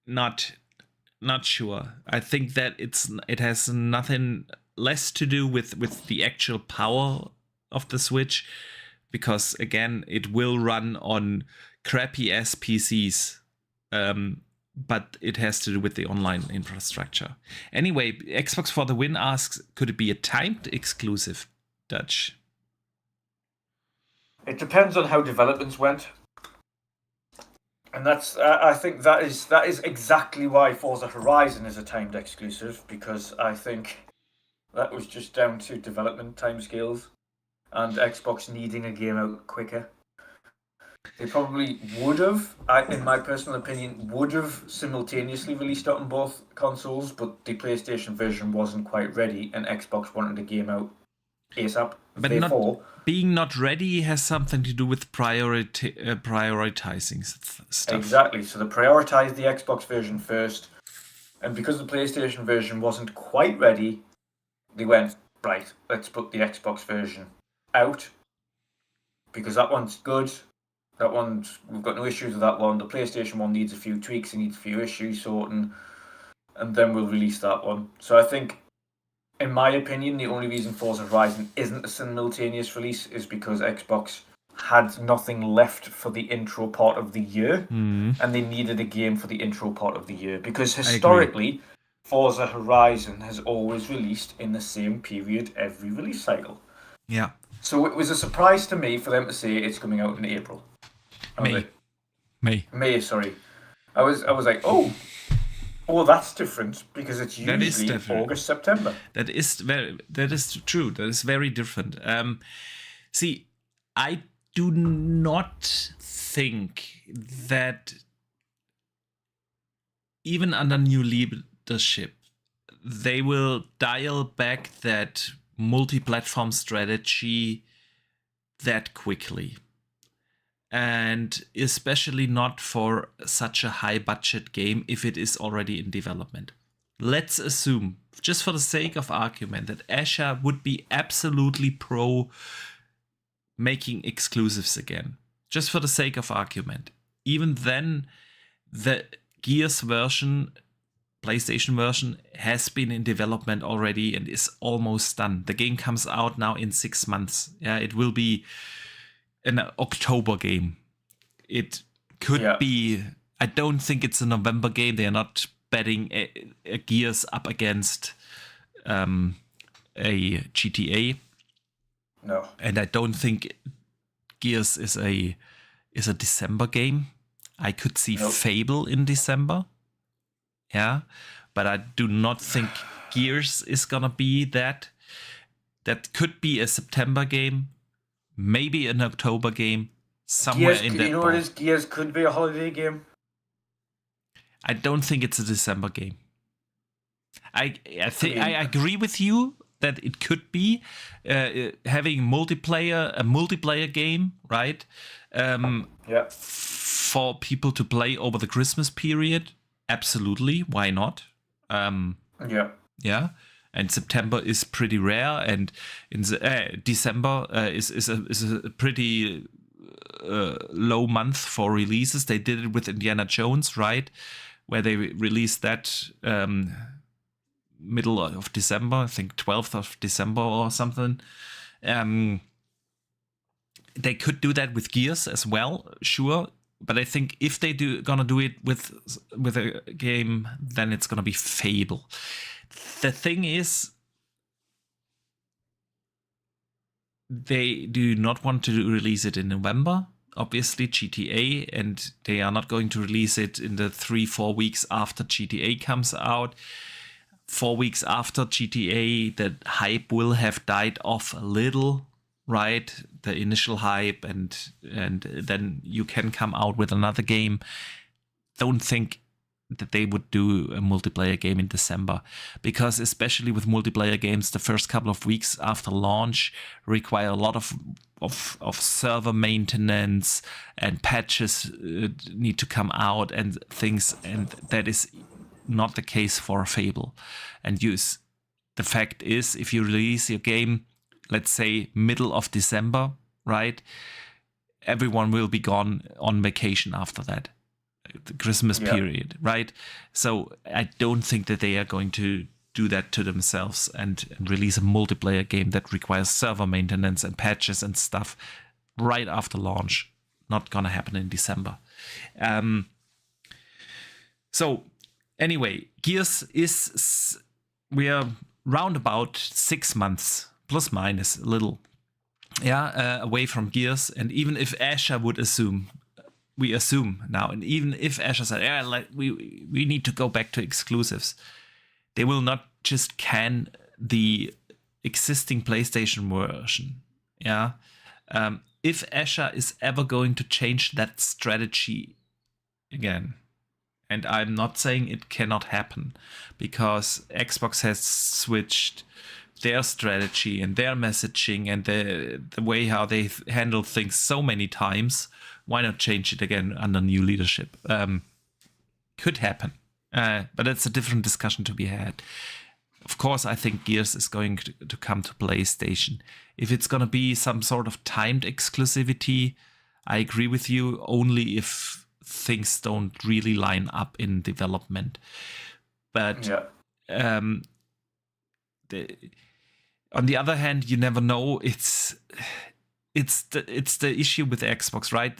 Not sure. I think that it has nothing less to do with the actual power of the Switch, because again, it will run on crappy ass PCs, but it has to do with the online infrastructure. Anyway, Xbox for the Win asks, could it be a timed exclusive, Dutch? It depends on how developments went. And that's, I think that is exactly why Forza Horizon is a timed exclusive, because I think that was just down to development timescales and Xbox needing a game out quicker. They probably would have, in my personal opinion, simultaneously released it on both consoles, but the PlayStation version wasn't quite ready and Xbox wanted the game out ASAP. But Therefore, being not ready has something to do with prioritizing stuff. exactly. So they prioritized the Xbox version first, and because the PlayStation version wasn't quite ready, they went, right, let's put the Xbox version out because that one's good. We've got no issues with that one. The PlayStation one needs a few tweaks, it needs a few issues sorting, and then we'll release that one. So I think, in my opinion, the only reason Forza Horizon isn't a simultaneous release is because Xbox had nothing left for the intro part of the year, and they needed a game for the intro part of the year. Because historically, Forza Horizon has always released in the same period every release cycle. Yeah. So it was a surprise to me for them to say it's coming out in April. May, sorry. I was like, oh, that's different because it's usually August, September. That is true. That is very different. See, I do not think that even under new leadership, they will dial back that multi-platform strategy that quickly. And especially not for such a high budget game if it is already in development. Let's assume, just for the sake of argument, that Asha would be absolutely pro making exclusives again. Just for the sake of argument. Even then, the Gears version, PlayStation version, has been in development already and is almost done. The game comes out now in 6 months. Yeah, it will be an October game. It could be. I don't think it's a November game. They are not betting a Gears up against a GTA. No. And I don't think Gears is a December game. I could see Fable in December. Yeah, but I do not think Gears is gonna be that. That could be a September game. Maybe an October game, somewhere Gears, in that. You know what it is? Gears could be a holiday game. I don't think it's a December game. I agree with you that it could be having a multiplayer game, right? For people to play over the Christmas period. Absolutely, why not? Yeah. And September is pretty rare, and in December is a pretty low month for releases. They did it with Indiana Jones, right, where they released that middle of December, I think 12th of December or something. They could do that with Gears as well, sure. But I think if they gonna do it with a game, then it's gonna be Fable. The thing is, they do not want to release it in November, obviously, GTA, and they are not going to release it in the 3-4 weeks after GTA comes out. 4 weeks after GTA, the hype will have died off a little, right? The initial hype, and then you can come out with another game. Don't think that they would do a multiplayer game in December, because especially with multiplayer games, the first couple of weeks after launch require a lot of server maintenance, and patches need to come out and things, and that is not the case for a Fable. And the fact is, if you release your game, let's say middle of December, right, everyone will be gone on vacation after that. The Christmas period, right? So I don't think that they are going to do that to themselves and release a multiplayer game that requires server maintenance and patches and stuff right after launch. Not gonna happen in December. So anyway, Gears we are round about 6 months, plus minus a little, away from Gears. And even if Asha would assume, we assume now, and even if Asha said, we need to go back to exclusives, they will not just can the existing PlayStation version. If Asha is ever going to change that strategy again, and I'm not saying it cannot happen, because Xbox has switched their strategy and their messaging and the way how they handle things so many times, why not change it again under new leadership? Could happen, but it's a different discussion to be had. Of course, I think Gears is going to come to PlayStation. If it's going to be some sort of timed exclusivity, I agree with you, only if things don't really line up in development. But on the other hand, you never know. It's the issue with Xbox, right?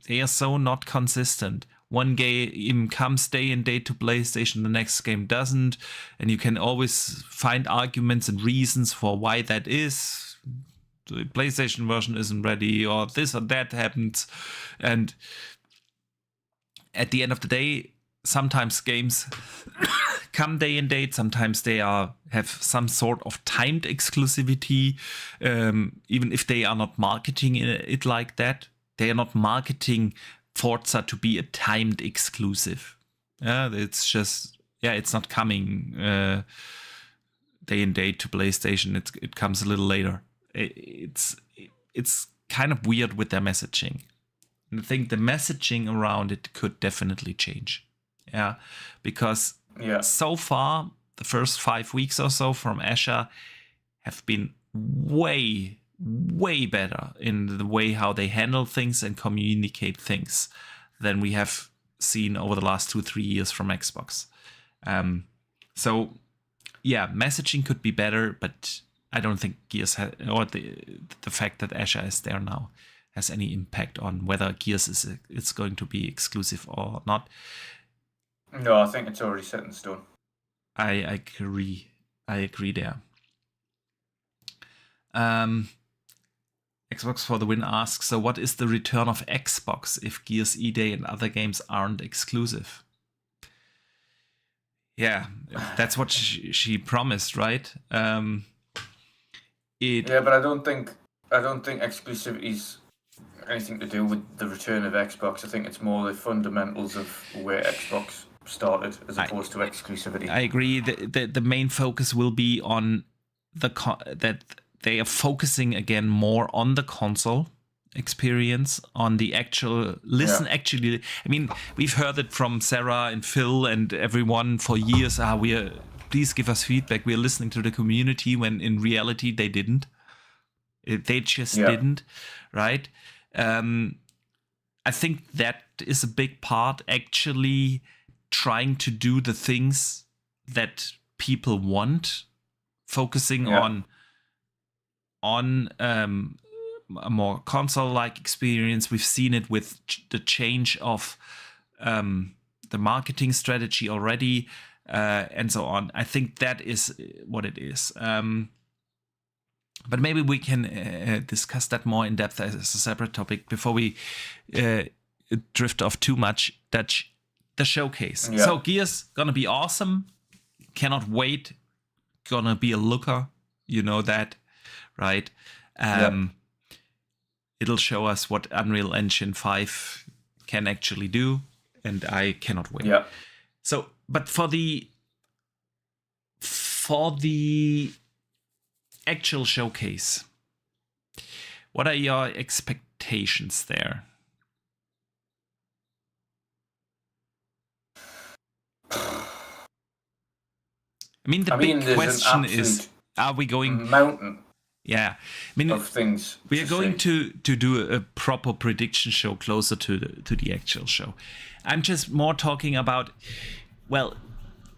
They are so not consistent. One game comes day and date to PlayStation, the next game doesn't, and you can always find arguments and reasons for why that is. The PlayStation version isn't ready, or this or that happens, and at the end of the day, sometimes games come day and date. Sometimes they have some sort of timed exclusivity, even if they are not marketing it like that. They are not marketing Forza to be a timed exclusive. It's just, it's not coming day and date to PlayStation. It comes a little later. It's kind of weird with their messaging. And I think the messaging around it could definitely change. Because so far, the first 5 weeks or so from Asha have been way better in the way how they handle things and communicate things than we have seen over the last 2-3 years from Xbox. So messaging could be better, but I don't think Gears or the fact that Asha is there now has any impact on whether Gears is going to be exclusive or not. No, I think it's already set in stone. I agree there. Xbox for the win asks, so what is the return of Xbox if Gears E-Day and other games aren't exclusive? Yeah, that's what she promised, right? But I don't think exclusivity's anything to do with the return of Xbox. I think it's more the fundamentals of where Xbox started as opposed to exclusivity. I agree. The main focus will be on that they are focusing again more on the console experience, on the actual listen. Yeah. Actually, I mean, we've heard it from Sarah and Phil and everyone for years. Please give us feedback. We're listening to the community, when in reality they didn't. They just didn't, right? I think that is a big part, actually trying to do the things that people want, focusing on a more console-like experience. We've seen it with the change of the marketing strategy already, and so on. I think that is what it is. But maybe we can discuss that more in depth as a separate topic before we drift off too much. The showcase. Yeah. So Gears gonna be awesome. Cannot wait. Gonna be a looker. You know that, right? It'll show us what Unreal Engine 5 can actually do, and I cannot wait. Yeah. So, but for the actual showcase, what are your expectations there? I mean, the big question is, are we going mountain? Yeah, I mean, of things. We are going to do a proper prediction show closer to the actual show. I'm just more talking about, well,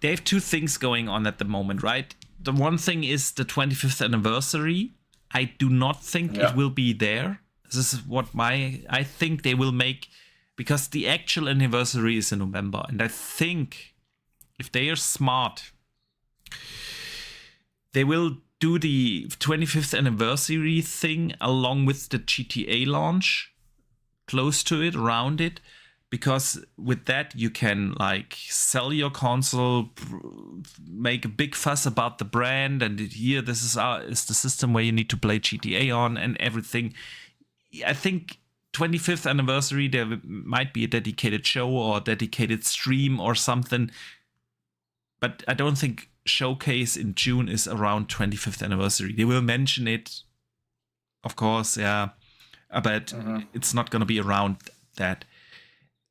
they have two things going on at the moment, right? The one thing is the 25th anniversary. I do not think it will be there. This is what I think they will make, because the actual anniversary is in November. And I think if they are smart, they will do the 25th anniversary thing along with the GTA launch, close to it, around it, because with that you can like sell your console, make a big fuss about the brand, and here this is the system where you need to play GTA on and everything. I think 25th anniversary, there might be a dedicated show or dedicated stream or something, but I don't think showcase in June is around 25th anniversary. They will mention it, of course, yeah, but it's not going to be around that.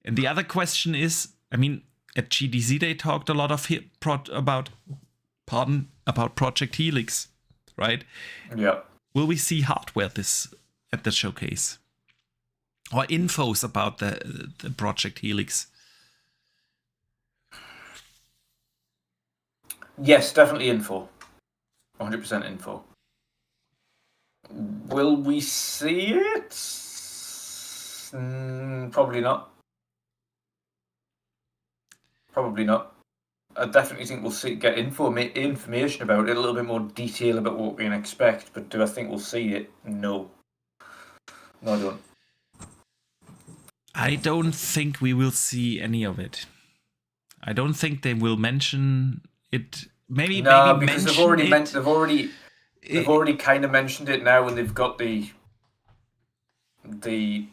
And the other question is, I mean, at GDC they talked a lot of about Project Helix, right? Yeah. Will we see hardware at the showcase? Or infos about the Project Helix? Yes, definitely info. 100% info. Will we see it? Probably not. Probably not. I definitely think we'll get information about it, a little bit more detail about what we can expect. But do I think we'll see it? No. No, I don't. I don't think we will see any of it. I don't think they will mention it. Maybe because mention they've already kind of mentioned it now, and they've got the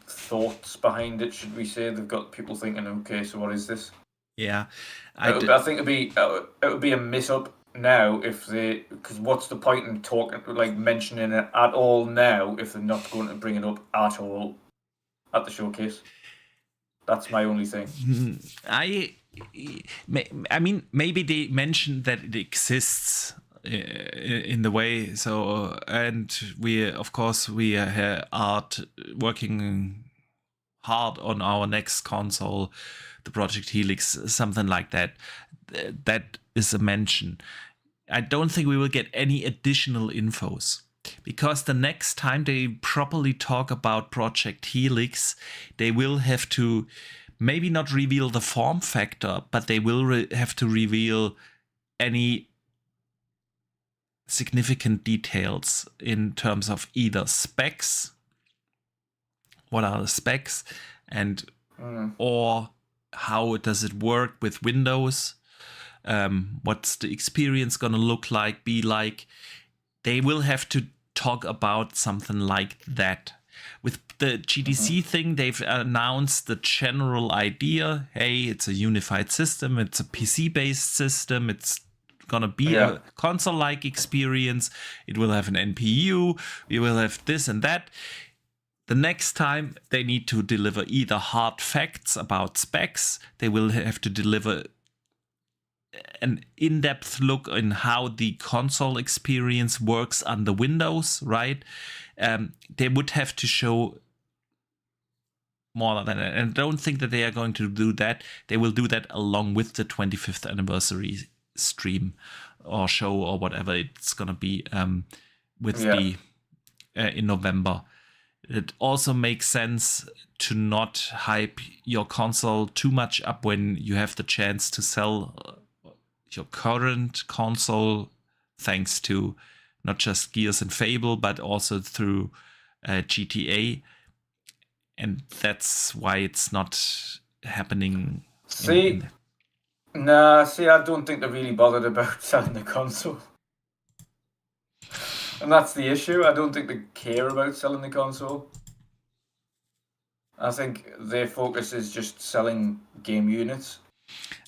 thoughts behind it. Should we say they've got people thinking, okay, so what is this? Yeah, I think it would be a miss up now because what's the point in mentioning it at all now if they're not going to bring it up at all at the showcase? That's my only thing. I mean, maybe they mentioned that it exists in the way. So, and we are working hard on our next console, the Project Helix, something like that. That is a mention. I don't think we will get any additional infos, because the next time they properly talk about Project Helix, they will have to maybe not reveal the form factor, but they will have to reveal any significant details in terms of either specs, what are the specs, and or how does it work with Windows, what's the experience gonna be like. They will have to talk about something like that. With the GDC thing, they've announced the general idea. Hey, it's a unified system. It's a PC-based system. It's gonna be a console-like experience. It will have an NPU. We will have this and that. The next time they need to deliver either hard facts about specs, they will have to deliver an in-depth look in how the console experience works under Windows, right? They would have to show more than that. And I don't think that they are going to do that. They will do that along with the 25th anniversary stream or show or whatever it's going to be in November. It also makes sense to not hype your console too much up when you have the chance to sell your current console, thanks to not just Gears and Fable, but also through GTA. And that's why it's not happening. I don't think they're really bothered about selling the console. And that's the issue. I don't think they care about selling the console. I think their focus is just selling game units.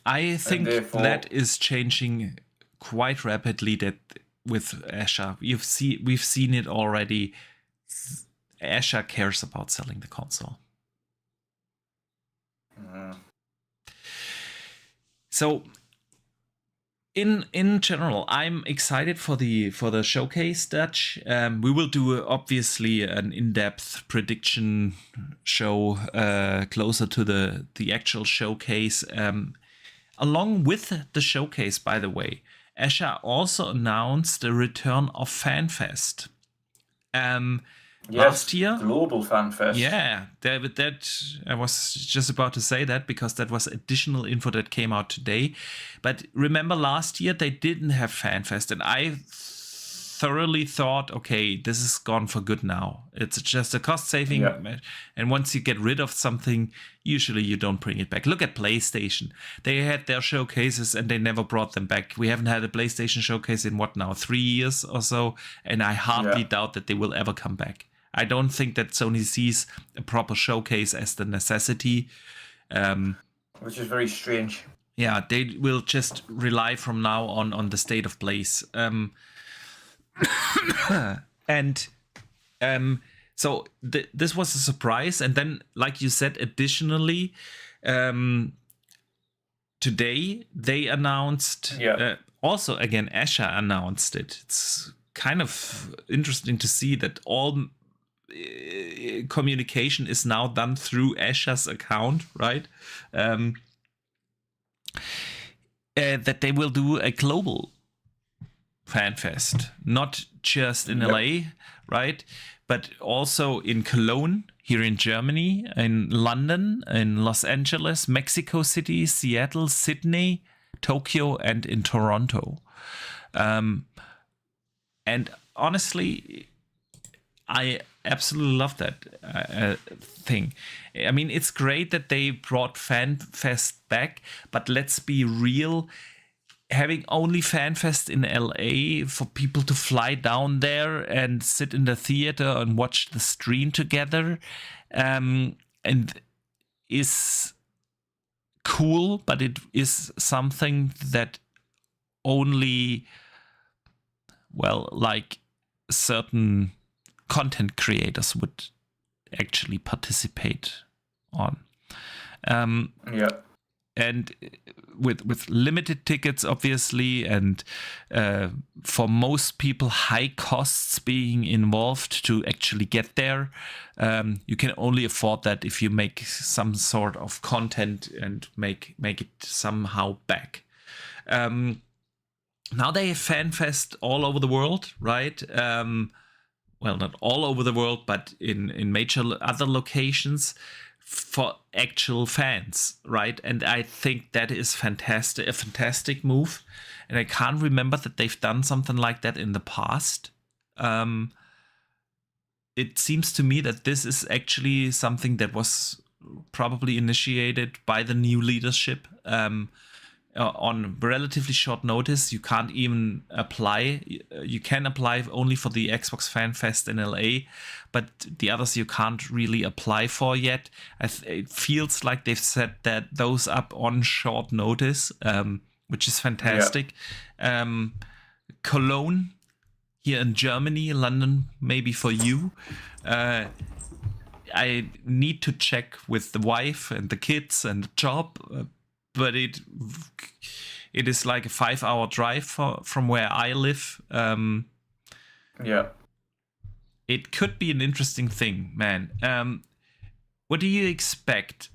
I think that is changing quite rapidly. That with Asha, we've seen it already. Asha cares about selling the console. So, in general, I'm excited for the showcase, Dutch. We will do obviously an in-depth prediction show closer to the actual showcase. Along with the showcase, by the way, Asha also announced the return of Fanfest. Last year, global Fanfest. Yeah, that I was just about to say that because that was additional info that came out today. But remember, last year they didn't have Fanfest, and I thoroughly thought, okay, this is gone for good now. It's just a cost saving, and once you get rid of something, usually you don't bring it back. Look at PlayStation; they had their showcases and they never brought them back. We haven't had a PlayStation showcase in 3 years or so, and I hardly doubt that they will ever come back. I don't think that Sony sees a proper showcase as the necessity. Which is very strange. Yeah, they will just rely from now on the state of place. And so this was a surprise. And then, like you said, additionally, today they announced, also again, Asha announced it. It's kind of interesting to see that all communication is now done through Asha's account, right? That they will do a global Fanfest, not just in LA, right? But also in Cologne, here in Germany, in London, in Los Angeles, Mexico City, Seattle, Sydney, Tokyo, and in Toronto. And honestly, I absolutely love that thing. I mean, it's great that they brought FanFest back, but let's be real. Having only FanFest in LA for people to fly down there and sit in the theater and watch the stream together, and is cool, but it is something that only, well, like certain content creators would actually participate on. And with limited tickets, obviously, and for most people, high costs being involved to actually get there. You can only afford that if you make some sort of content and make it somehow back. Now they have FanFest all over the world, right? Well, not all over the world, but in major other locations for actual fans, right? And I think that is fantastic, a fantastic move. And I can't remember that they've done something like that in the past. It seems to me that this is actually something that was probably initiated by the new leadership. On relatively short notice, you can't even apply. You can apply only for the Xbox Fan Fest in LA, but the others you can't really apply for yet. It feels like they've set those up on short notice, which is fantastic. Cologne, here in Germany, London, maybe for you. I need to check with the wife and the kids and the job. But it is like a 5-hour drive from where I live. It could be an interesting thing, man. What do you expect?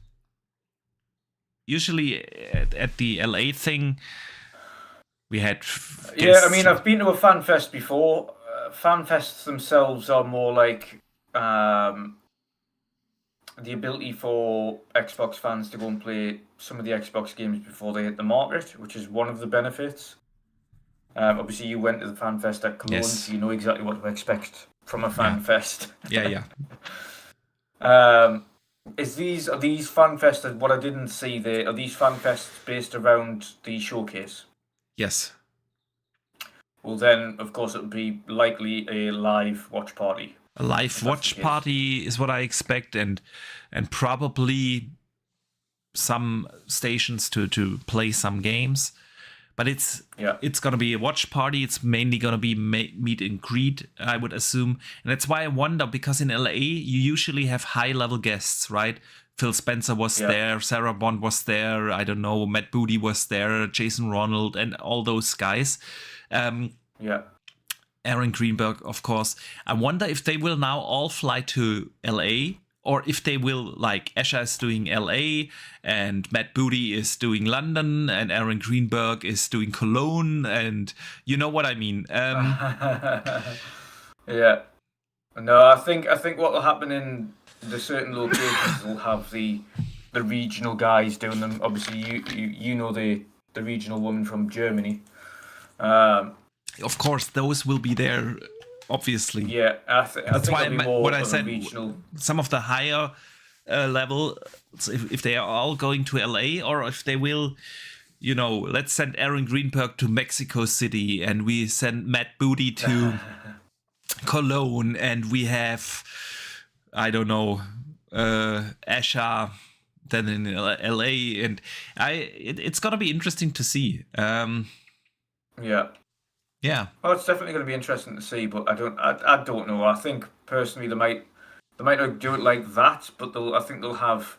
Usually at the LA thing, we had guests. I mean, I've been to a FanFest before. FanFests themselves are more like the ability for Xbox fans to go and play some of the Xbox games before they hit the market, which is one of the benefits. Obviously, you went to the FanFest at Cologne, so you know exactly what to expect from a FanFest. Yeah. Are these FanFests? What I didn't see there, are these FanFests based around the showcase? Yes. Well, then, of course, it would be likely a live watch party. A live watch party is what I expect, and probably some stations to play some games. But it's going to be a watch party. It's mainly going to be meet and greet, I would assume. And that's why I wonder, because in LA, you usually have high-level guests, right? Phil Spencer was there, Sarah Bond was there, I don't know, Matt Booty was there, Jason Ronald, and all those guys. Aaron Greenberg, of course. I wonder if they will now all fly to LA, or if they will, like, Asha is doing LA, and Matt Booty is doing London, and Aaron Greenberg is doing Cologne, and you know what I mean. Yeah. No, I think what will happen in the certain locations will have the regional guys doing them. Obviously, you know the regional woman from Germany. Of course, those will be there, obviously. Yeah, that's why what I said. Regional. Some of the higher level, if they are all going to LA, or if they will, you know, let's send Aaron Greenberg to Mexico City, and we send Matt Booty to Cologne, and we have, I don't know, Asha than in LA, and it's gonna be interesting to see. Yeah. Oh, it's definitely going to be interesting to see, but I don't know. I think personally they might not do it like that, but I think they'll have,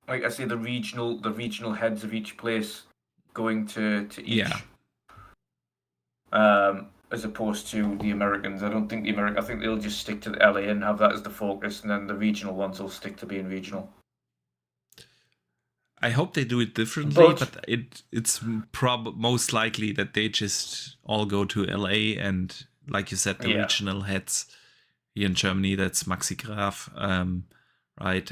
like I say, the regional heads of each place going to each. As opposed to the Americans. I don't think I think they'll just stick to the LA and have that as the focus, and then the regional ones will stick to being regional. I hope they do it differently, but it's most likely that they just all go to LA, and like you said, the regional heads here in Germany, that's Maxi Graf, right?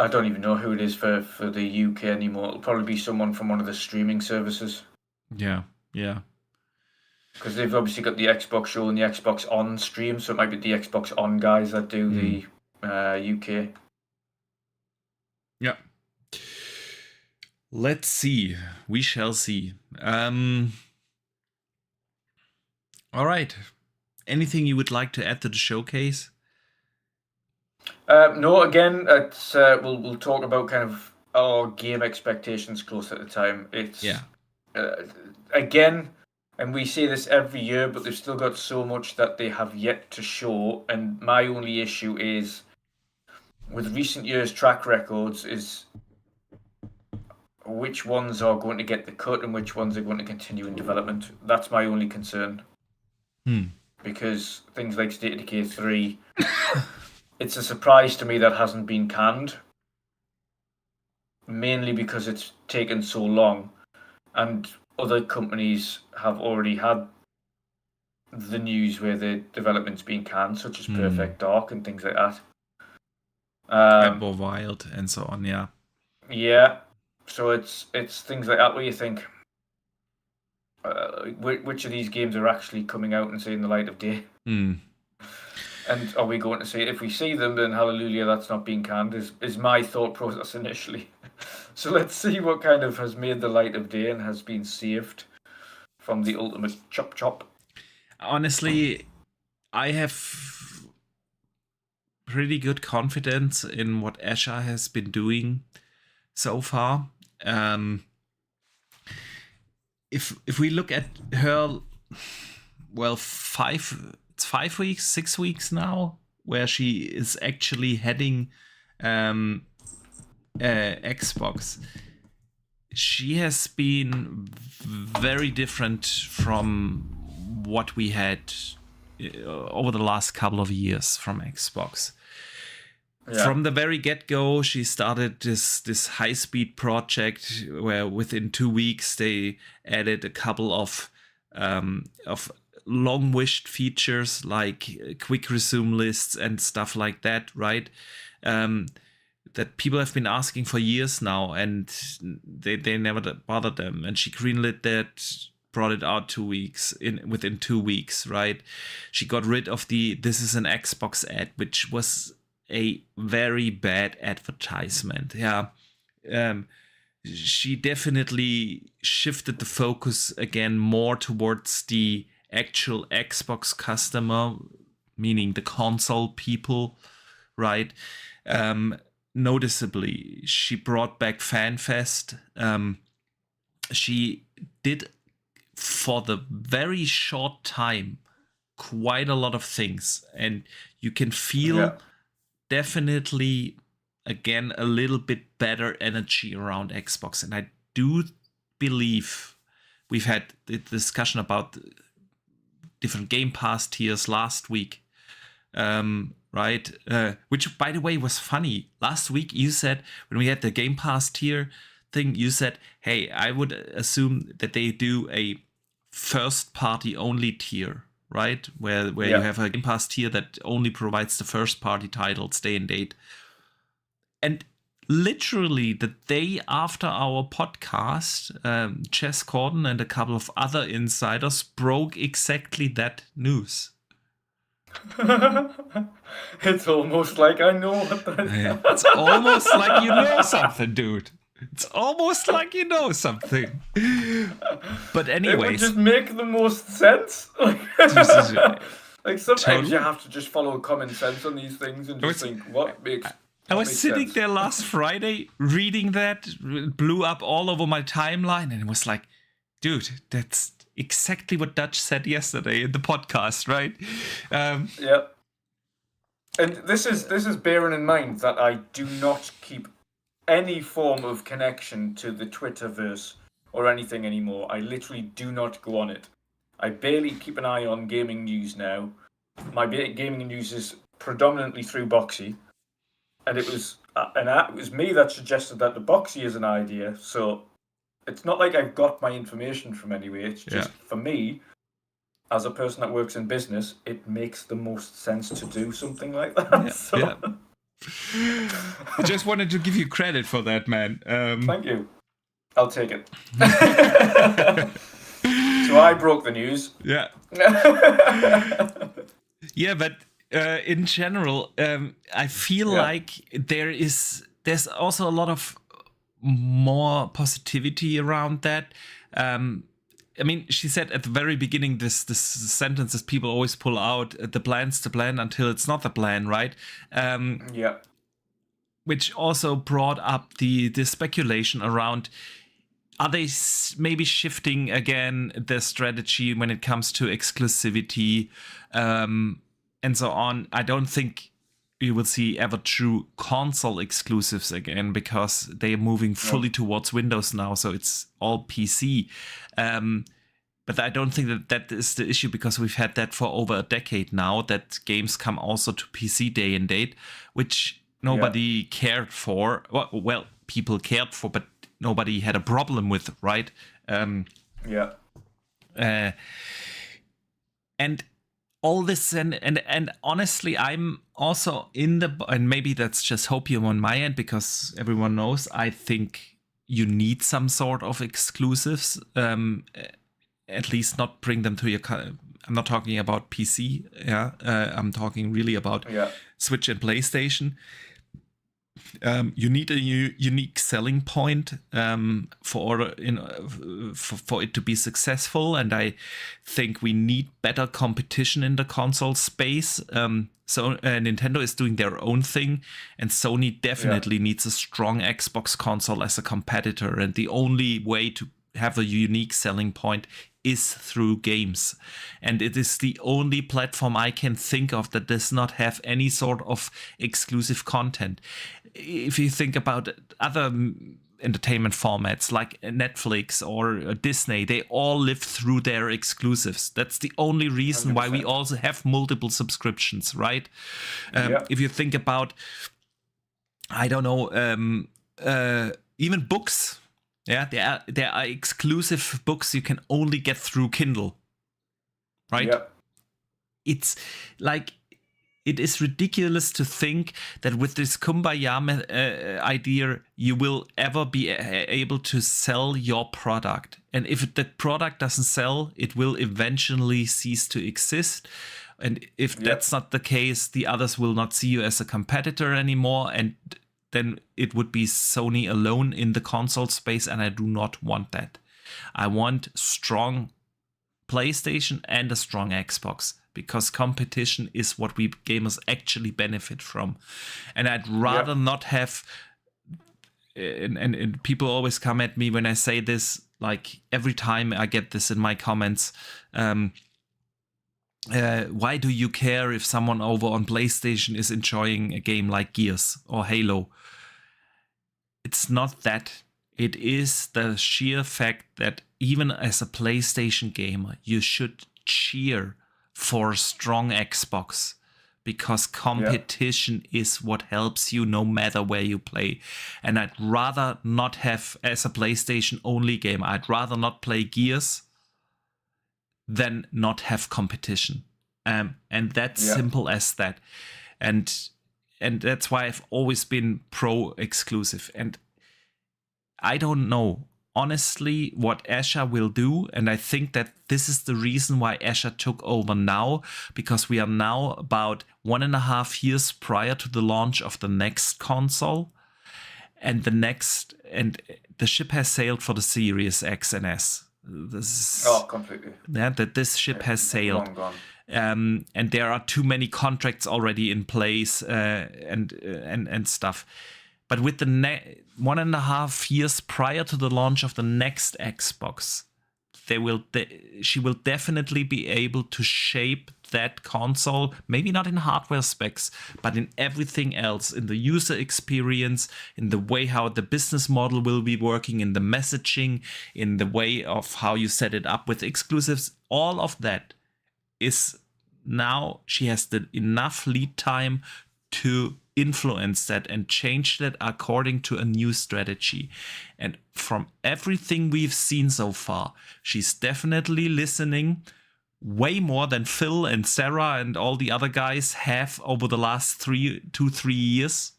I don't even know who it is for the UK anymore. It'll probably be someone from one of the streaming services. Yeah. Because they've obviously got the Xbox show and the Xbox On stream, so it might be the Xbox On guys that do the UK. Yeah. Let's see. We shall see. All right. Anything you would like to add to the showcase? No, again, it's we'll talk about kind of our game expectations close at the time. It's again, and we say this every year, but they've still got so much that they have yet to show. And my only issue is with recent years' track records is which ones are going to get the cut and which ones are going to continue in development. That's my only concern. Because things like State of Decay 3, it's a surprise to me that hasn't been canned. Mainly because it's taken so long. And other companies have already had the news where the development's been canned, such as Perfect Dark and things like that. Rainbow Wild and so on, yeah. Yeah, so it's things like that where you think, which of these games are actually coming out and seeing the light of day? And are we going to see it? If we see them, then hallelujah, that's not being canned, is my thought process initially. So let's see what kind of has made the light of day and has been saved from the ultimate chop. Honestly, I have pretty good confidence in what Asha has been doing so far. If we look at her, well, 5 weeks, 6 weeks now, where she is actually heading Xbox, she has been very different from what we had over the last couple of years from Xbox. Yeah. From the very get-go, she started this high-speed project where within 2 weeks they added a couple of long-wished features like quick resume lists and stuff like that, right? That people have been asking for years now, and they never bothered them. And she greenlit that, brought it out within 2 weeks, right? She got rid of the "this is an Xbox" ad, which was a very bad advertisement. Yeah. She definitely shifted the focus again more towards the actual Xbox customer, meaning the console people, right? Noticeably, she brought back Fanfest. She did, for the very short time, quite a lot of things, and you can feel definitely again a little bit better energy around Xbox. And I do believe we've had the discussion about different Gamepass tiers last week, right? Which, by the way, was funny. Last week you said, when we had the Gamepass tier thing, you said, hey, I would assume that they do a first party only tier, right? Where you have a Gamepass tier that only provides the first party titles day and date. And literally the day after our podcast, Jess Corden and a couple of other insiders broke exactly that news. It's almost like I know what that is. It's almost like you know something, dude. It's almost like you know something. But anyways, it would just make the most sense. Like sometimes you have to just follow common sense on these things and just think what makes I was sitting there last Friday reading that, it blew up all over my timeline, and it was like, dude, that's exactly what Dutch said yesterday in the podcast, right? Yeah. And this is bearing in mind that I do not keep any form of connection to the Twitterverse or anything anymore. I literally do not go on it. I barely keep an eye on gaming news now. My gaming news is predominantly through Boxy, and it was me that suggested that the Boxy is an idea. So it's not like I've got my information from anywhere. It's just for me, as a person that works in business, it makes the most sense to do something like that. I just wanted to give you credit for that, man. Thank you. I'll take it. So I broke the news. Yeah. Yeah, but in general, I feel like there's also a lot of more positivity around that. I mean, she said at the very beginning this sentence that people always pull out: the plan's the plan until it's not the plan, right? Which also brought up the speculation around, are they maybe shifting again their strategy when it comes to exclusivity and so on? I don't think you will see ever true console exclusives again, because they are moving fully towards Windows now, so it's all PC. But I don't think that is the issue, because we've had that for over a decade now, that games come also to PC day and date, which nobody cared for. Well, people cared for, but nobody had a problem with, right? And all this, and honestly, I'm also and maybe that's just hopium on my end, because everyone knows I think you need some sort of exclusives, at least not bring them to your. I'm not talking about PC, I'm talking really about Switch and PlayStation. You need a unique selling point for it to be successful, and I think we need better competition in the console space. So Nintendo is doing their own thing, and Sony definitely needs a strong Xbox console as a competitor, and the only way to have a unique selling point is through games. And it is the only platform I can think of that does not have any sort of exclusive content. If you think about other entertainment formats like Netflix or Disney, they all live through their exclusives. That's the only reason 100%. Why we also have multiple subscriptions, right? If you think about, I don't know, even books. Yeah, there are exclusive books you can only get through Kindle, right? It's like, it is ridiculous to think that with this Kumbaya idea, you will ever be able to sell your product. And if the product doesn't sell, it will eventually cease to exist. And if that's not the case, the others will not see you as a competitor anymore. And then it would be Sony alone in the console space, and I do not want that. I want strong PlayStation and a strong Xbox, because competition is what we gamers actually benefit from. And I'd rather not have, and people always come at me when I say this, like every time I get this in my comments, why do you care if someone over on PlayStation is enjoying a game like Gears or Halo? It's not that. It is the sheer fact that even as a PlayStation gamer, you should cheer for a strong Xbox, because competition is what helps you no matter where you play. And I'd rather not have, as a PlayStation only game, I'd rather not play Gears than not have competition. And that's simple as that. And that's why I've always been pro exclusive. And I don't know, honestly, what Asha will do. And I think that this is the reason why Asha took over now, because we are now about 1.5 years prior to the launch of the next console. And the ship has sailed for the Series X and S. Completely. Yeah, that this ship has sailed. Long gone. and there are too many contracts already in place and stuff. But with the 1.5 years prior to the launch of the next Xbox, she will definitely be able to shape that console, maybe not in hardware specs, but in everything else, in the user experience, in the way how the business model will be working, in the messaging, in the way of how you set it up with exclusives. All of that is now she has the enough lead time to influence that and change that according to a new strategy. And from everything we've seen so far, she's definitely listening way more than Phil and Sarah and all the other guys have over the last 3 years.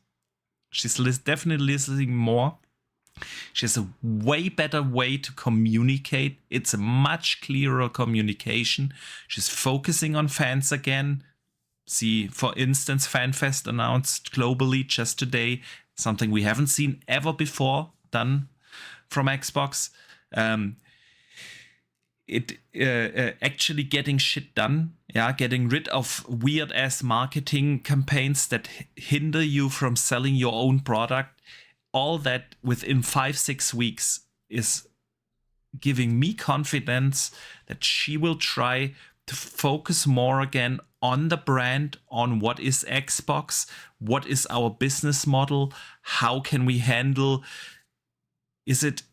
She's definitely listening more. She has a way better way to communicate. It's a much clearer communication. She's focusing on fans again. See, for instance, Fanfest announced globally just today, something we haven't seen ever before done from Xbox. Actually getting shit done, getting rid of weird ass marketing campaigns that hinder you from selling your own product. All that within 5-6 weeks is giving me confidence that she will try to focus more again on the brand, on what is Xbox, what is our business model, how can we handle, is it,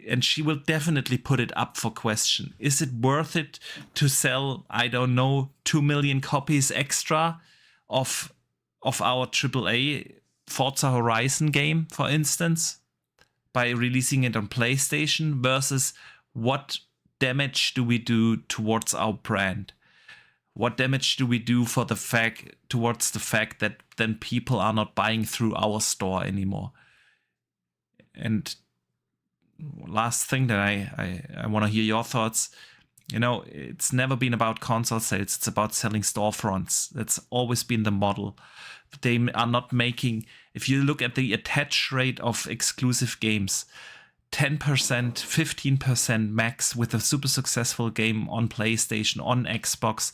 and she will definitely put it up for question. Is it worth it to sell, I don't know, 2 million copies extra of our AAA Forza Horizon game, for instance, by releasing it on PlayStation, versus what damage do we do towards our brand? What damage do we do towards the fact that then people are not buying through our store anymore? And last thing that I want to hear your thoughts. It's never been about console sales. It's about selling storefronts. That's always been the model. They are not making, if you look at the attach rate of exclusive games, 10%, 15% max with a super successful game on PlayStation, on Xbox,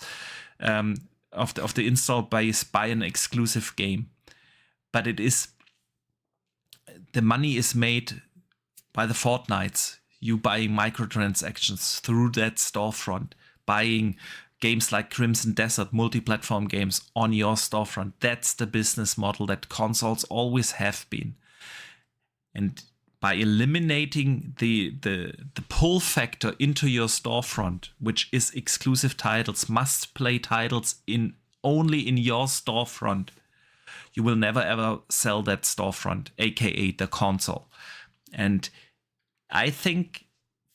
of the install base by an exclusive game. But the money is made by the Fortnites. You buying microtransactions through that storefront, buying games like Crimson Desert, multi-platform games on your storefront. That's the business model that consoles always have been. And by eliminating the pull factor into your storefront, which is exclusive titles, must-play titles only in your storefront, you will never ever sell that storefront, aka the console. And I think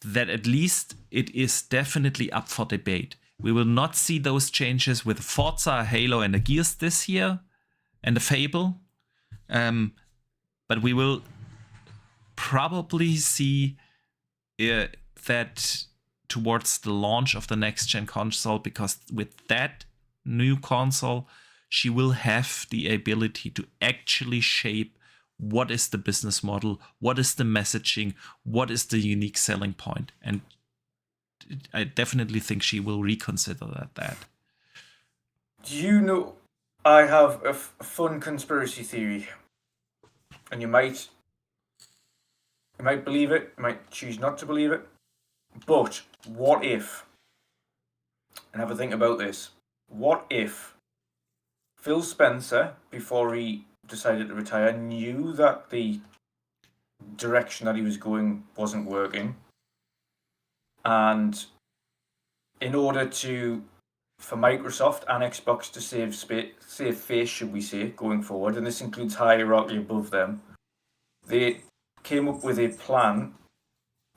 that at least it is definitely up for debate. We will not see those changes with Forza, Halo, and the Gears this year, and the Fable. But we will probably see that towards the launch of the next gen console, because with that new console, she will have the ability to actually shape what is the business model, what is the messaging, what is the unique selling point. And I definitely think she will reconsider that. Do you know, I have a fun conspiracy theory, and you might believe it, you might choose not to believe it, but what if, and have a think about this, what if Phil Spencer, before he decided to retire, knew that the direction that he was going wasn't working, and in order for Microsoft and Xbox to save face, should we say, going forward, and this includes hierarchy above them, they came up with a plan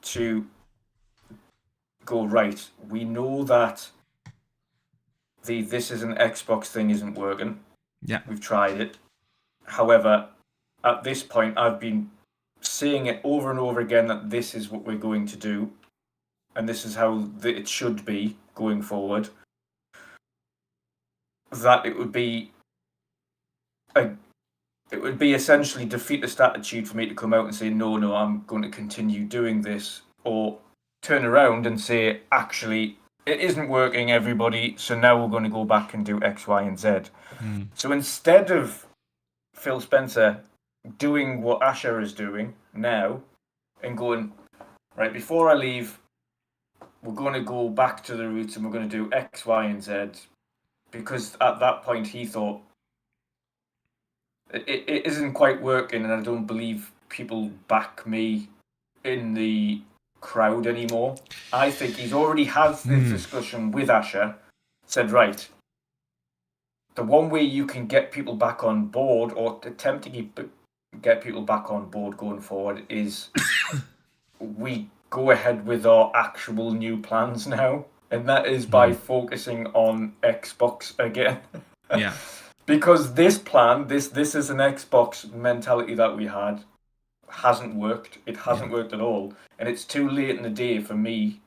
to go, right, we know that this is an Xbox thing isn't working. Yeah. We've tried it. However, at this point, I've been saying it over and over again that this is what we're going to do, and this is how it should be going forward. That it would be essentially defeatist attitude for me to come out and say, no, I'm going to continue doing this, or turn around and say, actually, it isn't working, everybody, so now we're going to go back and do X, Y, and Z. Mm. So instead of Phil Spencer doing what Asha is doing now and going, right, before I leave, we're going to go back to the roots and we're going to do X, Y, and Z, because at that point he thought, it isn't quite working and I don't believe people back me in the crowd anymore. I think he's already had this discussion with Asha, said, right, the one way you can get people back on board or attempt to get people back on board going forward is we go ahead with our actual new plans now. And that is by focusing on Xbox again. Yeah. Because this plan, this is an Xbox mentality that we had, hasn't worked. It hasn't worked at all. And it's too late in the day for me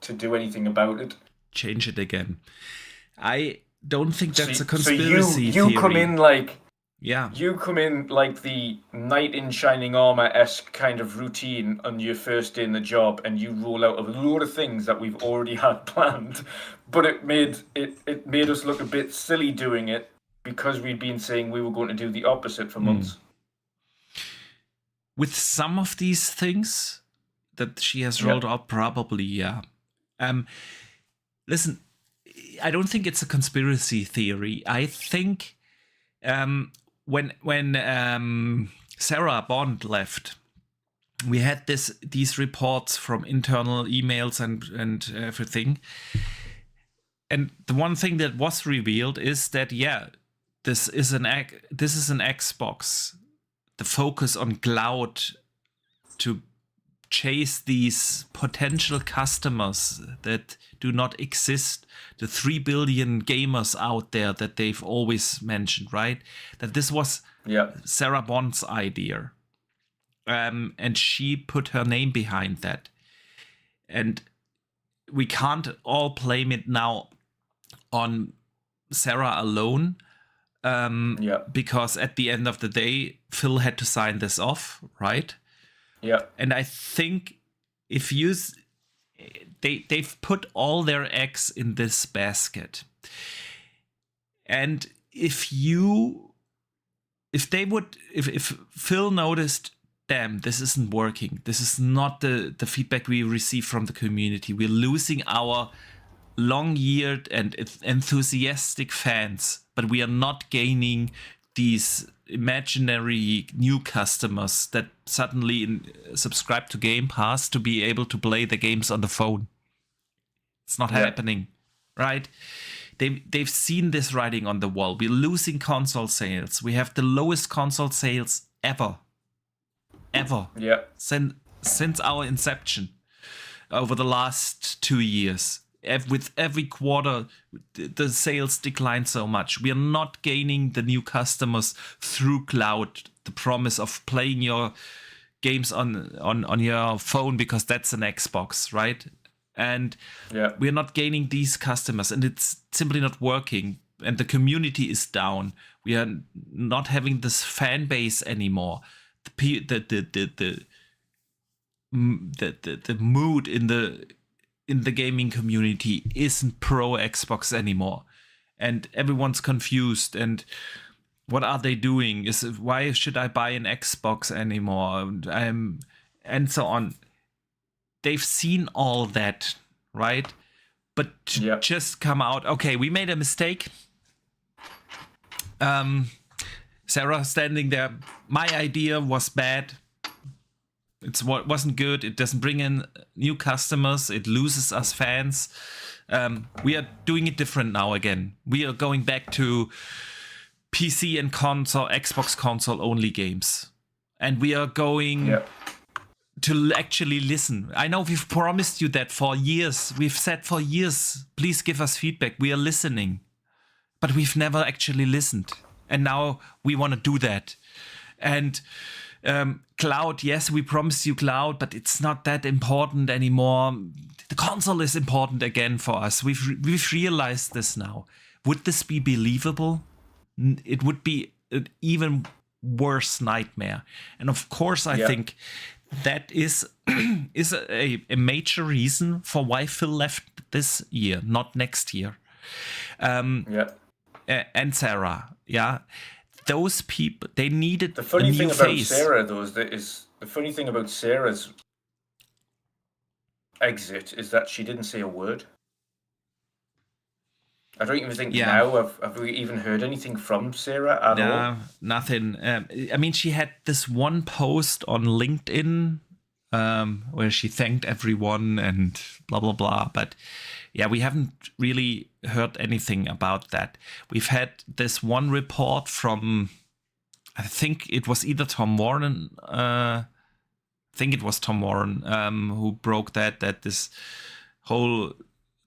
to do anything about it. Change it again. I don't think that's a conspiracy so you theory. come in like... Yeah. You come in like the knight in shining armor-esque kind of routine on your first day in the job, and you roll out a load of things that we've already had planned. But it made us look a bit silly doing it because we'd been saying we were going to do the opposite for months. With some of these things that she has rolled out, probably, yeah. Listen, I don't think it's a conspiracy theory. I think... When Sarah Bond left, we had these reports from internal emails and everything. And the one thing that was revealed is that this is an Xbox. The focus on cloud to chase these potential customers that do not exist, the 3 billion gamers out there that they've always mentioned, right? That this was Sarah Bond's idea. And she put her name behind that. And we can't all blame it now on Sarah alone. Because at the end of the day, Phil had to sign this off, right? Yeah. And I think if they've put all their eggs in this basket. And if Phil noticed, damn, this isn't working. This is not the feedback we receive from the community. We're losing our long-yeared and enthusiastic fans, but we are not gaining these imaginary new customers that suddenly subscribe to Gamepass to be able to play the games on the phone. It's not happening, right? They've seen this writing on the wall. We're losing console sales. We have the lowest console sales ever. Yeah. Since our inception over the last 2 years. With every quarter, the sales decline so much. We are not gaining the new customers through cloud. The promise of playing your games on your phone because that's an Xbox, right? And we're not gaining these customers, and it's simply not working. And the community is down. We are not having this fan base anymore. The mood in the gaming community isn't pro Xbox anymore, and everyone's confused. And what are they doing? Why should I buy an Xbox anymore? And so on. They've seen all that, right? But to just come out, okay, we made a mistake. Sarah standing there, my idea was bad. It wasn't good. It doesn't bring in new customers. It loses us fans. We are doing it different now again. We are going back to PC and console, Xbox console only games. And we are going to actually listen. I know we've promised you that for years. We've said for years, please give us feedback. We are listening. But we've never actually listened. And now we want to do that. And cloud, yes, we promised you cloud, but it's not that important anymore. The console is important again for us. We've realized this now. Would this be believable? It would be an even worse nightmare. And of course, I think that is a major reason for why Phil left this year, not next year. And Sarah, yeah, those people, they needed the funny a new thing face. about Sarah, though, is the funny thing about Sarah's exit is that she didn't say a word. I don't even think now have we even heard anything from Sarah at all. Nothing. I mean, she had this one post on LinkedIn where she thanked everyone and blah blah blah. But yeah, we haven't really heard anything about that. We've had this one report from, I think it was either Tom Warren. I think it was Tom Warren who broke that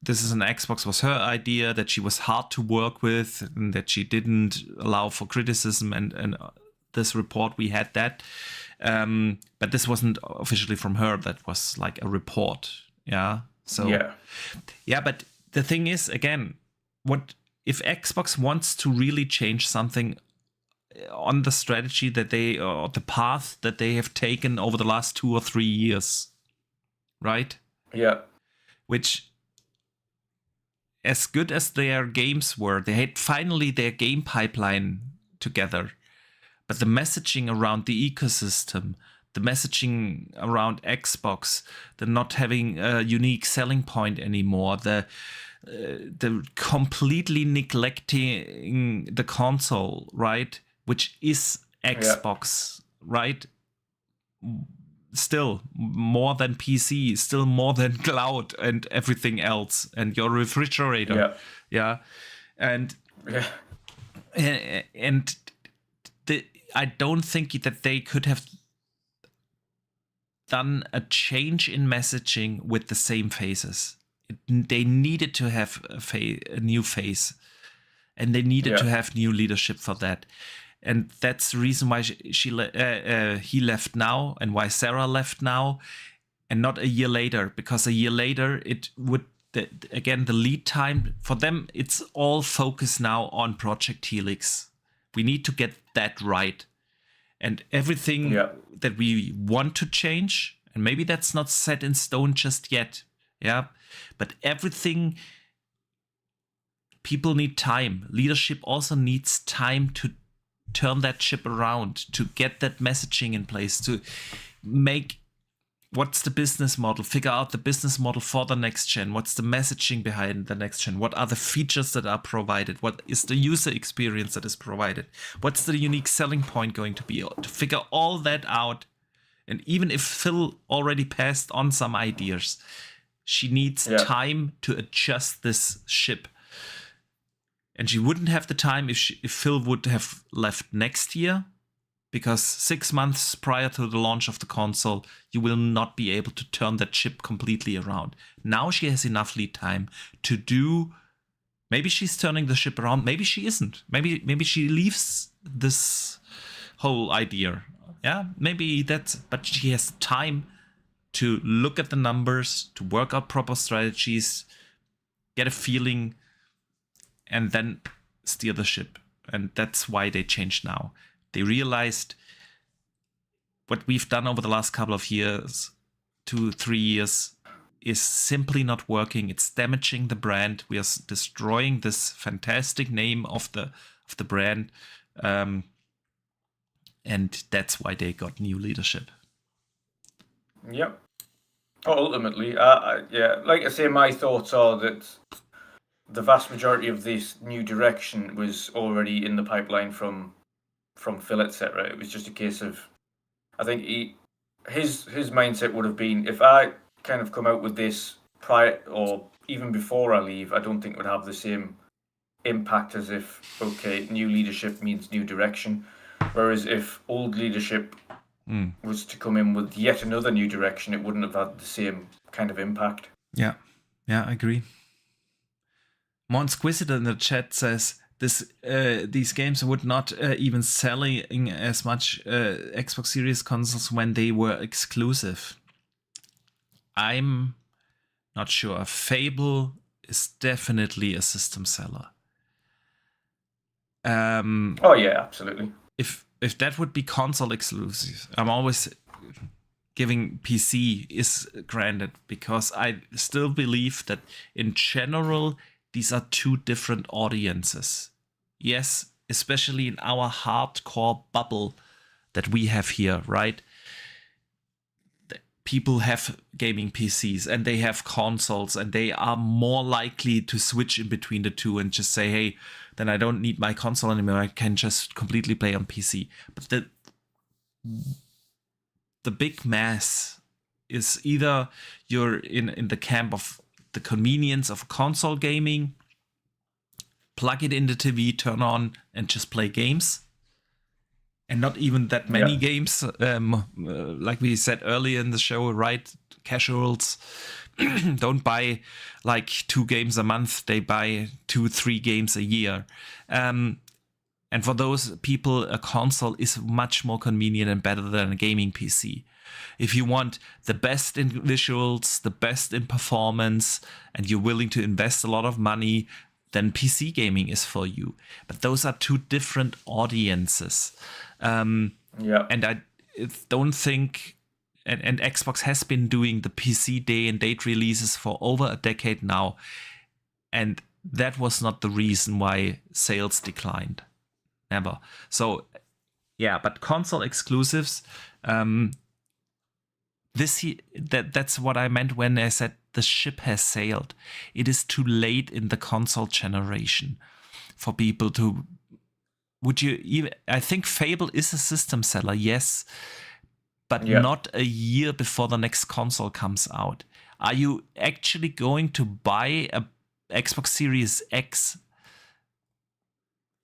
this is an Xbox was her idea, that she was hard to work with and that she didn't allow for criticism, and this report we had that, but this wasn't officially from her. That was like a report. But the thing is, again, what if Xbox wants to really change something on the strategy that they, or the path that they have taken over the last 2 or 3 years, right? Yeah. Which, as good as their games were, they had finally their game pipeline together. But the messaging around the ecosystem, the messaging around Xbox, the not having a unique selling point anymore, the completely neglecting the console, right? Which is Xbox, right? Still more than PC, still more than cloud and everything else, and your refrigerator, and I don't think that they could have done a change in messaging with the same faces. They needed to have a new face, and they needed to have new leadership for that. And that's the reason why he left now, and why Sarah left now, and not a year later. Because a year later, it would, again, the lead time for them, it's all focused now on Project Helix. We need to get that right. And everything that we want to change, and maybe that's not set in stone just yet, but everything, people need time. Leadership also needs time to turn that ship around, to get that messaging in place, to make what's the business model, figure out the business model for the next gen, what's the messaging behind the next gen, what are the features that are provided, what is the user experience that is provided, what's the unique selling point going to be, to figure all that out. And even if Phil already passed on some ideas, she needs time to adjust this ship. And she wouldn't have the time if Phil would have left next year, because 6 months prior to the launch of the console, you will not be able to turn that ship completely around. Now she has enough lead time to do. Maybe she's turning the ship around. Maybe she isn't. Maybe she leaves this whole idea. Maybe that's. But she has time to look at the numbers, to work out proper strategies, get a feeling, and then steer the ship. And that's why they changed now. They realized what we've done over the last couple of years, 2-3 years, is simply not working. It's damaging the brand. We are destroying this fantastic name of the brand. And that's why they got new leadership. Yep. Ultimately, like I say, my thoughts are that the vast majority of this new direction was already in the pipeline from Phil, etc. It was just a case of, I think his mindset would have been, if I kind of come out with this prior or even before I leave, I don't think it would have the same impact as if, okay, new leadership means new direction. Whereas if old leadership was to come in with yet another new direction, it wouldn't have had the same kind of impact. Yeah, I agree. Monsquisitor in the chat says these games would not even selling as much Xbox Series consoles when they were exclusive. I'm not sure. Fable is definitely a system seller. Oh yeah, absolutely. If that would be console exclusive, I'm always giving PC is granted, because I still believe that in general these are two different audiences. Yes, especially in our hardcore bubble that we have here, right? People have gaming PCs and they have consoles, and they are more likely to switch in between the two and just say, hey, then I don't need my console anymore, I can just completely play on PC. But the big mass is either you're in the camp of the convenience of console gaming, plug it in the TV, turn on, and just play games. And not even that many games, like we said earlier in the show, right? Casuals don't buy like 2 games a month. They buy 2-3 games a year. And for those people, a console is much more convenient and better than a gaming PC. If you want the best in visuals, the best in performance, and you're willing to invest a lot of money, then PC gaming is for you. But those are two different audiences. And I don't think, and Xbox has been doing the PC day and date releases for over a decade now, and that was not the reason why sales declined. Never. So yeah, but console exclusives, that's what I meant when I said the ship has sailed. It is too late in the console generation for people to. Would you even? I think Fable is a system seller, yes, but not a year before the next console comes out. Are you actually going to buy a Xbox Series X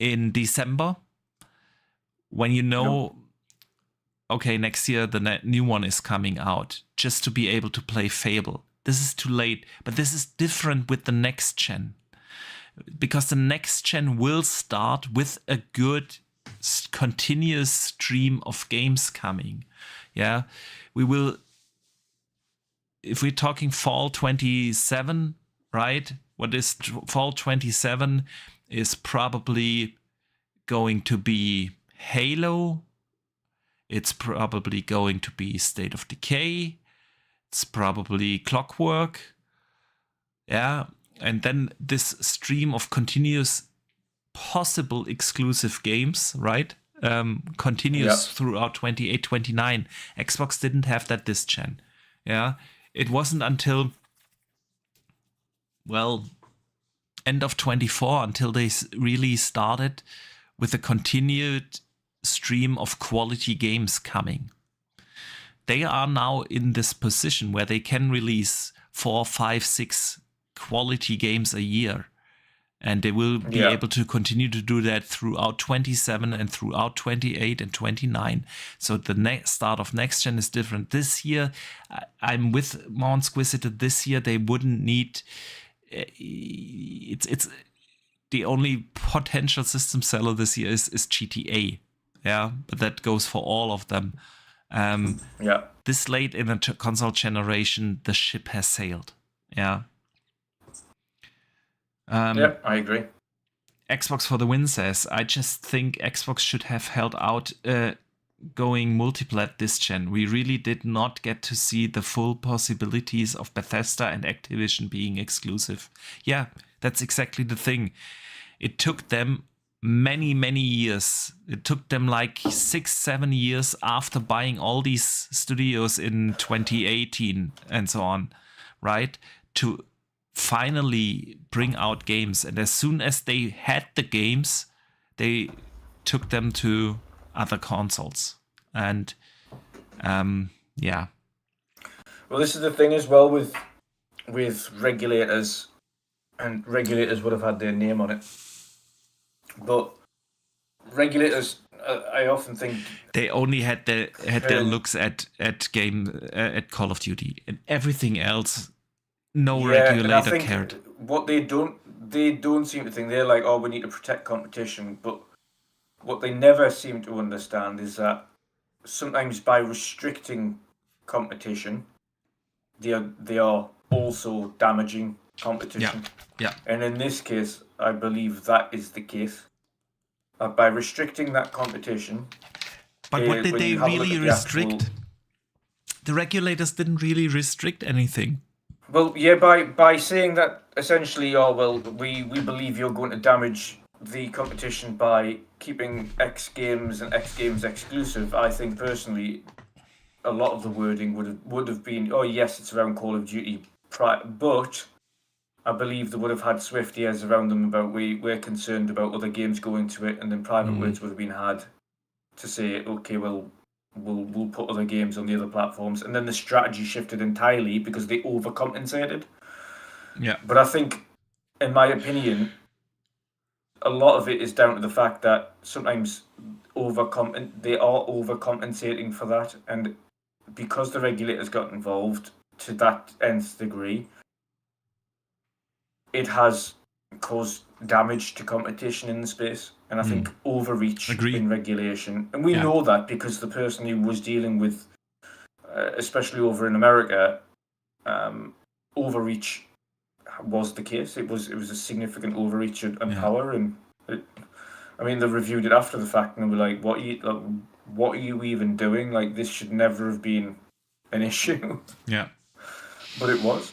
in December when you know, okay, next year the new one is coming out, just to be able to play Fable? This is too late, but this is different with the next gen. Because the next gen will start with a good continuous stream of games coming. Yeah, we will, if we're talking fall 27, right? What is fall 27 is probably going to be Halo. It's probably going to be State of Decay. It's probably Clockwork. Yeah. And then this stream of continuous possible exclusive games, right? Continues throughout 28, 29. Xbox didn't have that this gen. Yeah. It wasn't until, well, end of 24 until they really started with a continued stream of quality games coming. They are now in this position where they can release 4, 5, 6 quality games a year, and they will be able to continue to do that throughout 27 and throughout 28 and 29. So the start of next gen is different. This year, I'm with Monsquisitor. This year they wouldn't need. It's the only potential system seller this year is GTA. Yeah, but that goes for all of them. This late in the console generation, the ship has sailed. Yeah. I agree. Xbox for the win says, I just think Xbox should have held out going multiplat this gen. We really did not get to see the full possibilities of Bethesda and Activision being exclusive. Yeah, that's exactly the thing. It took them many, many years. It took them like 6-7 years after buying all these studios in 2018 and so on, right? To finally bring out games. And as soon as they had the games, they took them to other consoles. And yeah. Well, this is the thing as well with regulators, and regulators would have had their name on it. But regulators, I often think they only had their looks at Call of Duty, and everything else, no regulator cared. What they don't seem to think, they're like, oh, we need to protect competition. But what they never seem to understand is that sometimes by restricting competition, they are also damaging competition. Yeah. And in this case, I believe that is the case. By restricting that competition. But what did they really restrict? the regulators didn't really restrict anything. Well, yeah, by saying that essentially, oh well, we believe you're going to damage the competition by keeping X games and X games exclusive. I think personally, a lot of the wording would have been, oh yes, it's around Call of Duty, but I believe they would have had swift ears around them about we're concerned about other games going to it, and then private words would have been had to say, okay, well, we'll put other games on the other platforms, and then the strategy shifted entirely because they overcompensated. Yeah. But I think, in my opinion, a lot of it is down to the fact that sometimes they are overcompensating for that, and because the regulators got involved to that nth degree, it has caused damage to competition in the space, and I think overreach in regulation. And we know that because the person who was dealing with, especially over in America, overreach was the case. It was a significant overreach and power, and I mean, they reviewed it after the fact and they were like, "What are you even doing? Like, this should never have been an issue." Yeah, but it was.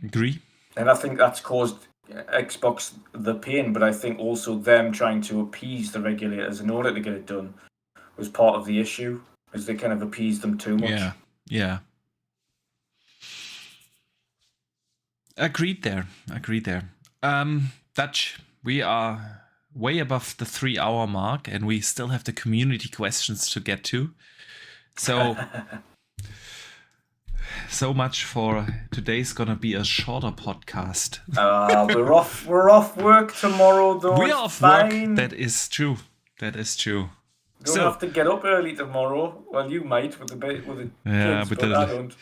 Agree. And I think that's caused Xbox the pain, but I think also them trying to appease the regulators in order to get it done was part of the issue, as they kind of appeased them too much. Yeah. Agreed there. Dutch, we are way above the 3-hour mark, and we still have the community questions to get to. So... So much for today's gonna be a shorter podcast. We're off work tomorrow, though. We're off work. That is true. You don't have to get up early tomorrow. Well, you might with the kids, but I don't.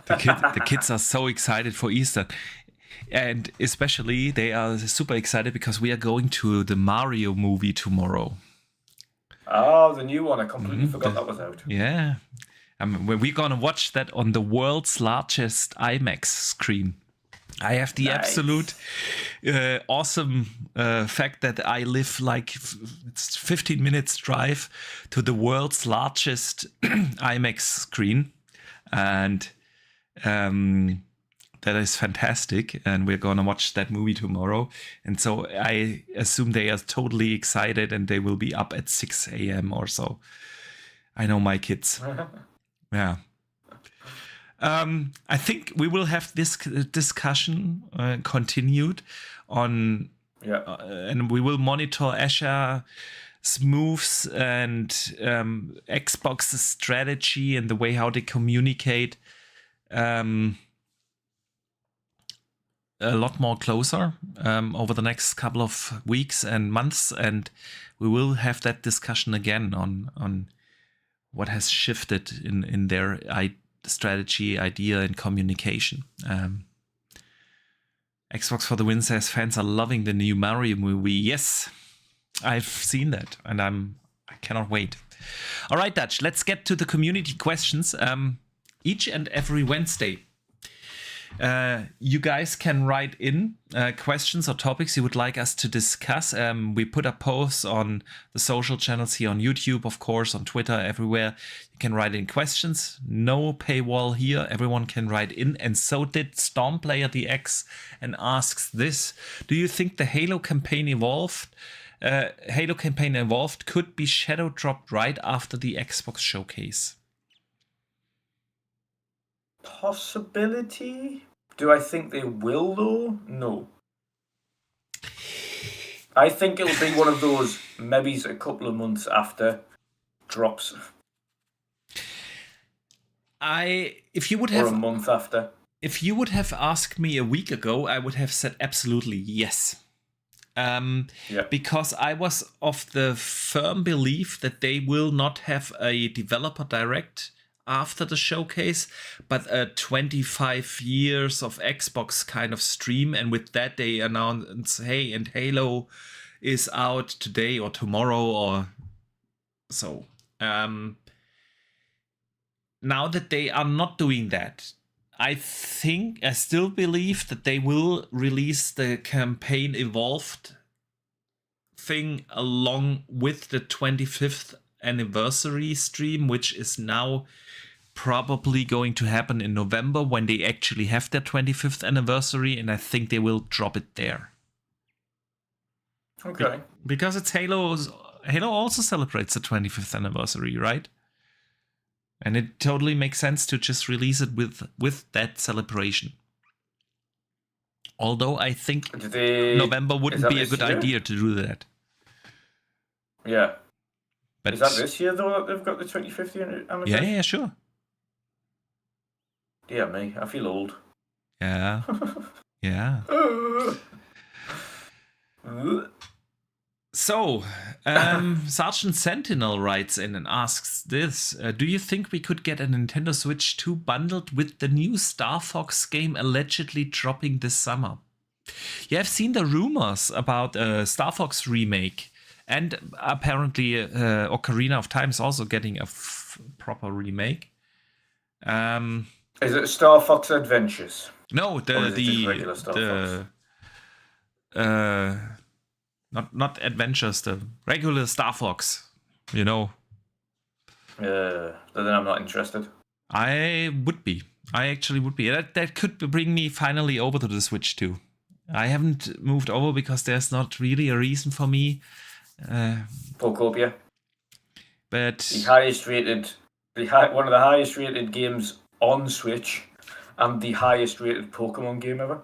The kids are so excited for Easter, and especially they are super excited because we are going to the Mario movie tomorrow. Oh, the new one! I completely forgot that was out. Yeah. We're going to watch that on the world's largest IMAX screen. I have the absolute awesome fact that I live like it's 15 minutes drive to the world's largest IMAX screen. And that is fantastic. And we're going to watch that movie tomorrow. And so I assume they are totally excited and they will be up at 6 a.m. or so. I know my kids. Yeah. I think we will have this discussion continued on, and we will monitor Asha's moves and Xbox's strategy and the way how they communicate a lot more closer over the next couple of weeks and months, and we will have that discussion again on what has shifted in their strategy, idea, and communication. Xbox for the win says fans are loving the new Mario movie. Yes, I've seen that, and I cannot wait. All right, Dutch, let's get to the community questions. Each and every Wednesday, you guys can write in questions or topics you would like us to discuss. We put up posts on the social channels here on YouTube, of course, on Twitter, everywhere. You can write in questions. No paywall here. Everyone can write in. And so did Stormplayer DX and asks this. Do you think the Halo campaign evolved could be shadow dropped right after the Xbox showcase? Possibility. Do I think they will, though? No. I think it'll be one of those maybe a couple of months after drops. If you would have, or a month after. If you would have asked me a week ago, I would have said absolutely yes. Because I was of the firm belief that they will not have a developer direct after the showcase, but a 25 years of Xbox kind of stream, and with that they announce, hey, and Halo is out today or tomorrow or so. Now that they are not doing that, I still believe that they will release the campaign evolved thing along with the 25th anniversary stream, which is now probably going to happen in November when they actually have their 25th anniversary, and I think they will drop it there. Okay. Because it's Halo's. Halo also celebrates the 25th anniversary, right? And it totally makes sense to just release it with that celebration. Although I think November wouldn't be a good idea to do that. Yeah. But is that this year, though, that they've got the 25th anniversary? Yeah, sure. Yeah, me. I feel old. Yeah. Yeah. So, Sergeant Sentinel writes in and asks this. Do you think we could get a Nintendo Switch 2 bundled with the new Star Fox game allegedly dropping this summer? Yeah, I've seen the rumors about a Star Fox remake. And apparently Ocarina of Time is also getting a proper remake. Is it Star Fox Adventures? No, the regular Star Fox? Not Adventures, the regular Star Fox, you know. Then I'm not interested. I actually would be. That could bring me finally over to the Switch too. I haven't moved over because there's not really a reason for me. Pokopia. But the highest rated, one of the highest rated games on Switch, and the highest rated Pokemon game ever.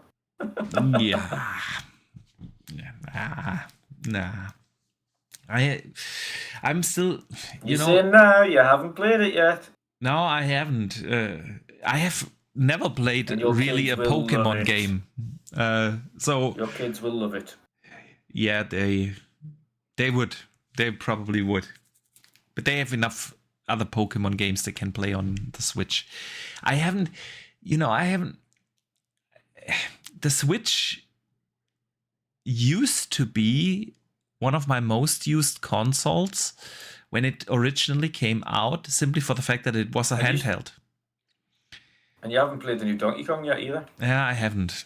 Yeah. Nah. I'm still. You know, saying nah? You haven't played it yet. No, I haven't. I have never played really a Pokemon game. So your kids will love it. Yeah, they would. They probably would. But they have enough other Pokemon games they can play on the Switch. I haven't. The Switch used to be one of my most used consoles when it originally came out, simply for the fact that it was a handheld. And you haven't played the new Donkey Kong yet either? Yeah, I haven't.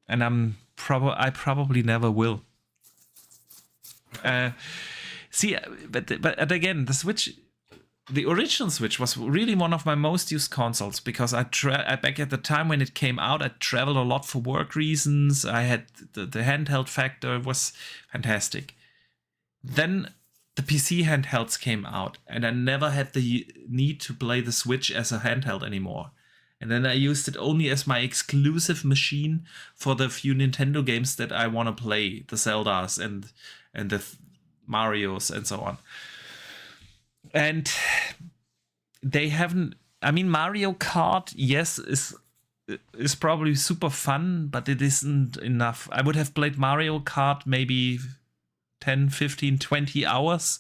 And I probably never will. But again, the Switch, the original Switch was really one of my most used consoles because back at the time when it came out, I traveled a lot for work reasons. I had the handheld factor was fantastic. Then the PC handhelds came out, and I never had the need to play the Switch as a handheld anymore. And then I used it only as my exclusive machine for the few Nintendo games that I want to play, the Zeldas and the Marios and so on. And they haven't. I mean, Mario Kart, yes, is probably super fun, but it isn't enough. I would have played Mario Kart maybe 10, 15, 20 hours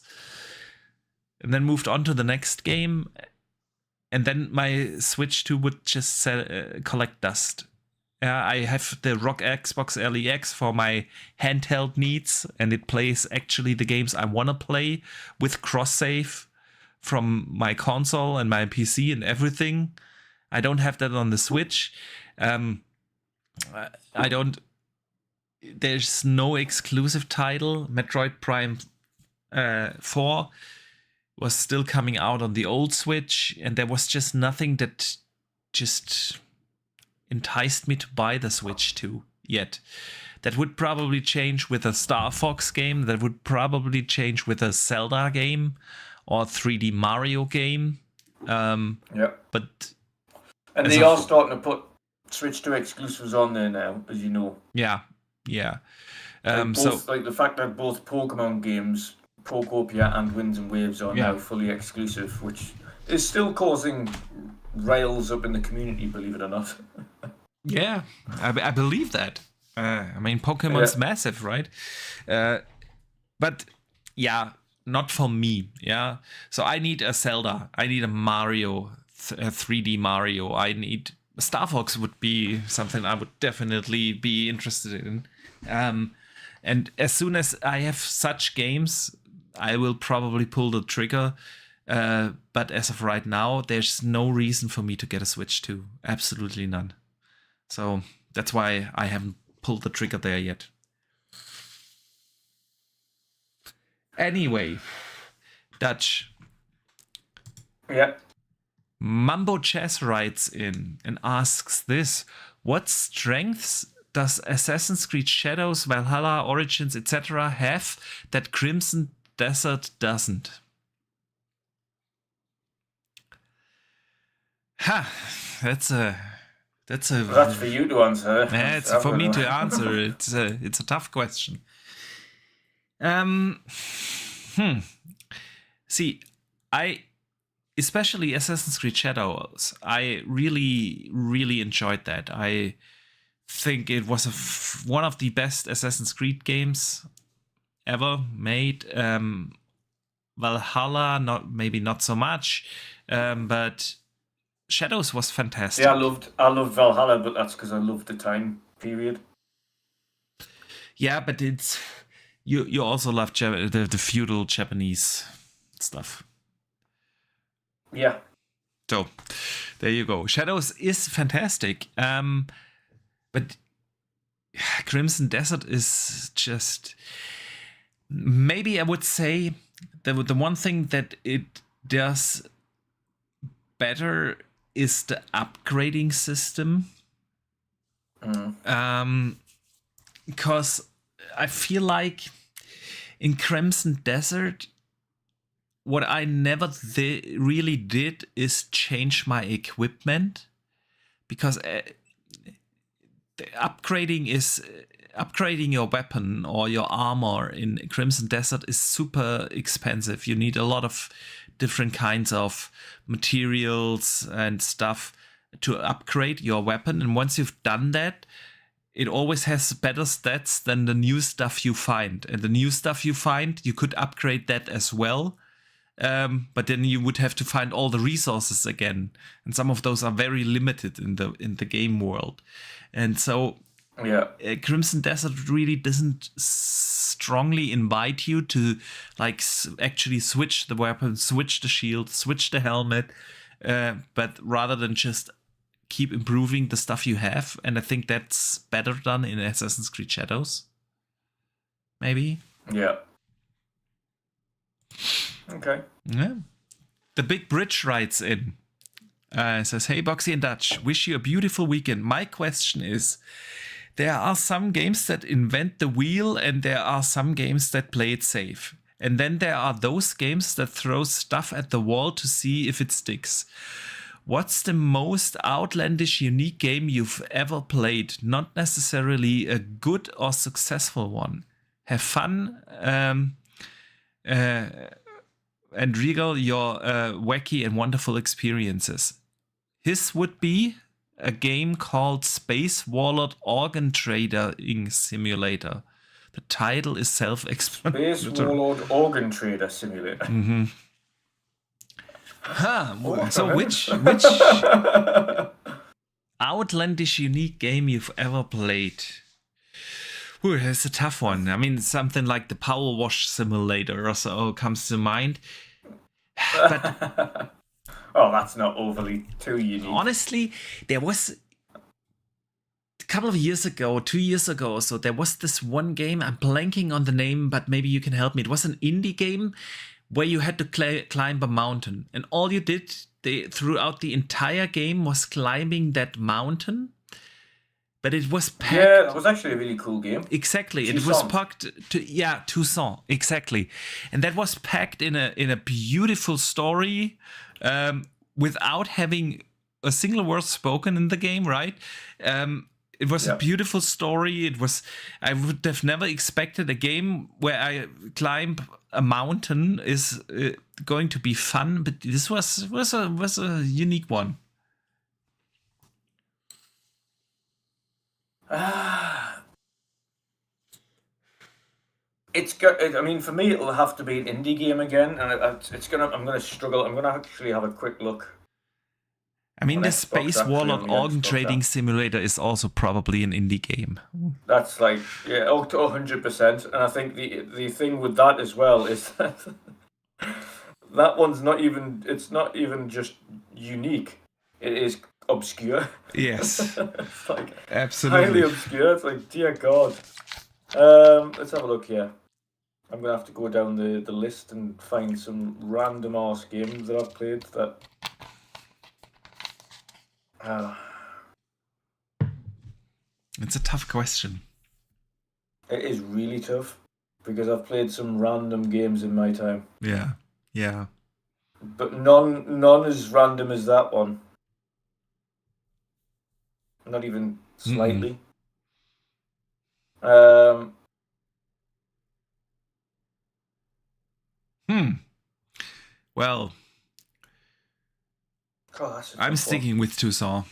and then moved on to the next game. And then my Switch 2 would just collect dust. I have the ROG Xbox LEX for my handheld needs, and it plays actually the games I want to play with cross-save from my console and my PC and everything. I don't have that on the Switch. There's no exclusive title. Metroid Prime 4 was still coming out on the old Switch, and there was just nothing that just enticed me to buy the Switch 2 yet. That would probably change with a Star Fox game. That would probably change with a Zelda game or 3D Mario game. Yeah. But they are starting to put Switch 2 exclusives on there now, as you know. Yeah. Like the fact that both Pokemon games, Pokopia and Winds and Waves, are now fully exclusive, which is still causing rails up in the community, believe it or not. Yeah, I believe that. I mean, Pokemon's massive, right? But yeah, not for me. Yeah, so I need a Zelda. I need a Mario, a 3D Mario. I need Star Fox would be something I would definitely be interested in. And as soon as I have such games, I will probably pull the trigger. But as of right now, there's no reason for me to get a Switch 2. Absolutely none. So that's why I haven't pulled the trigger there yet. Anyway, Dutch. Yeah. Mambo Chess writes in and asks this: what strengths does Assassin's Creed Shadows, Valhalla, Origins, etc. have that Crimson Desert doesn't? Ha! That's That's for you to answer. Yeah, it's for me to answer. It's a tough question. See, especially Assassin's Creed Shadows, I really, really enjoyed that. I think it was one of the best Assassin's Creed games ever made. Valhalla, maybe not so much, but Shadows was fantastic. Yeah, I loved Valhalla, but that's because I loved the time period. Yeah, but it's you also love the feudal Japanese stuff. Yeah. So there you go. Shadows is fantastic. But Crimson Desert is just, maybe I would say the one thing that it does better is the upgrading system. Because I feel like in Crimson Desert, what I never really did is change my equipment, because upgrading your weapon or your armor in Crimson Desert is super expensive. You need a lot of different kinds of materials and stuff to upgrade your weapon. And once you've done that, it always has better stats than the new stuff you find. And the new stuff you find, you could upgrade that as well. But then you would have to find all the resources again. And some of those are very limited in the game world. And so Crimson Desert really doesn't strongly invite you to like actually switch the weapon, switch the shield, switch the helmet, but rather than just keep improving the stuff you have. And I think that's better done in Assassin's Creed Shadows. Maybe. Yeah. Okay. Yeah. The Big Bridge writes in. Says, hey, Boxy and Dutch, wish you a beautiful weekend. My question is, there are some games that invent the wheel and there are some games that play it safe. And then there are those games that throw stuff at the wall to see if it sticks. What's the most outlandish, unique game you've ever played? Not necessarily a good or successful one. Have fun and regale your wacky and wonderful experiences. His would be a game called Space Warlord Organ Trading Simulator. The title is self-explanatory. Space Warlord Organ Trader Simulator. Mm-hmm. So which outlandish, unique game you've ever played? Ooh, that's a tough one. I mean, something like the Power Wash Simulator or so comes to mind. But oh, that's not overly too unique. Honestly, there was a couple of years ago, 2 years ago or so, there was this one game, I'm blanking on the name, but maybe you can help me. It was an indie game where you had to climb a mountain. And all you did throughout the entire game was climbing that mountain. But it was packed. Yeah, it was actually a really cool game. Exactly. Tucson. It was packed to Tucson. Exactly. And that was packed in a beautiful story, without having a single word spoken in the game, right? It was a beautiful story. I would have never expected a game where I climb a mountain is going to be fun, but this was a unique one. It's good. I mean, for me, it'll have to be an indie game again, and I'm gonna struggle. I'm gonna actually have a quick look. I mean, the Space Warlord Organ Trading Simulator is also probably an indie game. That's like 100%. And I think the thing with that as well is that that one's not even. It's not even just unique. It is obscure. Yes. It's like absolutely highly obscure. It's like, dear God. Let's have a look here. I'm gonna have to go down the list and find some random ass games that I've played that It's a tough question. It is really tough because I've played some random games in my time. Yeah. But none as random as that one. Not even slightly. Well, I'm sticking with Tucson.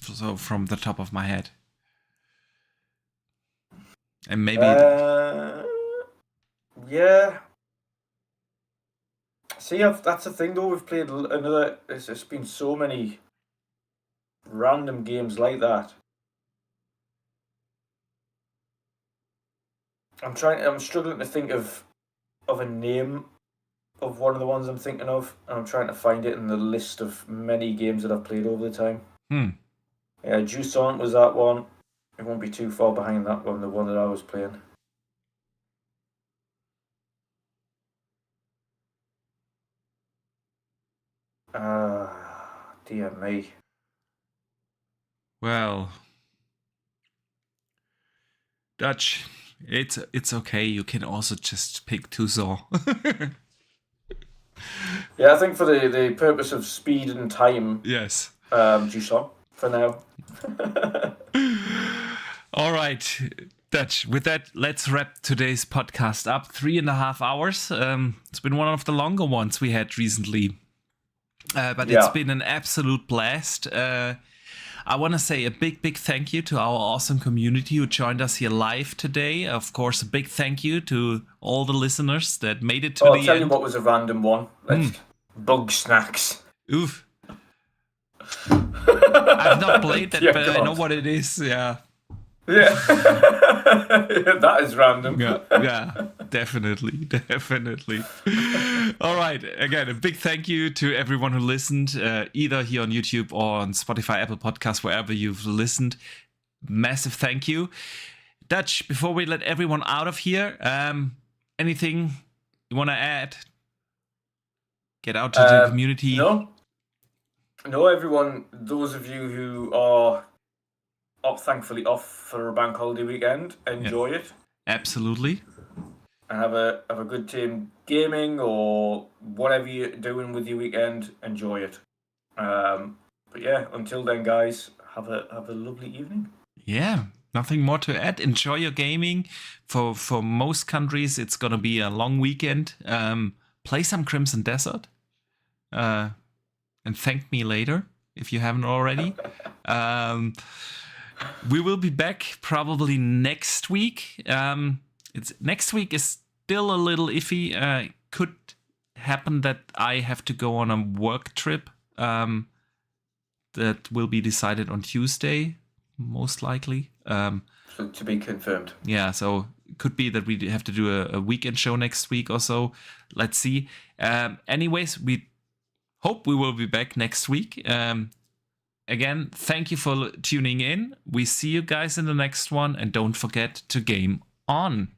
So from the top of my head. And maybe... yeah. See, that's the thing though, we've played another... There's been so many random games like that. I'm struggling to think of a name of one of the ones I'm thinking of, and I'm trying to find it in the list of many games that I've played over the time. Yeah, Jusant was that one. It won't be too far behind that one, the one that I was playing. Dear me. Well, Dutch, it's okay. You can also just pick Tucson. Yeah, I think for the purpose of speed and time, yes. Jusant for now. All right, Dutch. With that, let's wrap today's podcast up. 3.5 hours. It's been one of the longer ones we had recently. But it's been an absolute blast. I want to say a big thank you to our awesome community who joined us here live today. Of course, a big thank you to all the listeners that made it to the end. I'll tell you what was a random one. Bug snacks. Oof. I've not played that, but I know what it is. Yeah. Yeah. That is random. Yeah, definitely. All right. Again, a big thank you to everyone who listened, either here on YouTube or on Spotify, Apple Podcasts, wherever you've listened. Massive thank you. Dutch, before we let everyone out of here, anything you want to add? Get out to the community? No, everyone, those of you who are thankfully off for a bank holiday weekend, enjoy it. Absolutely. And have a good time gaming or whatever you're doing with your weekend, enjoy it. But yeah, until then, guys, have a lovely evening. Yeah, nothing more to add. Enjoy your gaming. For most countries, it's gonna be a long weekend. Play some Crimson Desert. And thank me later if you haven't already. We will be back probably next week. Next week is still a little iffy. Could happen that I have to go on a work trip. That will be decided on Tuesday, most likely. So to be confirmed. Yeah, so it could be that we have to do a weekend show next week or so. Let's see. Anyways, we hope we will be back next week. Again, thank you for tuning in. We see you guys in the next one, and don't forget to game on.